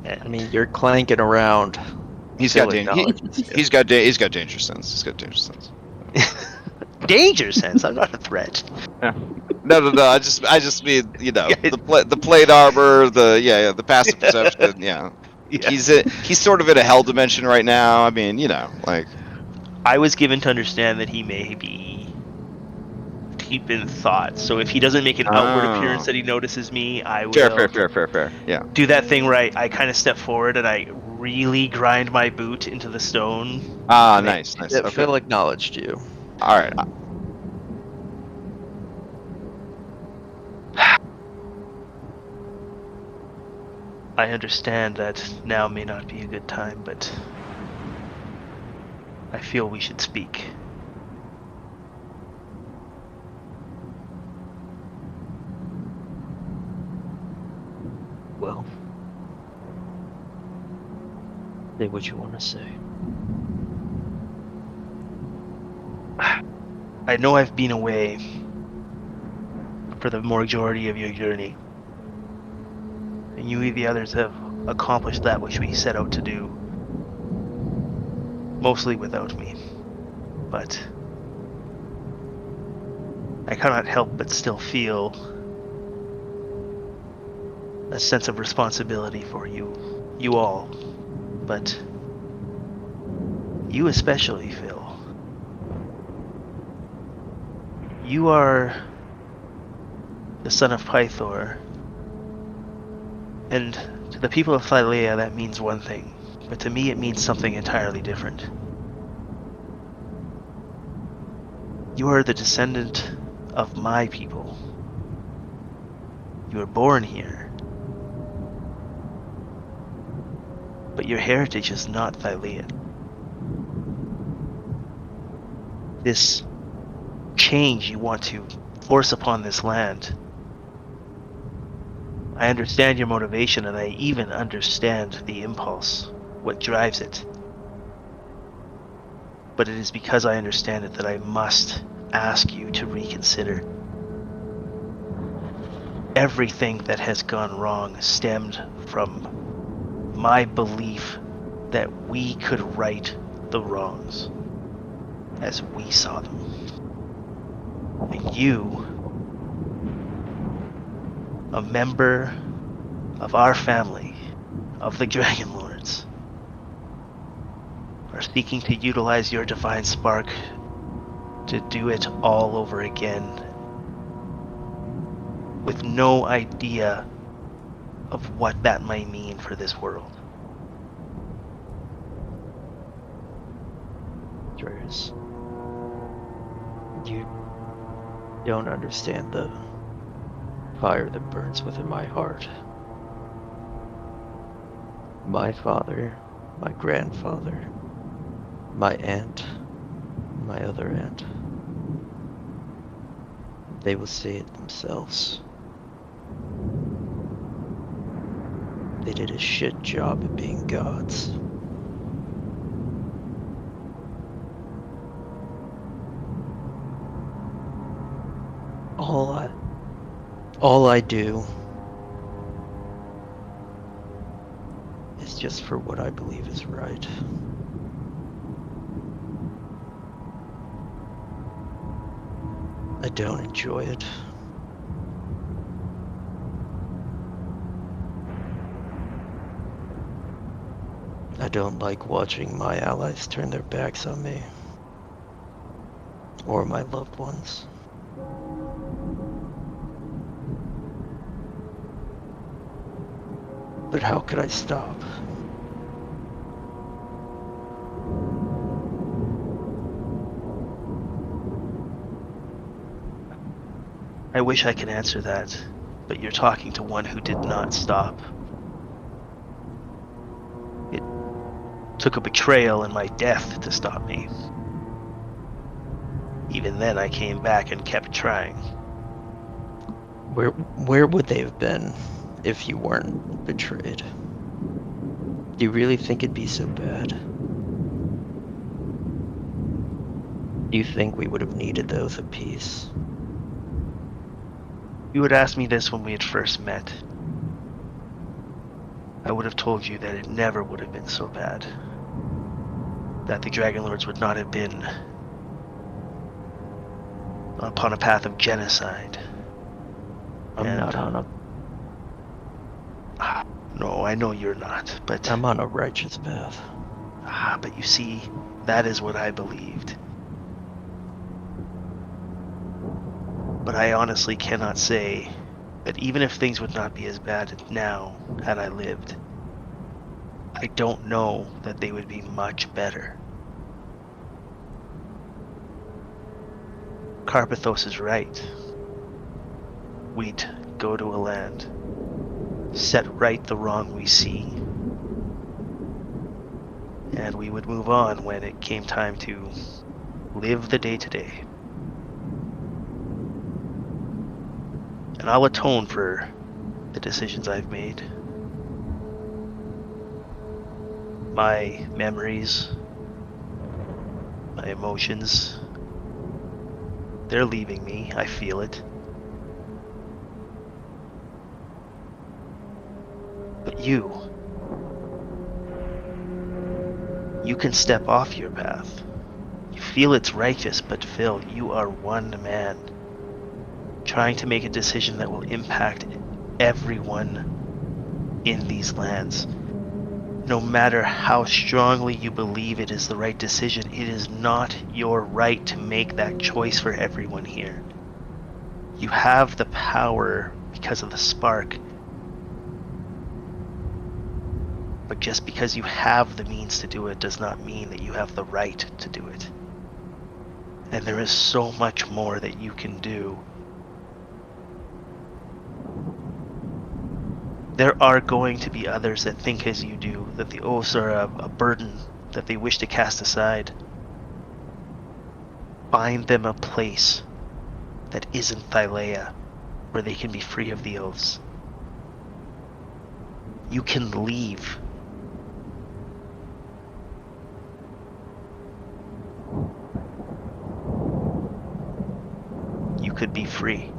And I mean, you're clanking around. He's Phil got acknowledges you. he's got danger sense. He's got danger sense. danger sense. I'm not a threat. No. I just mean, you know, Yeah. the plate armor, the passive perception. Yeah. Yeah. He's sort of in a hell dimension right now. I mean, you know, like. I was given to understand that he may be deep in thought. So if he doesn't make an outward appearance that he notices me, I will Fair. Yeah. do that thing where I kind of step forward and I really grind my boot into the stone. Ah, And nice. Yeah, Okay. Phil acknowledged you. All right. I understand that now may not be a good time, but I feel we should speak. Well, say what you want to say. I know I've been away for the majority of your journey, and you and the others have accomplished that which we set out to do, mostly without me. But I cannot help but still feel a sense of responsibility for you all, but you especially, Phil. You are the son of Pythor, and to the people of Thylea that means one thing, but to me it means something entirely different. You are the descendant of my people. You were born here. But your heritage is not Thylean. This change you want to force upon this land, I understand your motivation, and I even understand the impulse, what drives it. But it is because I understand it that I must ask you to reconsider. Everything that has gone wrong stemmed from my belief that we could right the wrongs as we saw them. And you, a member of our family, of the Dragonlords, are seeking to utilize your divine spark to do it all over again, with no idea of what that might mean for this world. Astraeus, you don't understand the fire that burns within my heart. My father, my grandfather, my aunt, my other aunt, they will say it themselves. They did a shit job at being gods. All I do is just for what I believe is right. I don't enjoy it. I don't like watching my allies turn their backs on me. Or my loved ones. But how could I stop? I wish I could answer that, but you're talking to one who did not stop. It took a betrayal and my death to stop me. Even then I came back and kept trying. Where would they have been if you weren't betrayed? Do you really think it'd be so bad? Do you think we would have needed the Oath of Peace? you had asked me this when we had first met, I would have told you that it never would have been so bad. That the Dragonlords would not have been upon a path of genocide. I'm not on a... No, I know you're not, but... I'm on a righteous path. But you see, that is what I believed. But I honestly cannot say that even if things would not be as bad now had I lived, I don't know that they would be much better. Karapthos is right. We'd go to a land, set right the wrong we see, and we would move on when it came time to live the day-to-day. And I'll atone for the decisions I've made. My memories, my emotions, they're leaving me. I feel it. But you can step off your path. You feel it's righteous, but Phil, you are one man trying to make a decision that will impact everyone in these lands. No matter how strongly you believe it is the right decision, it is not your right to make that choice for everyone here. You have the power because of the spark. But just because you have the means to do it does not mean that you have the right to do it. And there is so much more that you can do. There are going to be others that think as you do, that the oaths are a burden that they wish to cast aside. Find them a place that isn't Thylea, where they can be free of the oaths. You can leave. You could be free.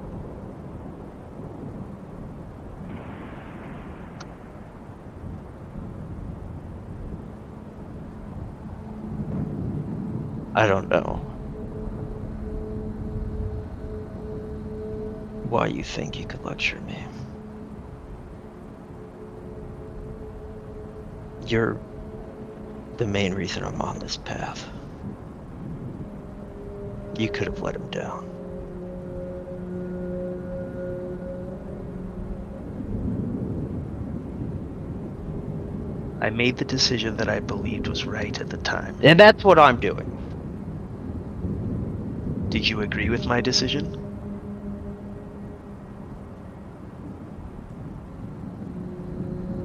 I don't know why you think you could lecture me. You're the main reason I'm on this path. You could have let him down. I made the decision that I believed was right at the time. And that's what I'm doing. Did you agree with my decision?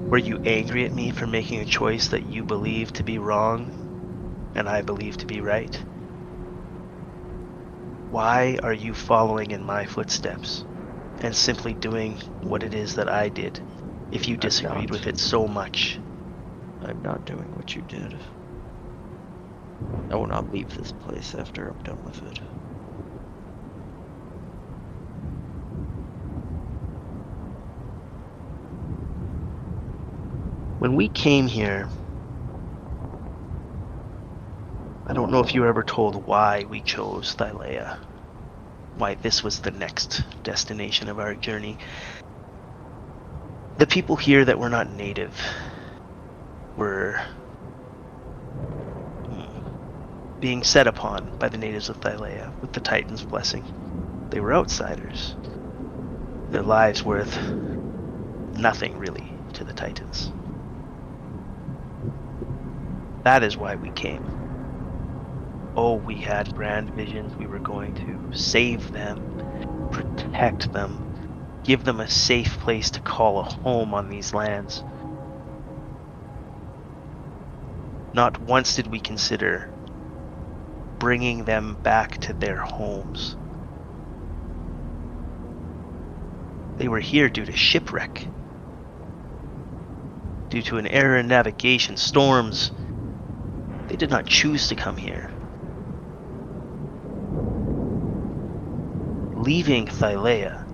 Were you angry at me for making a choice that you believed to be wrong and I believe to be right? Why are you following in my footsteps and simply doing what it is that I did if you disagreed with it so much? I'm not doing what you did. I will not leave this place after I'm done with it. When we came here, I don't know if you were ever told why we chose Thylea, why this was the next destination of our journey. The people here that were not native were being set upon by the natives of Thylea with the Titan's blessing. They were outsiders. Their lives worth nothing really to the Titans. That is why we came. Oh, we had grand visions. We were going to save them, protect them, give them a safe place to call a home on these lands. Not once did we consider bringing them back to their homes. They were here due to shipwreck, due to an error in navigation, storms. They did not choose to come here. Leaving Thylea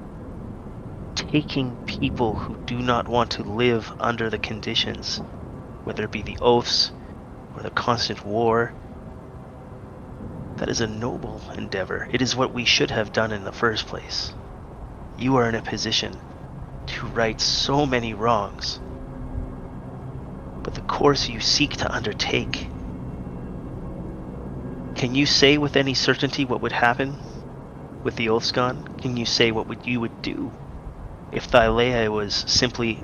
taking people who do not want to live under the conditions, whether it be the oaths or the constant war. That is a noble endeavor. It is what we should have done in the first place. You are in a position to right so many wrongs. But the course you seek to undertake, can you say with any certainty what would happen with the oaths gone? Can you say what you would do if Thylea was simply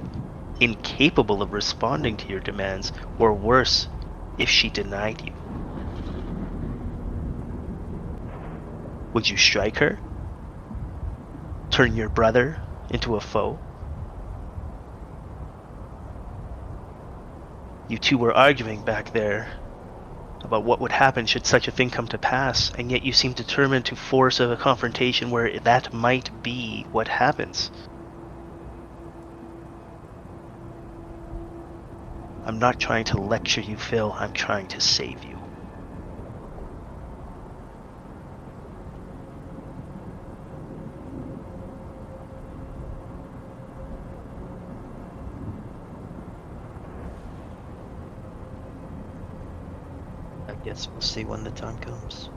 incapable of responding to your demands, or worse, if she denied you? Would you strike her? Turn your brother into a foe? You two were arguing back there about what would happen should such a thing come to pass, and yet you seem determined to force a confrontation where that might be what happens. I'm not trying to lecture you, Phil. I'm trying to save you. I guess we'll see when the time comes.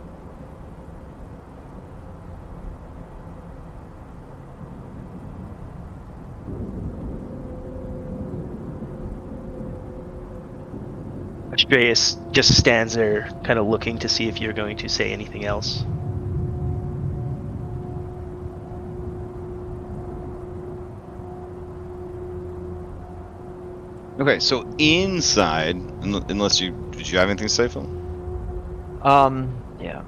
Astraeus just stands there, kind of looking to see if you're going to say anything else. Okay, so inside, unless did you have anything to say, Phil? Yeah.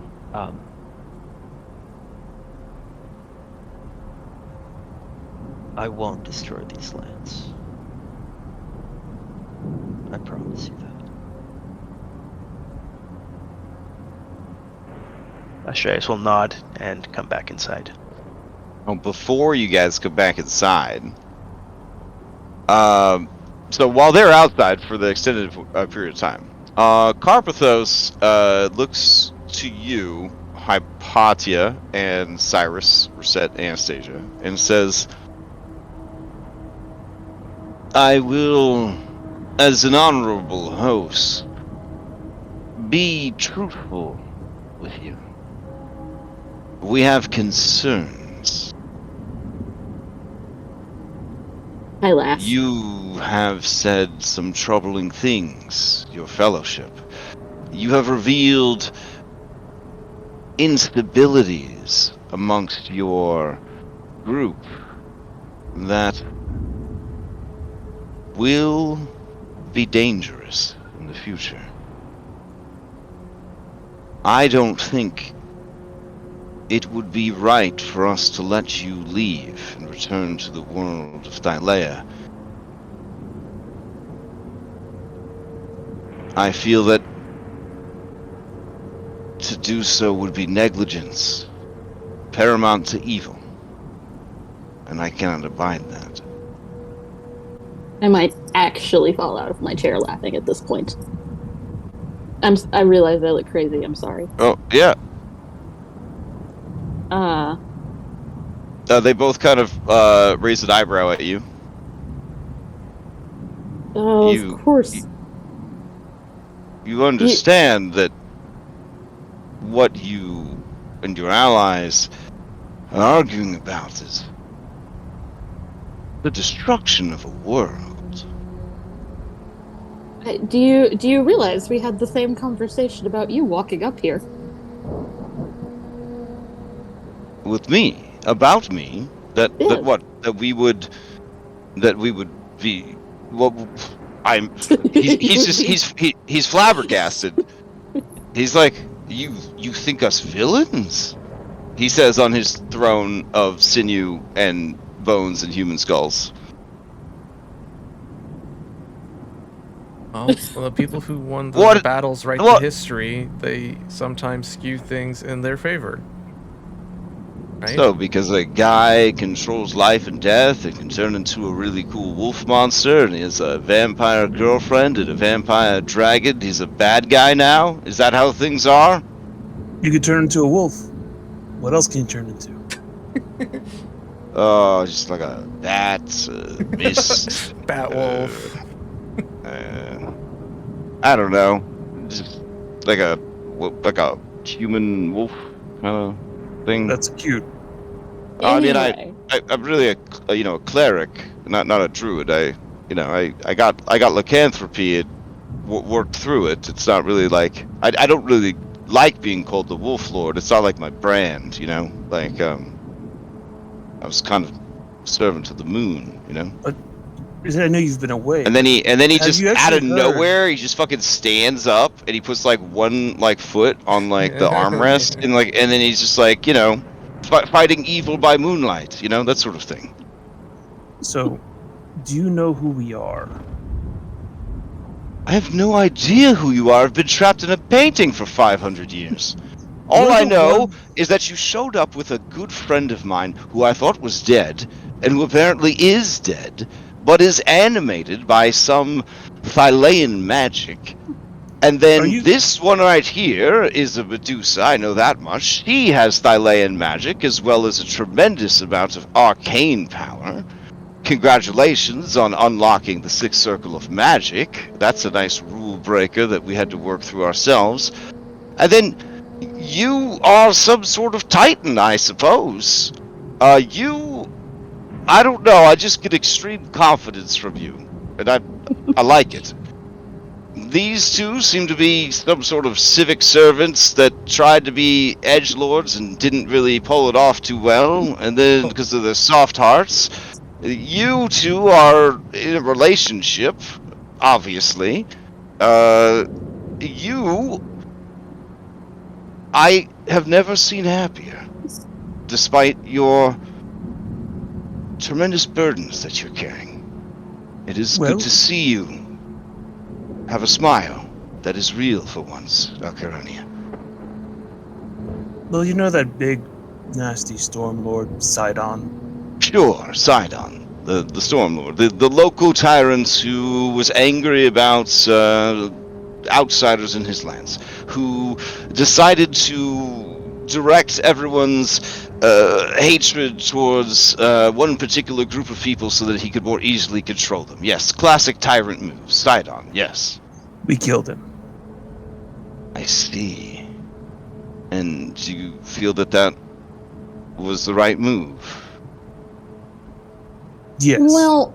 I won't destroy these lands. I promise you that. Astraeus will nod and come back inside. Oh, before you guys go back inside, so while they're outside for the extended period of time, Karapthos looks to you, Hypatia, and Cyrus, Reset, Anastasia, and says, I will, as an honorable host, be truthful with you. We have concerns. I laugh. You have said some troubling things, your fellowship. You have revealed instabilities amongst your group that will be dangerous in the future. I don't think it would be right for us to let you leave and return to the world of Thylea. I feel that to do so would be negligence, paramount to evil, and I cannot abide that. I might actually fall out of my chair laughing at this point. I realize I look crazy. I'm sorry. Oh, yeah. They both kind of raise an eyebrow at you. Oh, of course. You understand that what you and your allies are arguing about is the destruction of a world. Do you realize we had the same conversation about you walking up here? With me, about me, that we would be. Well, he's flabbergasted. He's like, you think us villains? He says on his throne of sinew and bones and human skulls. Well, the people who won the battles write the history. They sometimes skew things in their favor. Right? So, because a guy controls life and death and can turn into a really cool wolf monster, and he has a vampire girlfriend and a vampire dragon, he's a bad guy now? Is that how things are? You could turn into a wolf. What else can you turn into? Just like a bat, mist. Bat wolf. I don't know. Just like a human wolf kind of thing. That's cute. I mean, Anyway. I'm really a cleric, not a druid. I got lycanthropy. It worked through it. It's not really like I don't really like being called the Wolf Lord. It's not like my brand, you know. Like I was kind of servant of the moon, you know. But I know you've been away. And then he just you out of actually heard? nowhere he just fucking stands up and he puts like one like foot on like the armrest and then he's just like, you know, fighting evil by moonlight, you know, that sort of thing. So, do you know who we are? I have no idea who you are. I've been trapped in a painting for 500 years. All I know is that you showed up with a good friend of mine who I thought was dead, and who apparently is dead, but is animated by some Thylean magic. And then this one right here is a Medusa, I know that much. She has Thylean magic, as well as a tremendous amount of arcane power. Congratulations on unlocking the Sixth Circle of Magic. That's a nice rule breaker that we had to work through ourselves. And then you are some sort of titan, I suppose. I don't know, I just get extreme confidence from you. And I like it. These two seem to be some sort of civic servants that tried to be edgelords and didn't really pull it off too well. And then, because of their soft hearts, you two are in a relationship, obviously. I have never seen happier, despite your tremendous burdens that you're carrying. It is good to see you have a smile that is real for once, Valkyronia. Well, you know that big, nasty Stormlord, Sydon? Sure, Sydon, the Stormlord, the local tyrant who was angry about outsiders in his lands, who decided to direct everyone's hatred towards one particular group of people so that he could more easily control them. Yes, classic tyrant move, Sydon, yes. We killed him. I see. And do you feel that was the right move? Yes. Well,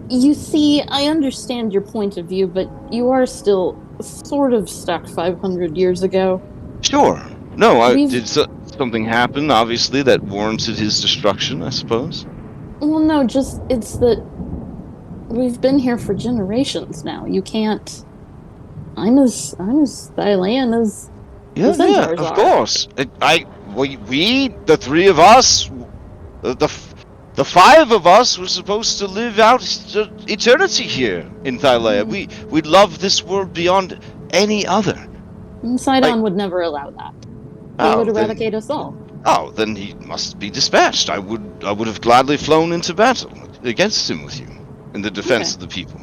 you see, I understand your point of view, but you are still sort of stuck 500 years ago. Sure. No, did something happen, obviously, that warranted his destruction, I suppose? Well, no, it's that we've been here for generations now. You can't... I'm as Thylean as the Centaurs of are. Course. We, the three of us, the five of us were supposed to live out eternity here in Thylea. We love this world beyond any other. Sydon would never allow that. He would eradicate us all. Oh, then he must be dispatched. I would have gladly flown into battle against him with you in the defense of the people.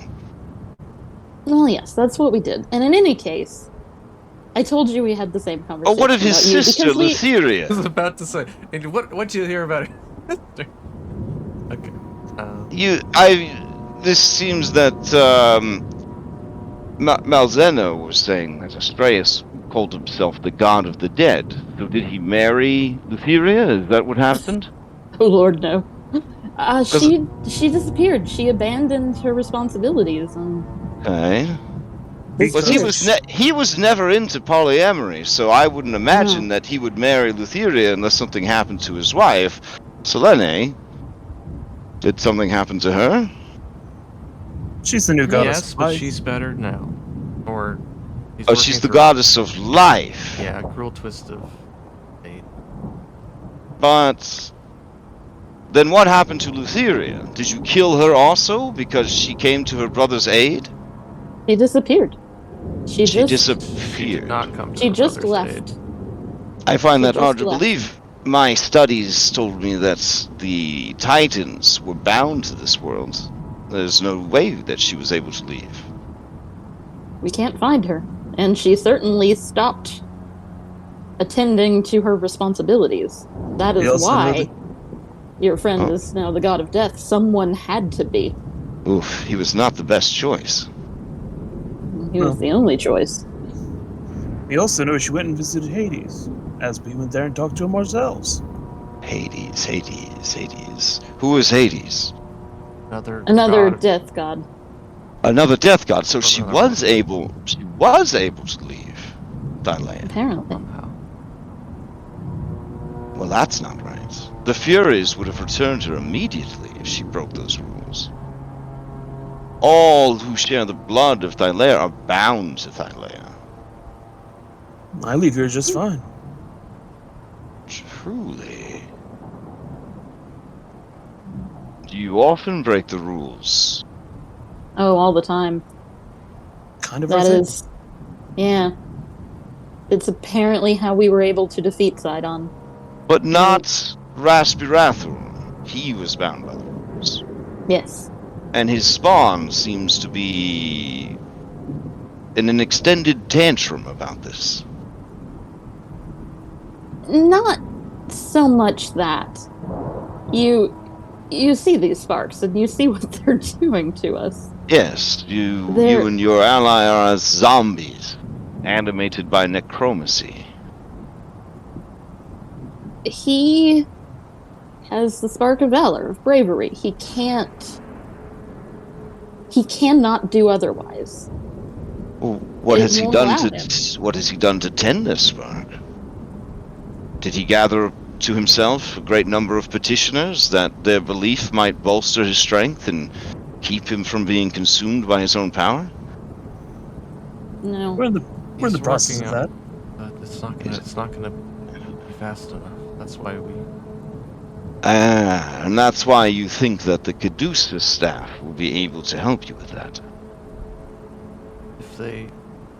Well, yes, that's what we did. And in any case, I told you we had the same conversation. Oh, what of his sister, Lutheria? I was about to say, and what did you hear about it? Okay. This seems that Malzeno was saying that Astraeus called himself the god of the dead. So did he marry Lutheria? Is that what happened? Oh Lord, no. She disappeared. She abandoned her responsibilities. Okay. But he was never into polyamory, so I wouldn't imagine that he would marry Lutheria unless something happened to his wife, Selene. Did something happen to her? She's the new goddess. Yes, but she's better now. Or she's the goddess of life. Yeah, a cruel twist of fate. But then what happened to Lutheria? Did you kill her also because she came to her brother's aid? She disappeared. She disappeared. She did not come to she her just brother's left. aid. I find that hard to believe. My studies told me that the Titans were bound to this world. There's no way that she was able to leave. We can't find her, and she certainly stopped attending to her responsibilities. That is why Your friend is now the god of death. Someone had to be. Oof, he was not the best choice. He was the only choice. We also know she went and visited Hades, as we went there and talked to him ourselves. Hades. Who is Hades? Another death god. Another death god. So she was able to leave Thylea. Apparently. Well, that's not right. The Furies would have returned her immediately if she broke those rules. All who share the blood of Thylea are bound to Thylea. I leave here just fine. Truly. Do you often break the rules? Oh, all the time. Kind of. That is... Yeah. It's apparently how we were able to defeat Sydon. But not Raspirathur. He was bound by the rules. Yes. And his spawn seems to be in an extended tantrum about this. Not so much that. You see these sparks, and you see what they're doing to us. Yes, you and your ally are as zombies, animated by necromancy. He has the spark of valor, of bravery. He cannot do otherwise. Well, what has he done to tend this spark? Did he gather to himself a great number of petitioners that their belief might bolster his strength and keep him from being consumed by his own power? No. We're in the process of that. But it's not gonna be fast enough. That's why we... And that's why you think that the Caduceus staff will be able to help you with that. If they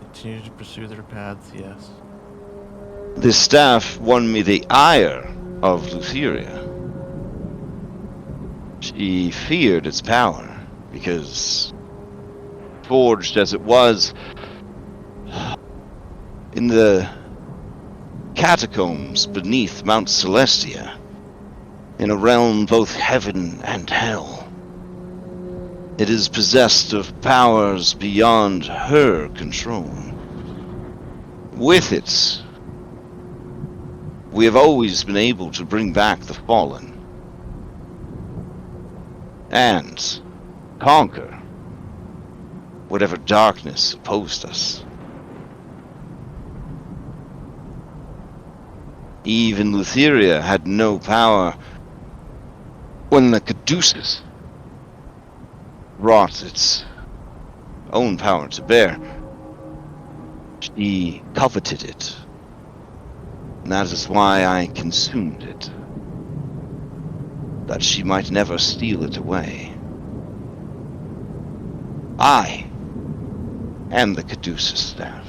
continue to pursue their paths, yes. This staff won me the ire of Lutheria. She feared its power, because, forged as it was in the catacombs beneath Mount Celestia, in a realm both heaven and hell, it is possessed of powers beyond her control. With it, we have always been able to bring back the fallen and conquer whatever darkness opposed us. Even Lutheria had no power when the Caduceus brought its own power to bear. She coveted it. And that is why I consumed it. That she might never steal it away. I am the Caduceus staff,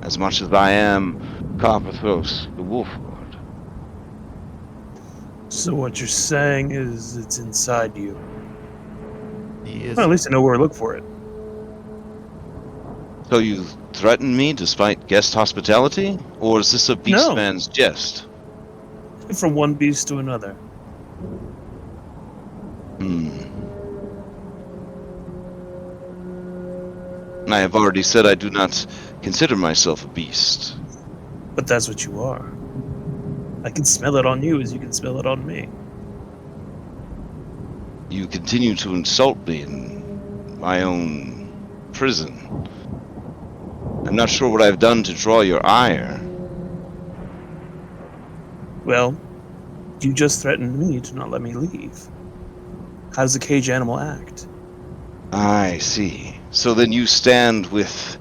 as much as I am Karapthos, the Wolf Lord. So what you're saying is it's inside you. He is... Well, at least I know where to look for it. So you threaten me despite guest hospitality? Or is this a beastman's jest? From one beast to another. I have already said I do not consider myself a beast. But that's what you are. I can smell it on you as you can smell it on me. You continue to insult me in my own prison. I'm not sure what I've done to draw your ire. Well, you just threatened me to not let me leave. How does a cage animal act? I see. So then you stand with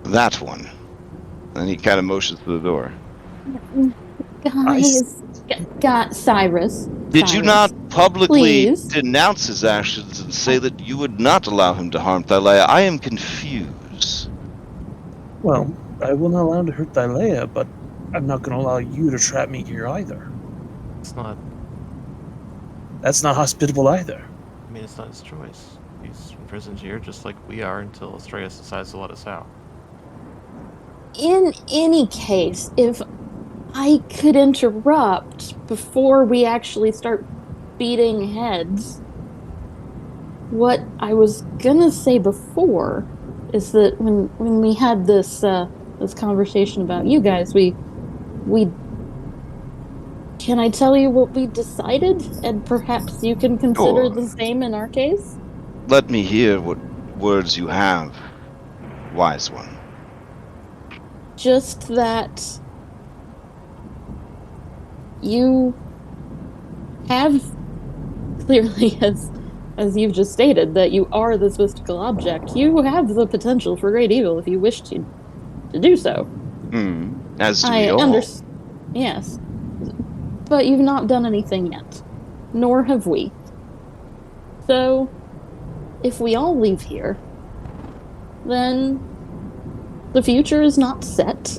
that one. And he kind of motions to the door. Guys, got Cyrus. Did you not publicly please denounce his actions and say that you would not allow him to harm Thylea? I am confused. Well, I will not allow him to hurt Thylea, but I'm not going to allow you to trap me here either. It's not... That's not hospitable either. I mean, it's not his choice. He's imprisoned here just like we are until Astraeus decides to let us out. In any case, if I could interrupt before we actually start beating heads. What I was gonna say before is that when we had this conversation about you guys, we can I tell you what we decided, and perhaps you can consider Sure. the same in our case? Let me hear what words you have, wise one. Just that you have clearly, as you've just stated, that you are this mystical object. You have the potential for great evil if you wish to do so. As do we all. Yes. But you've not done anything yet. Nor have we. So, if we all leave here, then the future is not set.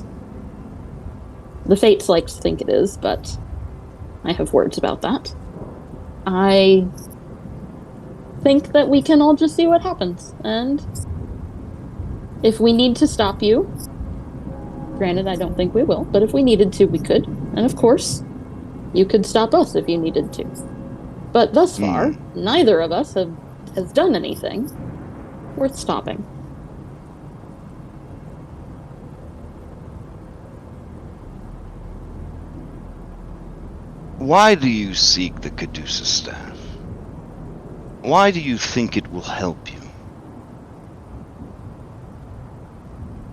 The Fates like to think it is, but I have words about that. I think that we can all just see what happens, and if we need to stop you, granted, I don't think we will, but if we needed to, we could. And of course, you could stop us if you needed to. But thus far, neither of us has done anything worth stopping. Why do you seek the Caduceus staff? Why do you think it will help you?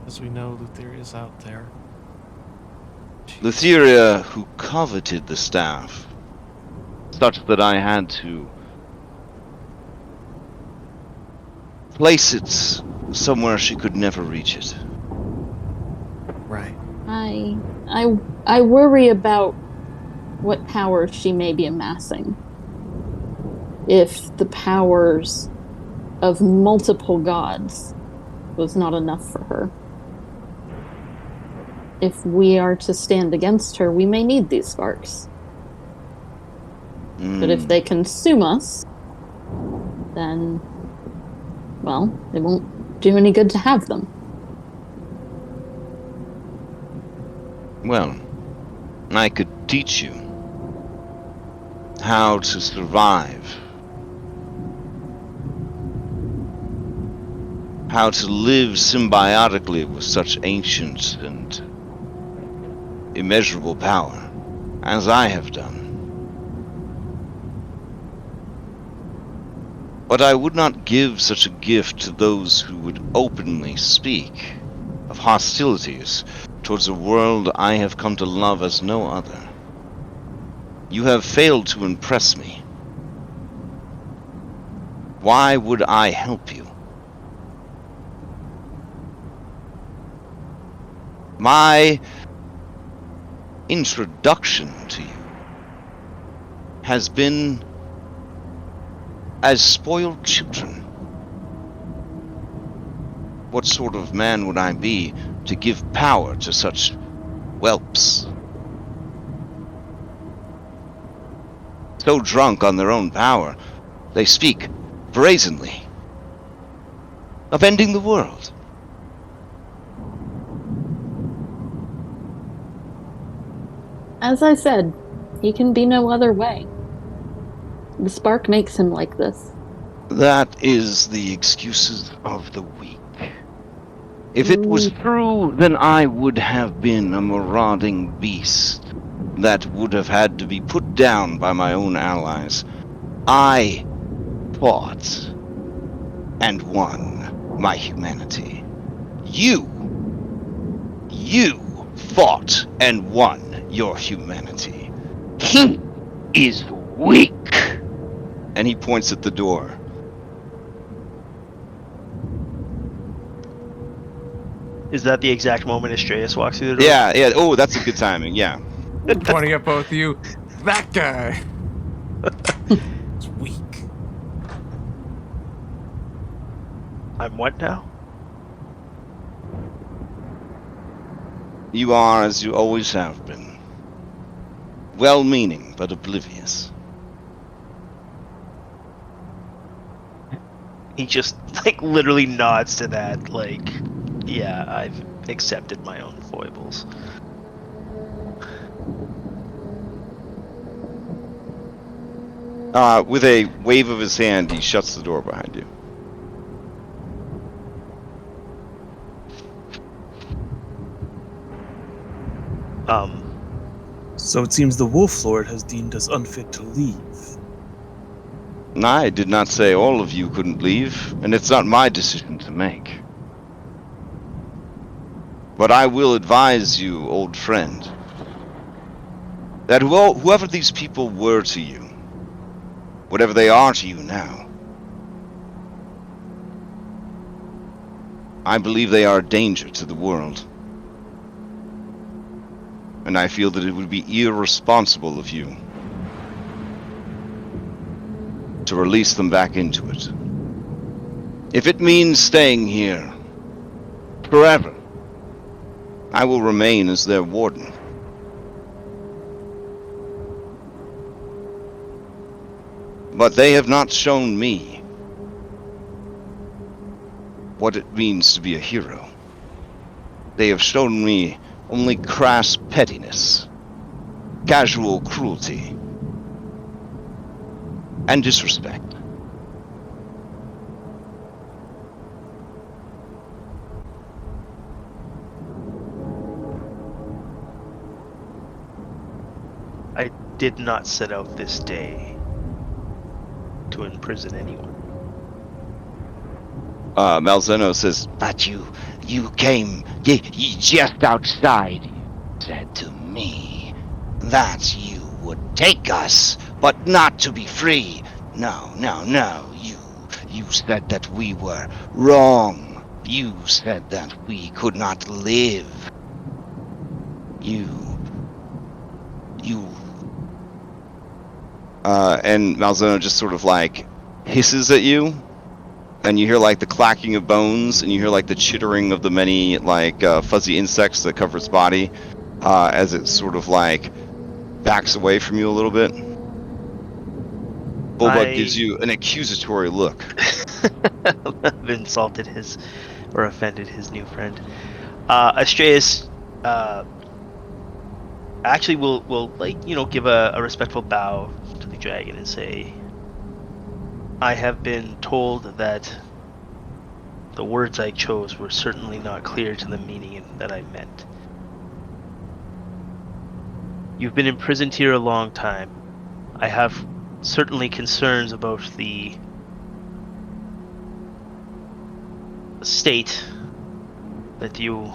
As we know, Lutheria's out there. Lutheria, who coveted the staff, such that I had to place it somewhere she could never reach it. Right. I worry about what powers she may be amassing. If the powers of multiple gods was not enough for her. If we are to stand against her, we may need these sparks. But if they consume us, then, well, it won't do any good to have them. Well, I could teach you how to survive, how to live symbiotically with such ancient and immeasurable power, as I have done. But I would not give such a gift to those who would openly speak of hostilities towards a world I have come to love as no other. You have failed to impress me. Why would I help you? My introduction to you has been as spoiled children. What sort of man would I be to give power to such whelps? So drunk on their own power, they speak brazenly of ending the world. As I said, he can be no other way. The spark makes him like this. That is the excuses of the weak. If it was true, then I would have been a marauding beast that would have had to be put down by my own allies. I fought and won my humanity. You fought and won your humanity. He is weak. And he points at the door. Is that the exact moment Astraeus walks through the door? Yeah. Oh, that's a good timing. Yeah. Pointing at both of you. That guy. It's weak. I'm what now? You are as you always have been. Well-meaning, but oblivious. He just, like, literally nods to that, like, yeah, I've accepted my own foibles. With a wave of his hand, he shuts the door behind you. So it seems the Wolf Lord has deemed us unfit to leave. I did not say all of you couldn't leave, and it's not my decision to make. But I will advise you, old friend, that whoever these people were to you, whatever they are to you now, I believe they are a danger to the world. And I feel that it would be irresponsible of you to release them back into it. If it means staying here forever, I will remain as their warden. But they have not shown me what it means to be a hero. They have shown me only crass pettiness, casual cruelty, and disrespect. I did not set out this day to imprison anyone. Malzeno says, But you came, you just outside, you said to me that you would take us, but not to be free. No. You said that we were wrong. You said that we could not live. and Malzeno just sort of like hisses at you, and you hear like the clacking of bones, and you hear like the chittering of the many like fuzzy insects that cover its body, as it sort of like backs away from you a little bit. Bulbug gives you an accusatory look. I've insulted his, or offended his new friend. Astraeus actually will like, you know, give a respectful bow to the dragon and say, I have been told that the words I chose were certainly not clear to the meaning that I meant. You've been imprisoned here a long time. I have certainly concerns about the state that you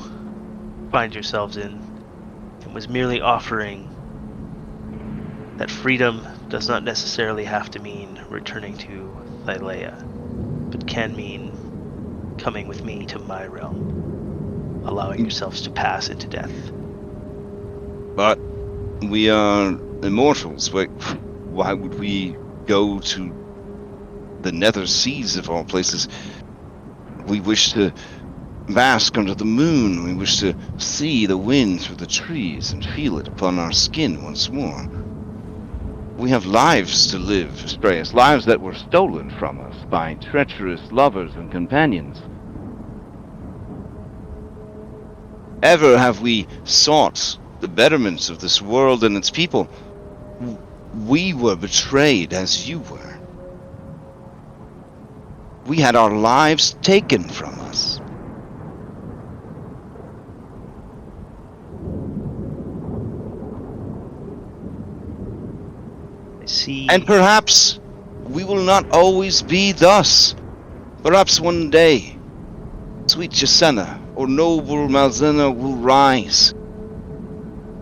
find yourselves in, and was merely offering that freedom does not necessarily have to mean returning to Thylea, but can mean coming with me to my realm, allowing yourselves to pass into death. But we are immortals. Why would we go to the nether seas of all places? We wish to bask under the moon. We wish to see the wind through the trees and feel it upon our skin once more. We have lives to live, Astraeus, lives that were stolen from us by treacherous lovers and companions. Ever have we sought the betterment of this world and its people? We were betrayed as you were. We had our lives taken from us. I see. And perhaps we will not always be thus. Perhaps one day, sweet Jacenna or noble Malzeno will rise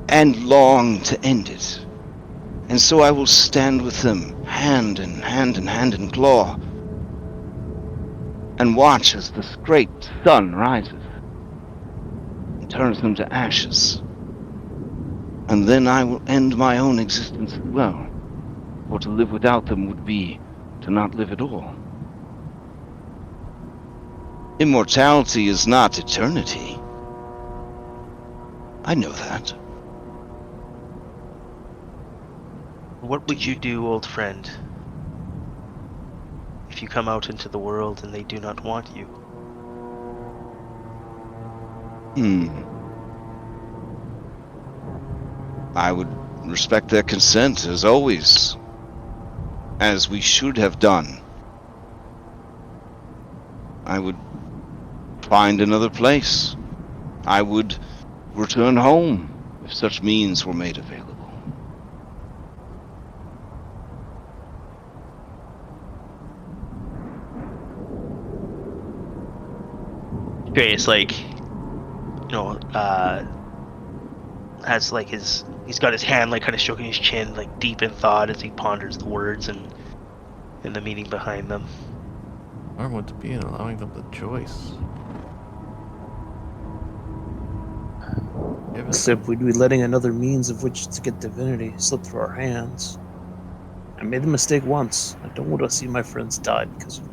and long to end it. And so I will stand with them, hand in hand claw, and watch as this great sun rises and turns them to ashes. And then I will end my own existence as well. For to live without them would be to not live at all. Immortality is not eternity. I know that. What would you do, old friend, if you come out into the world and they do not want you? I would respect their consent, as always. as we should have done, I would find another place. I would return home if such means were made available. Astraeus, has like he's got his hand like kind of stroking his chin, like deep in thought as he ponders the words and the meaning behind them. Or what to be and allowing them the choice. Except we'd be letting another means of which to get divinity slip through our hands. I made the mistake once. I don't want to see my friends die because of it.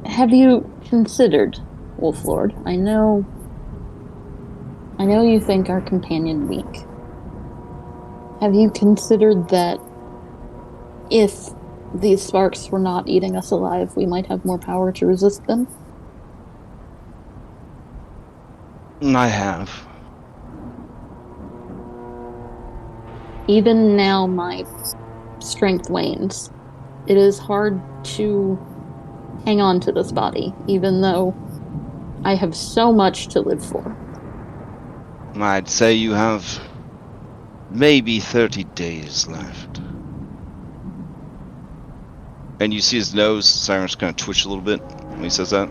Have you considered, Wolflord? I know you think our companion weak. Have you considered that if these sparks were not eating us alive, we might have more power to resist them? I have. Even now, my strength wanes. It is hard to hang on to this body, even though I have so much to live for. I'd say you have maybe 30 days left. And you see his nose, Cyrus, kind of twitch a little bit when he says that.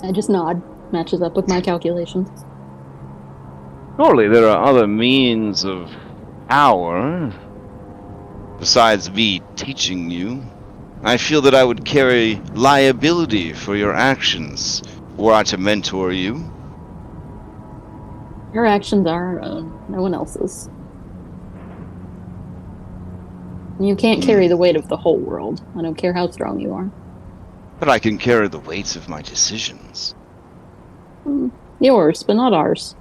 I just nod. Matches up with my calculations. Surely there are other means of power besides me teaching you. I feel that I would carry liability for your actions were I to mentor you. Our actions are our own, no one else's. You can't carry the weight of the whole world. I don't care how strong you are. But I can carry the weight of my decisions. Yours, but not ours.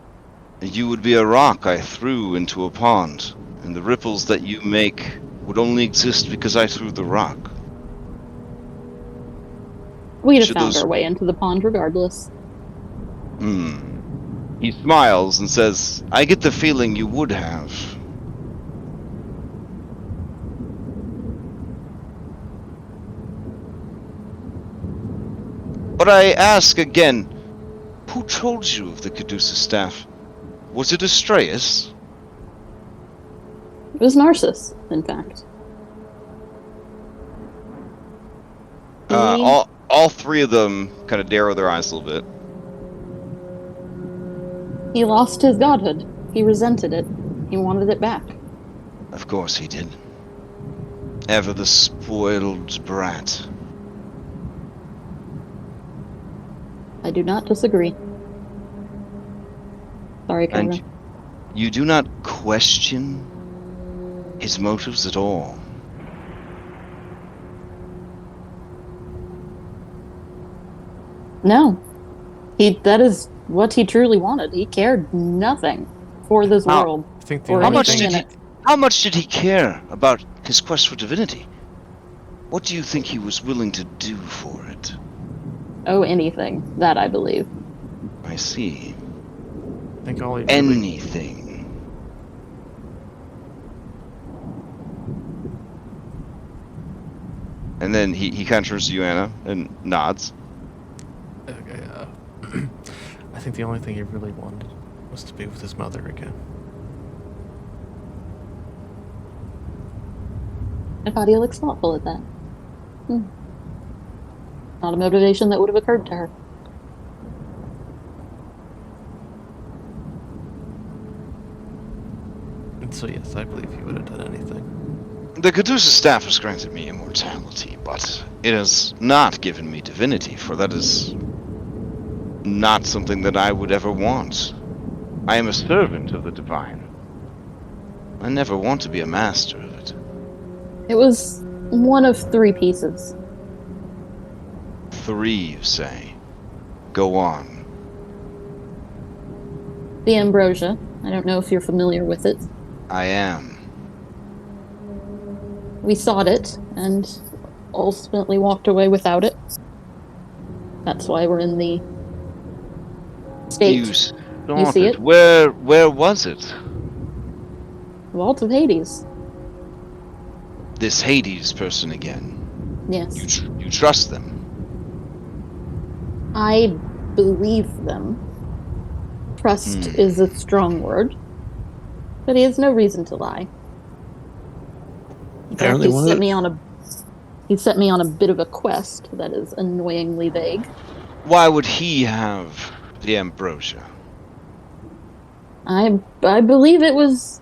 You would be a rock I threw into a pond, and the ripples that you make would only exist because I threw the rock. We'd have found our way into the pond regardless. He smiles and says, I get the feeling you would have. But I ask again, who told you of the Caduceus staff? Was it Astraeus? It was Narcissus, in fact. All three of them kind of narrow their eyes a little bit. He lost his godhood. He resented it. He wanted it back. Of course he did. Ever the spoiled brat. I do not disagree. Sorry, Kevin. And you do not question his motives at all. No. That is what he truly wanted. He cared nothing for this world. I think or How anything much did he care about his quest for divinity? What do you think he was willing to do for it? Oh, anything. That I believe. I see. I think all he Anything. And then he kind of turns to you, Anna, and nods. Okay, I think the only thing he really wanted was to be with his mother again. And Claudia looks thoughtful at that. Not a motivation that would have occurred to her. And so yes, I believe he would have done anything. The Caduceus staff has granted me immortality, but it has not given me divinity, for that is not something that I would ever want. I am a servant of the divine. I never want to be a master of it. It was one of 3 pieces. 3, you say? Go on. The ambrosia. I don't know if you're familiar with it. I am. We sought it, and ultimately walked away without it. That's why we're in the State. You You see it? Where was it? Vault of Hades. This Hades person again. Yes. You trust them? I believe them. Trust is a strong word, but he has no reason to lie. In fact, he set me on a bit of a quest that is annoyingly vague. Why would he have the ambrosia? I believe it was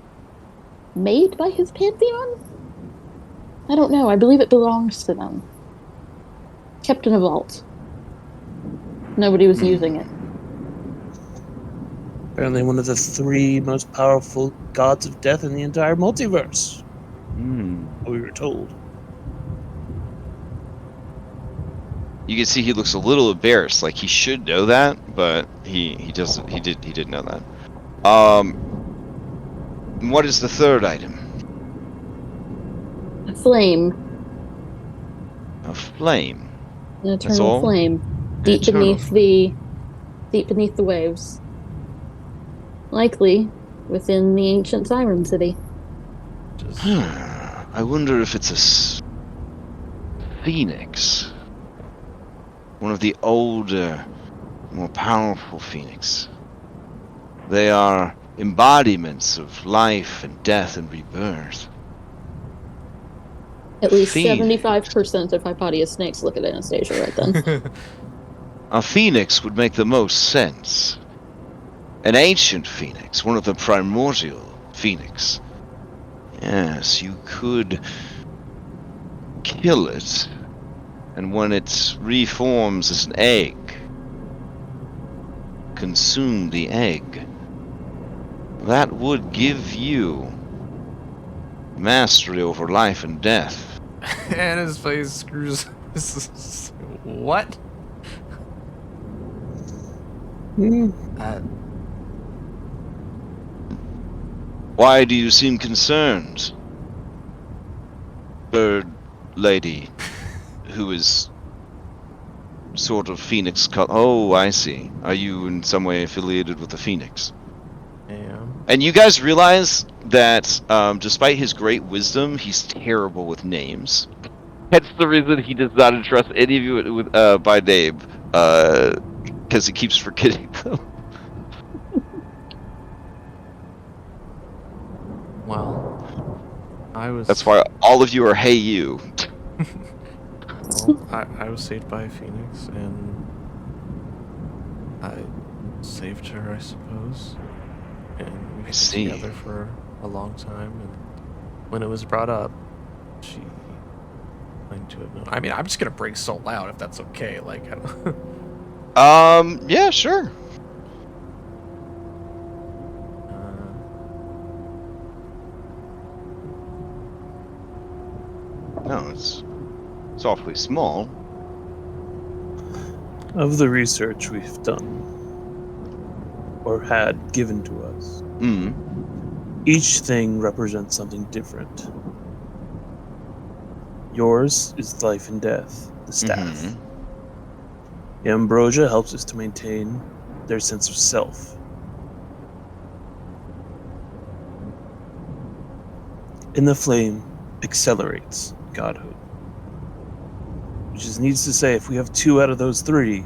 made by his pantheon? I don't know. I believe it belongs to them. Kept in a vault. Nobody was using it. Apparently one of the 3 most powerful gods of death in the entire multiverse. We were told. You can see he looks a little embarrassed, like he should know that, but he doesn't. He didn't know that. What is the third item? A flame. A flame. An eternal flame. Deep beneath the waves. Likely within the ancient Siren City. I wonder if it's a phoenix. One of the older, more powerful phoenix. They are embodiments of life and death and rebirth. At least 75% of Hypatia's snakes look at Anastasia right then. A phoenix would make the most sense. An ancient phoenix, one of the primordial phoenix. Yes, you could kill it, and when it reforms as an egg, consume the egg. That would give you mastery over life and death. And his face screws. What? Why do you seem concerned, bird lady, who is sort of phoenix color? Oh, I see. Are you in some way affiliated with the phoenix? Yeah. And you guys realize that despite his great wisdom, he's terrible with names. That's the reason he does not entrust any of you by name, because he keeps forgetting them. Well, That's why all of you are hey you. Well, I was saved by a phoenix, and I saved her, I suppose. And we've been together for a long time, and when it was brought up, she claimed to have known. I mean, I'm just gonna break soul out if that's okay. Like, I don't... yeah, sure. No, it's awfully small. Of the research we've done, or had given to us, each thing represents something different. Yours is life and death, the staff. The ambrosia helps us to maintain their sense of self. And the flame accelerates godhood. Which is needs to say, if we have 2 out of those 3,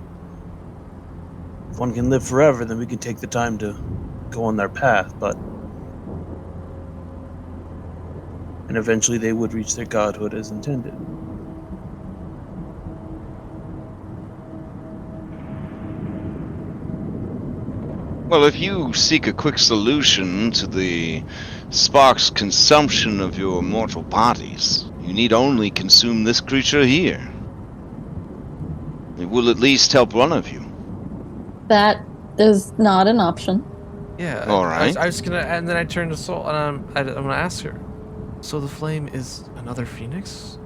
if one can live forever, then we can take the time to go on their path, and eventually they would reach their godhood as intended. Well, if you seek a quick solution to the spark's consumption of your mortal bodies, you need only consume this creature here. It will at least help one of you. That is not an option. Yeah. All right. I was gonna, and then I turned to Soul, and I'm gonna ask her. So the flame is another phoenix?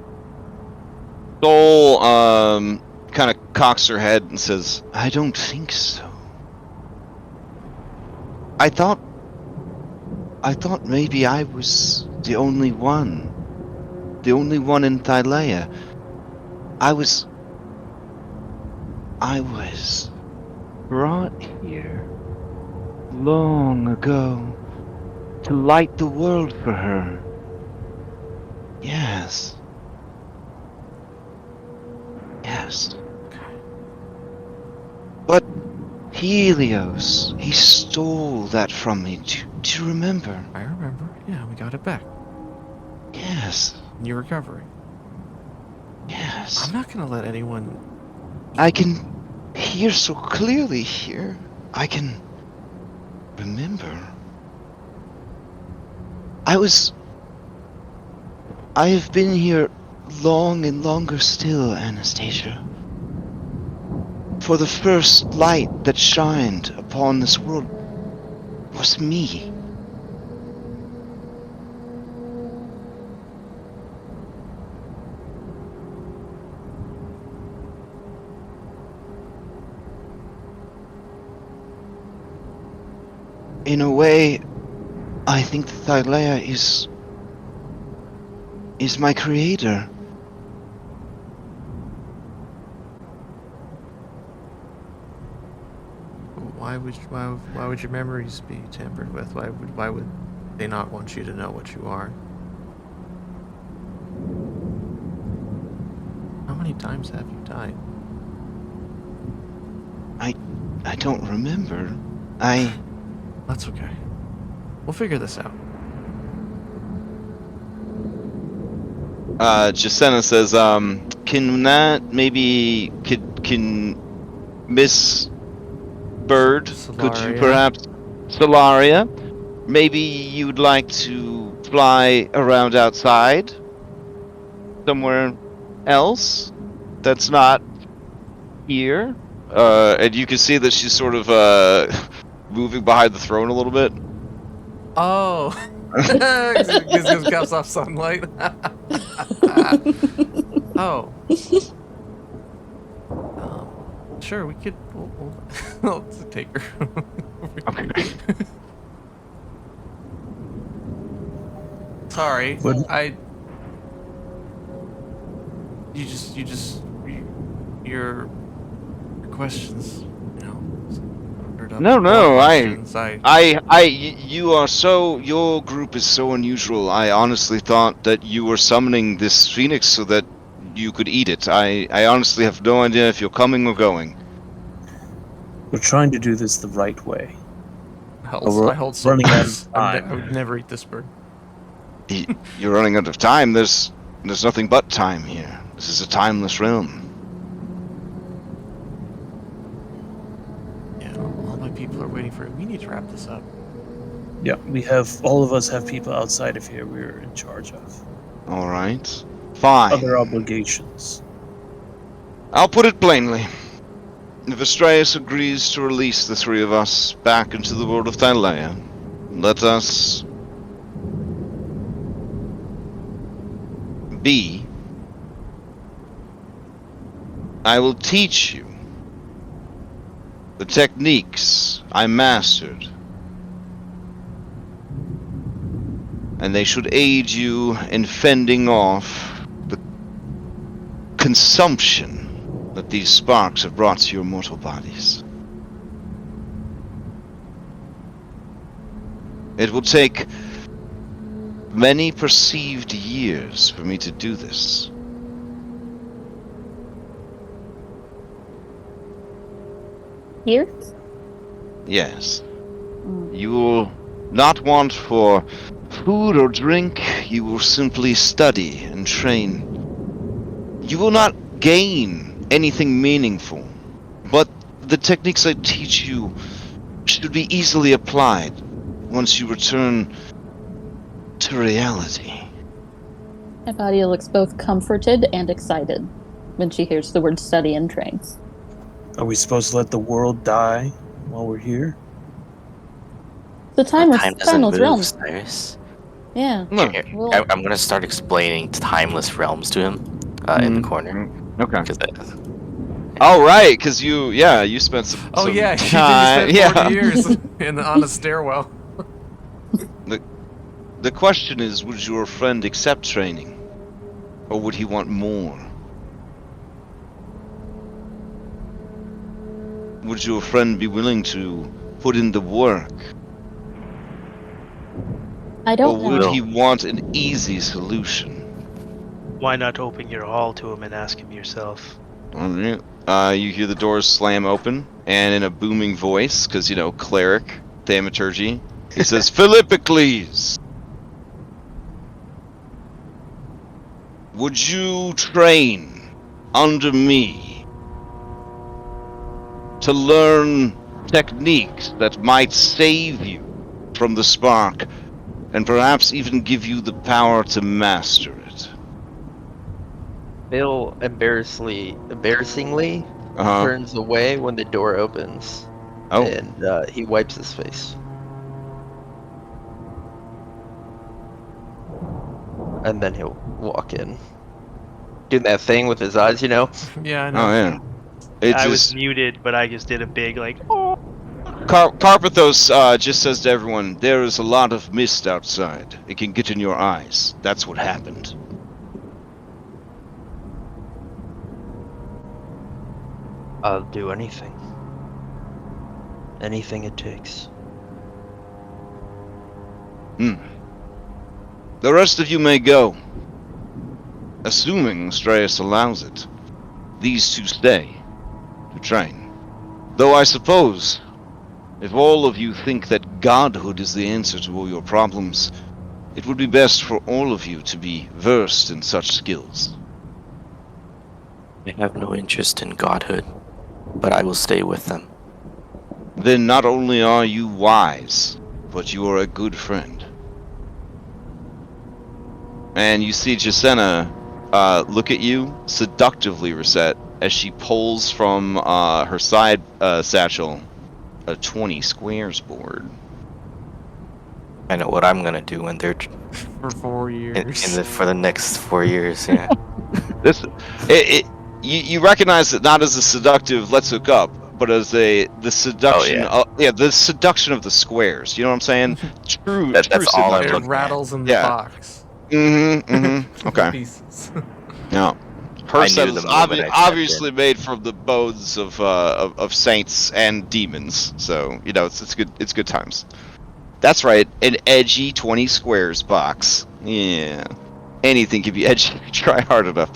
Soul, kind of cocks her head and says, "I don't think so. I thought maybe I was the only one in Thylea. I was brought here long ago to light the world for her. Yes. Yes. But Helios, he stole that from me. Do you remember? I remember. Yeah, we got it back. Yes. You're recovering. Yes. I'm not gonna let anyone. I can hear so clearly here. I can remember. I have been here long and longer still, Anastasia. For the first light that shined upon this world was me. In a way, I think that Thylea is my creator. Why would your memories be tampered with? Why would they not want you to know what you are? How many times have you died? I don't remember. That's okay. We'll figure this out. Jacenna says, can Miss Bird, could you Solaria. perhaps, Solaria, maybe you'd like to fly around outside? Somewhere else? That's not here? And you can see that she's sort of, moving behind the throne a little bit. Oh! Just comes off sunlight. Oh. Sure, we could. We'll take her. Okay. What? Sorry, your questions, stirred up No, more questions. your group is so unusual. I honestly thought that you were summoning this phoenix so that you could eat it. I honestly have no idea if you're coming or going. We're trying to do this the right way. I hold some running out of birds. time. I would never eat this bird. You're running out of time. There's nothing but time here. This is a timeless realm. Yeah, all my people are waiting for it. We need to wrap this up. Yeah, all of us have people outside of here we're in charge of. All right. Fine. Other obligations. I'll put it plainly. If Astraeus agrees to release the three of us back into the world of Thylea, let us be. I will teach you the techniques I mastered, and they should aid you in fending off the consumption that these sparks have brought to your mortal bodies. It will take many perceived years for me to do this. Years? Yes. You will not want for food or drink, you will simply study and train. You will not gain anything meaningful, but the techniques I teach you should be easily applied once you return to reality. Evadia looks both comforted and excited when she hears the word study and train. Are we supposed to let the world die while we're here? The Time timeless doesn't move, realms. Cyrus. Yeah. No. Well, I'm gonna start explaining timeless realms to him in the corner. Okay. 'Cause Oh, right, because you spent some Oh yeah, you time. spent 40 years on a stairwell. The question is, would your friend accept training? Or would he want more? would your friend be willing to put in the work? I don't Or would know. he want an easy solution? Why not open your hall to him and ask him yourself? Alright. You hear the doors slam open, and in a booming voice, because, cleric, thaumaturgy, he says, Philippocles! Would you train under me to learn techniques that might save you from the spark, and perhaps even give you the power to master it? Bill embarrassingly turns away when the door opens. Oh. And he wipes his face. And then he'll walk in. Doing that thing with his eyes, Yeah, I know. Oh, yeah. I was muted, but I just did a big, oh. Karapthos just says to everyone, there is a lot of mist outside. It can get in your eyes. That's what happened. I'll do anything. Anything it takes. The rest of you may go. Assuming Astraeus allows it. These two stay to train. Though I suppose, if all of you think that godhood is the answer to all your problems, it would be best for all of you to be versed in such skills. I have no interest in godhood, but I will stay with them. Then not only are you wise, but you are a good friend. And you see Jacenna look at you seductively, Reset, as she pulls from her side satchel a 20 squares board. I know what I'm gonna do when they're For 4 years. for the next 4 years. Yeah. You recognize it not as a seductive "let's hook up," but as the seduction. The seduction of the squares. You know what I'm saying? True. That's all I'm It looking at. rattles in the box. Okay. Pieces. Yeah. I Her set knew is the moment I stepped obviously made from the bones of saints and demons. So it's good. It's good times. That's right. An edgy 20 squares box. Yeah. Anything can be edgy. Try hard enough.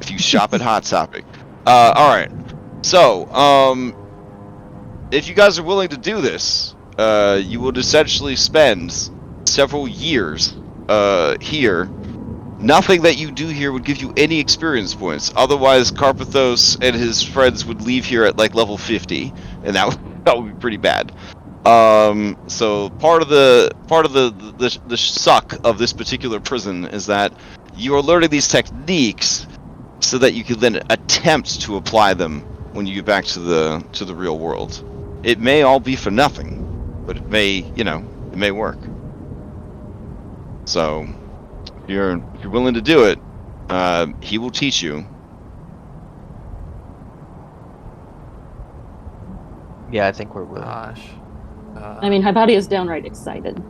If you shop at Hot Topic. All right. So, if you guys are willing to do this, you would essentially spend several years here. Nothing that you do here would give you any experience points. Otherwise, Karapthos and his friends would leave here at like level 50, and that would be pretty bad. So part of the suck of this particular prison is that you are learning these techniques so that you can then attempt to apply them when you get back to the real world. It may all be for nothing, but it may work. So if you're willing to do it, he will teach you. Yeah, I think we're willing. Gosh. I mean, Hypatia is downright excited.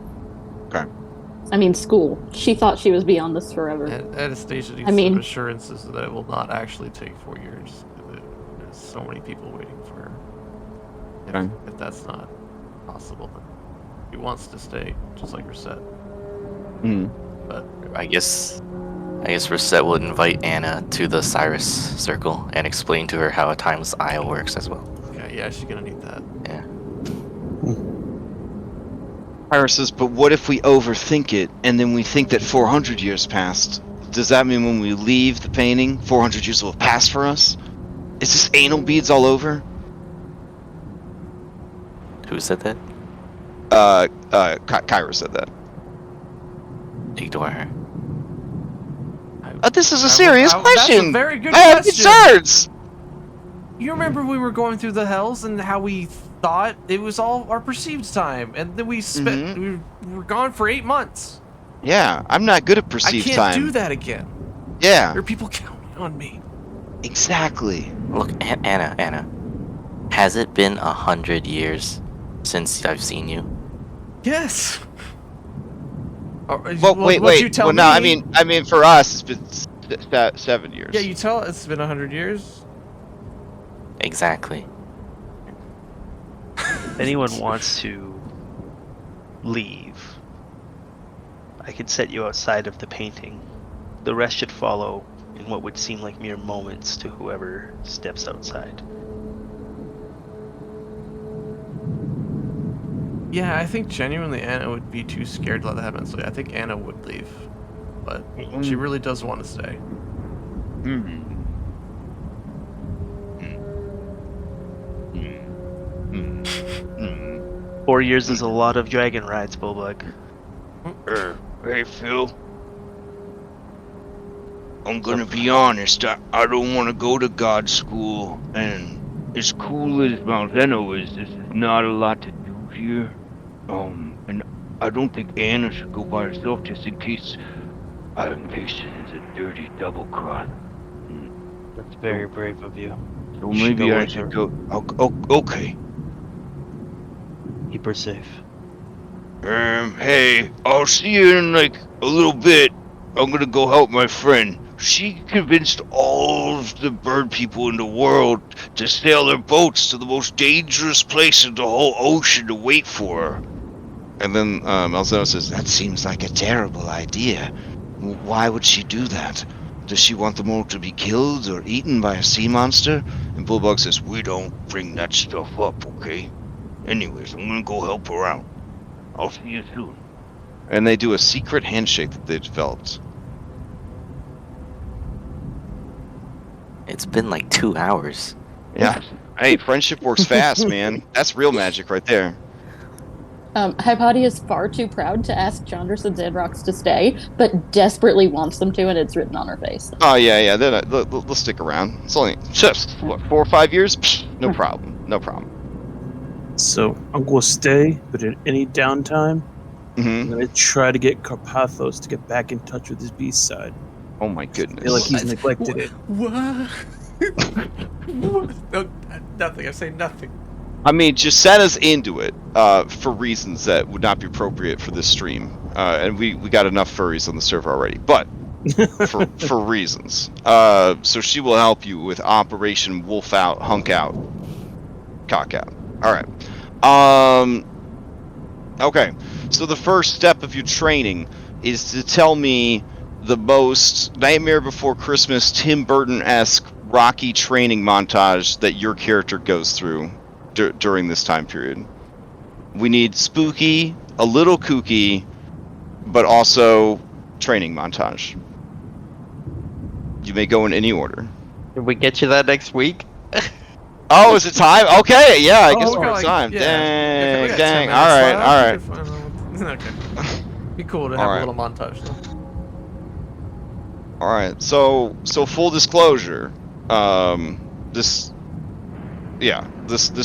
Okay. I mean, school. She thought she was beyond this forever. Anastasia needs some assurances that it will not actually take 4 years. There's so many people waiting for her. If that's not possible, then she wants to stay, just like Reset. But I guess Reset will invite Anna to the Cyrus Circle and explain to her how a timeless isle works as well. Okay, yeah, she's gonna need that. Yeah. Iris says, but what if we overthink it, and then we think that 400 years passed? Does that mean when we leave the painting, 400 years will have passed for us? Is this anal beads all over? Who said that? Kyra said that. Ignore her. This is a serious question! That's a very good I have question! concerns! You remember we were going through the hells and how we thought it was all our perceived time, and then we spent we were gone for 8 months. Yeah, I'm not good at perceived time. I can't do that again. Yeah. There are people counting on me. Exactly. Look, Anna. Has it been 100 years since I've seen you? Yes. Well, wait. You tell well, me. no, I mean, for us, it's been 7 years. Yeah, you tell it's been 100 years. Exactly. If anyone wants to leave, I could set you outside of the painting. The rest should follow in what would seem like mere moments to whoever steps outside. Yeah, I think genuinely Anna would be too scared to let that happen. So I think Anna would leave, but she really does want to stay. Hmm. 4 years is a lot of dragon rides, Bulbug. Hey, Phil. I'm gonna be honest, I don't want to go to God school, and as cool as Mount Zeno is, this is not a lot to do here. And I don't think Anna should go by herself just in case I'm patient is a dirty double cross. That's very brave of you. So You should maybe go I with should her. go. Okay. Keep her safe. Hey, I'll see you in like a little bit. I'm gonna go help my friend. She convinced all of the bird people in the world to sail their boats to the most dangerous place in the whole ocean to wait for her. And then Malzeno says, "That seems like a terrible idea. Why would she do that? Does she want them all to be killed or eaten by a sea monster?" And Bulldog says, "We don't bring that stuff up, okay? Anyways, I'm gonna go help her out. I'll see you soon." And they do a secret handshake that they developed. It's been like 2 hours. Yeah. Hey, friendship works fast, man. That's real magic right there. Hypatia is far too proud to ask Chandras and Xandrox to stay, but desperately wants them to, and it's written on her face. Oh, yeah. They'll stick around. It's only just, what, 4 or 5 years? Psh, no problem. No problem. So I'm going to stay, but at any downtime, I'm Mm-hmm. going to try to get Karapthos to get back in touch with his beast side. Oh, my I goodness. feel like he's neglected it. What? No, nothing. I say nothing. I mean, just set us into it for reasons that would not be appropriate for this stream. And we got enough furries on the server already. But for reasons. So she will help you with Operation Wolf Out, Hunk Out, Cock Out. All right. Okay. So the first step of your training is to tell me the most Nightmare Before Christmas Tim Burton-esque Rocky training montage that your character goes through during this time period. We need spooky, a little kooky, but also training montage. You may go in any order. Did we get you that next week? Oh, is it time? Okay, yeah, I guess we we're got, at time. yeah, we got 10 Dang. minutes All right. left. Okay. Be cool to have Alright. a little montage though. All right. So full disclosure, this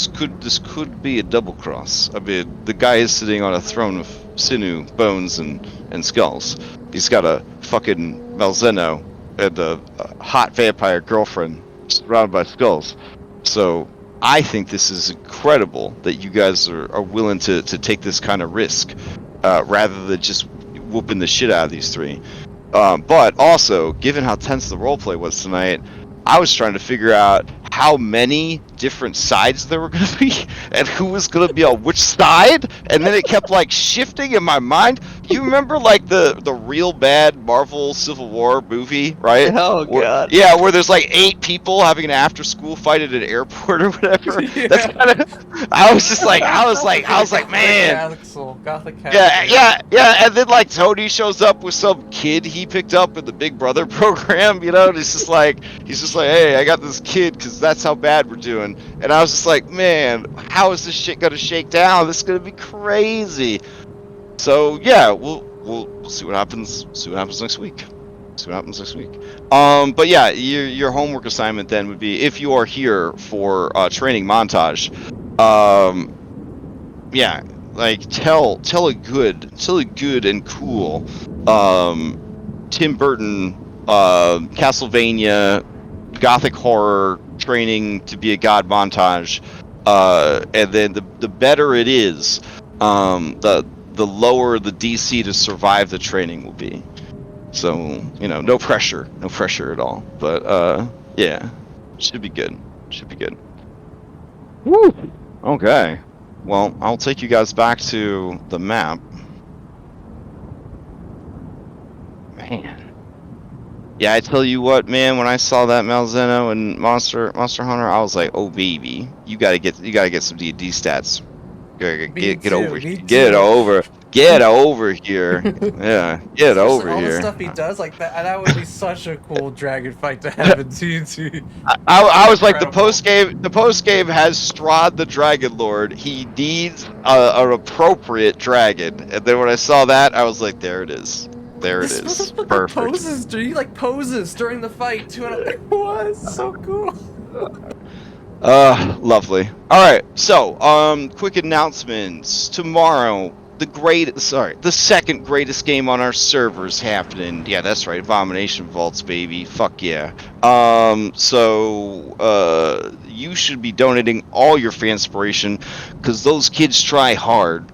could be a double cross. I mean, the guy is sitting on a throne of sinew, bones, and skulls. He's got a fucking Malzeno and a hot vampire girlfriend surrounded by skulls. So I think this is incredible that you guys are willing to take this kind of risk rather than just whooping the shit out of these three. But also, given how tense the roleplay was tonight, I was trying to figure out how many different sides there were going to be and who was going to be on which side, and then it kept like shifting in my mind. You remember like the real bad Marvel Civil War movie, right? Oh god. Yeah, where there's like 8 people having an after-school fight at an airport or whatever. Yeah. That's kind of. I was like, man. Gothic Yeah, and then like Tony shows up with some kid he picked up in the Big Brother program, you know, and he's just like, hey, I got this kid because that's how bad we're doing. And I was just like, man, how is this shit gonna shake down? This is gonna be crazy. So yeah, we'll see what happens. See what happens next week. But yeah, your homework assignment then would be, if you are here for training montage, yeah, like tell a good and cool Tim Burton Castlevania Gothic horror training to be a god montage, and then the better it is, the lower the DC to survive the training will be. So, you know, no pressure at all. But yeah, should be good. Woo. Okay. Well, I'll take you guys back to the map. Man. Yeah, I tell you what, man. When I saw that Malzeno and Monster Hunter, I was like, "Oh baby, you gotta get some D&D stats. Get over here. Get over here. Yeah, get Especially over all the here." stuff he does like that. That would be such a cool dragon fight to have in D&D. I was like, the Incredible. post game has Strahd the Dragonlord. He needs an appropriate dragon. And then when I saw that, I was like, there it is. There it This is. motherfucker Perfect. poses, dude. He like poses during the fight too. And I'm like, what? It's so cool. Lovely. All right. So, quick announcements. Tomorrow, the second greatest game on our servers happening. Yeah, that's right. Abomination Vaults, baby. Fuck yeah. You should be donating all your fanspiration because those kids try hard.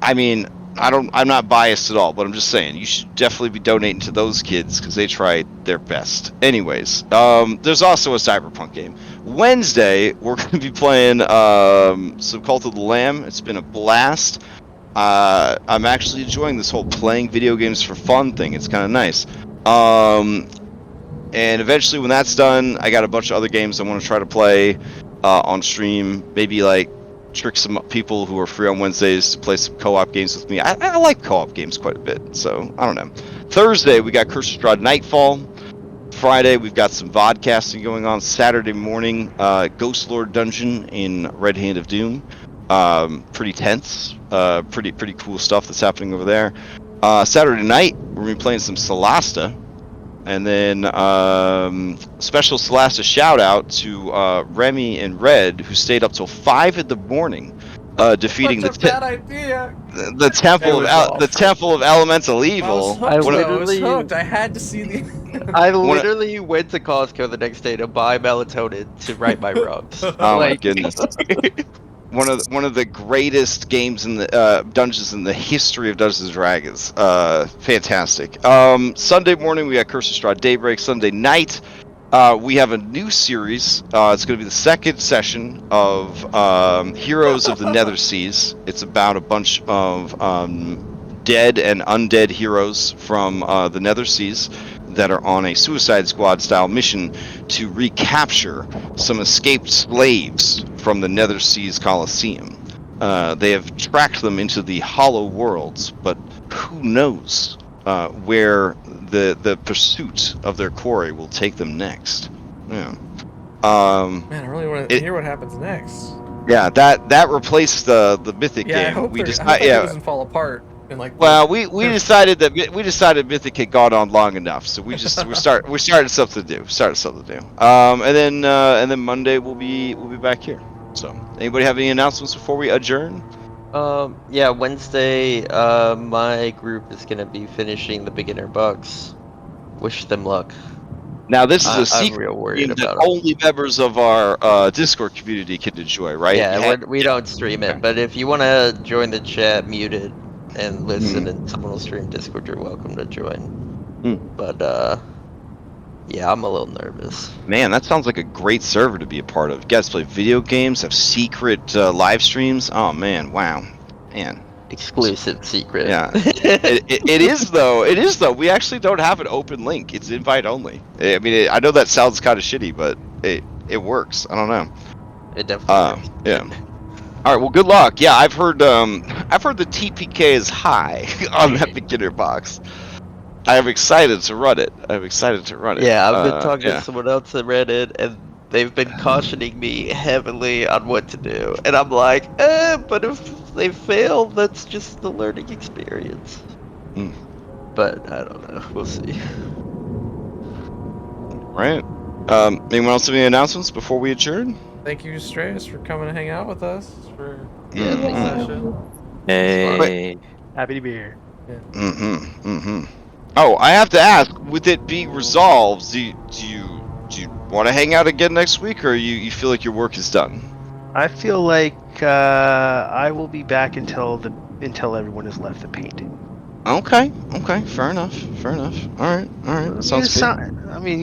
I mean, I'm not biased at all, but I'm just saying you should definitely be donating to those kids because they try their best. Anyways, there's also a Cyberpunk game. Wednesday, we're going to be playing some Cult of the Lamb. It's been a blast. I'm actually enjoying this whole playing video games for fun thing. It's kind of nice. And eventually, when that's done, I got a bunch of other games I want to try to play on stream. Maybe like trick some people who are free on Wednesdays to play some co-op games with me. I like co-op games quite a bit, so I don't know. Thursday, we got Curse of Strahd Nightfall. Friday, we've got some vodcasting going on. Saturday morning, Ghost Lord Dungeon in Red Hand of Doom. Pretty tense. Pretty cool stuff that's happening over there. Saturday night, we're going to be playing some Solasta. And then special Solasta shout out to Remy and Red, who stayed up till 5 in the morning, defeating Such a bad idea. the temple of elemental evil. I was hooked. I had to see the. I literally went to Costco the next day to buy melatonin to right my wrongs. Oh my goodness. One of the greatest games in the dungeons in the history of Dungeons and Dragons. Fantastic. Sunday morning we got Curse of Strahd Daybreak. Sunday night we have a new series. It's going to be the second session of Heroes of the Nether Seas. It's about a bunch of dead and undead heroes from the Nether Seas that are on a Suicide Squad style mission to recapture some escaped slaves from the Nether Seas Coliseum. They have tracked them into the Hollow Worlds, but who knows where the pursuit of their quarry will take them next. Yeah. Man, I really want to hear what happens next. Yeah, that replaced the Mythic game. I hope it doesn't fall apart. Well, we decided that Mythic had gone on long enough, so we started something new. And then Monday we'll be back here. So, anybody have any announcements before we adjourn? Yeah, Wednesday, my group is gonna be finishing the beginner bugs. Wish them luck. Now, this is a secret I'm real worried that about only members of our Discord community can enjoy, right? Yeah, we don't stream it, but if you want to join the chat muted and listen and someone will stream Discord, you're welcome to join. But, yeah, I'm a little nervous. Man, that sounds like a great server to be a part of. You guys play video games, have secret live streams. Oh, man, wow. Man. Exclusive secret. Yeah. it is though. We actually don't have an open link. It's invite only. I mean, I know that sounds kind of shitty, but it works. I don't know. It definitely works. Yeah. All right. Well, good luck. Yeah, I've heard the TPK is high on that beginner box. I am excited to run it. Yeah, I've been talking to someone else that read it, and they've been cautioning me heavily on what to do. And I'm like, but if they fail, that's just the learning experience. But I don't know. We'll see. Right. Anyone else have any announcements before we adjourn? Thank you, Astraeus, for coming to hang out with us for session. Hey. Happy to be here. Oh, I have to ask, with it being resolved, do you want to hang out again next week, or you feel like your work is done? I feel like I will be back until everyone has left the painting. Okay. Fair enough. All right. Sounds good. I mean,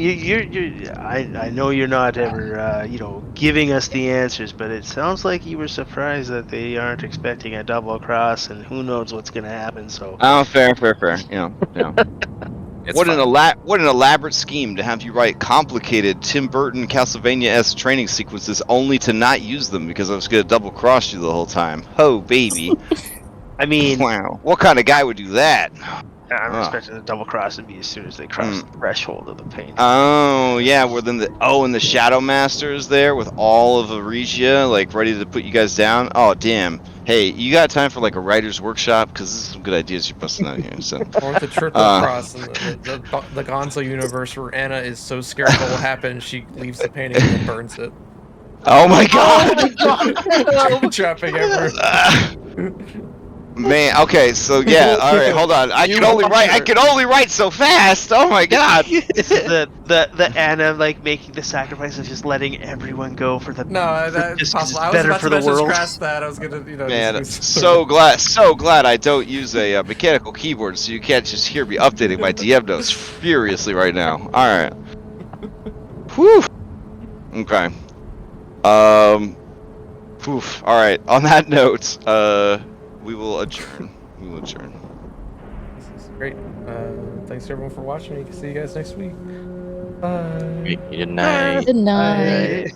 I know you're not ever, giving us the answers, but it sounds like you were surprised that they aren't expecting a double cross, and who knows what's gonna happen. So. Oh, fair. Yeah. It's What fine. an elaborate scheme to have you write complicated Tim Burton Castlevania-esque training sequences only to not use them because I was gonna double cross you the whole time. Oh baby. I mean, Wow. What kind of guy would do that? I'm Ugh. expecting the double cross to be as soon as they cross the threshold of the paint. Oh yeah, well then and the Shadow Master is there with all of Aresia, like ready to put you guys down. Oh damn! Hey, you got time for like a writer's workshop? Because this is some good ideas you're busting out here. So. Or the triple cross in the Gonzo universe where Anna is so scared what will happen, she leaves the painting and then burns it. Oh my god! Trapping everyone. Man, okay, so yeah, all right, hold on. I can only write so fast. Oh my god! This is the Anna like making the sacrifice of just letting everyone go for the that's just possible. it's I was better about for to the world. scratch that. I was gonna, Man, just so glad I don't use a mechanical keyboard, so you can't just hear me updating my DM notes furiously right now. All right. Whew. Okay. Whew. All right. On that note, we will adjourn. This is great. Thanks everyone for watching. See you guys next week. Bye. Good night. Good night.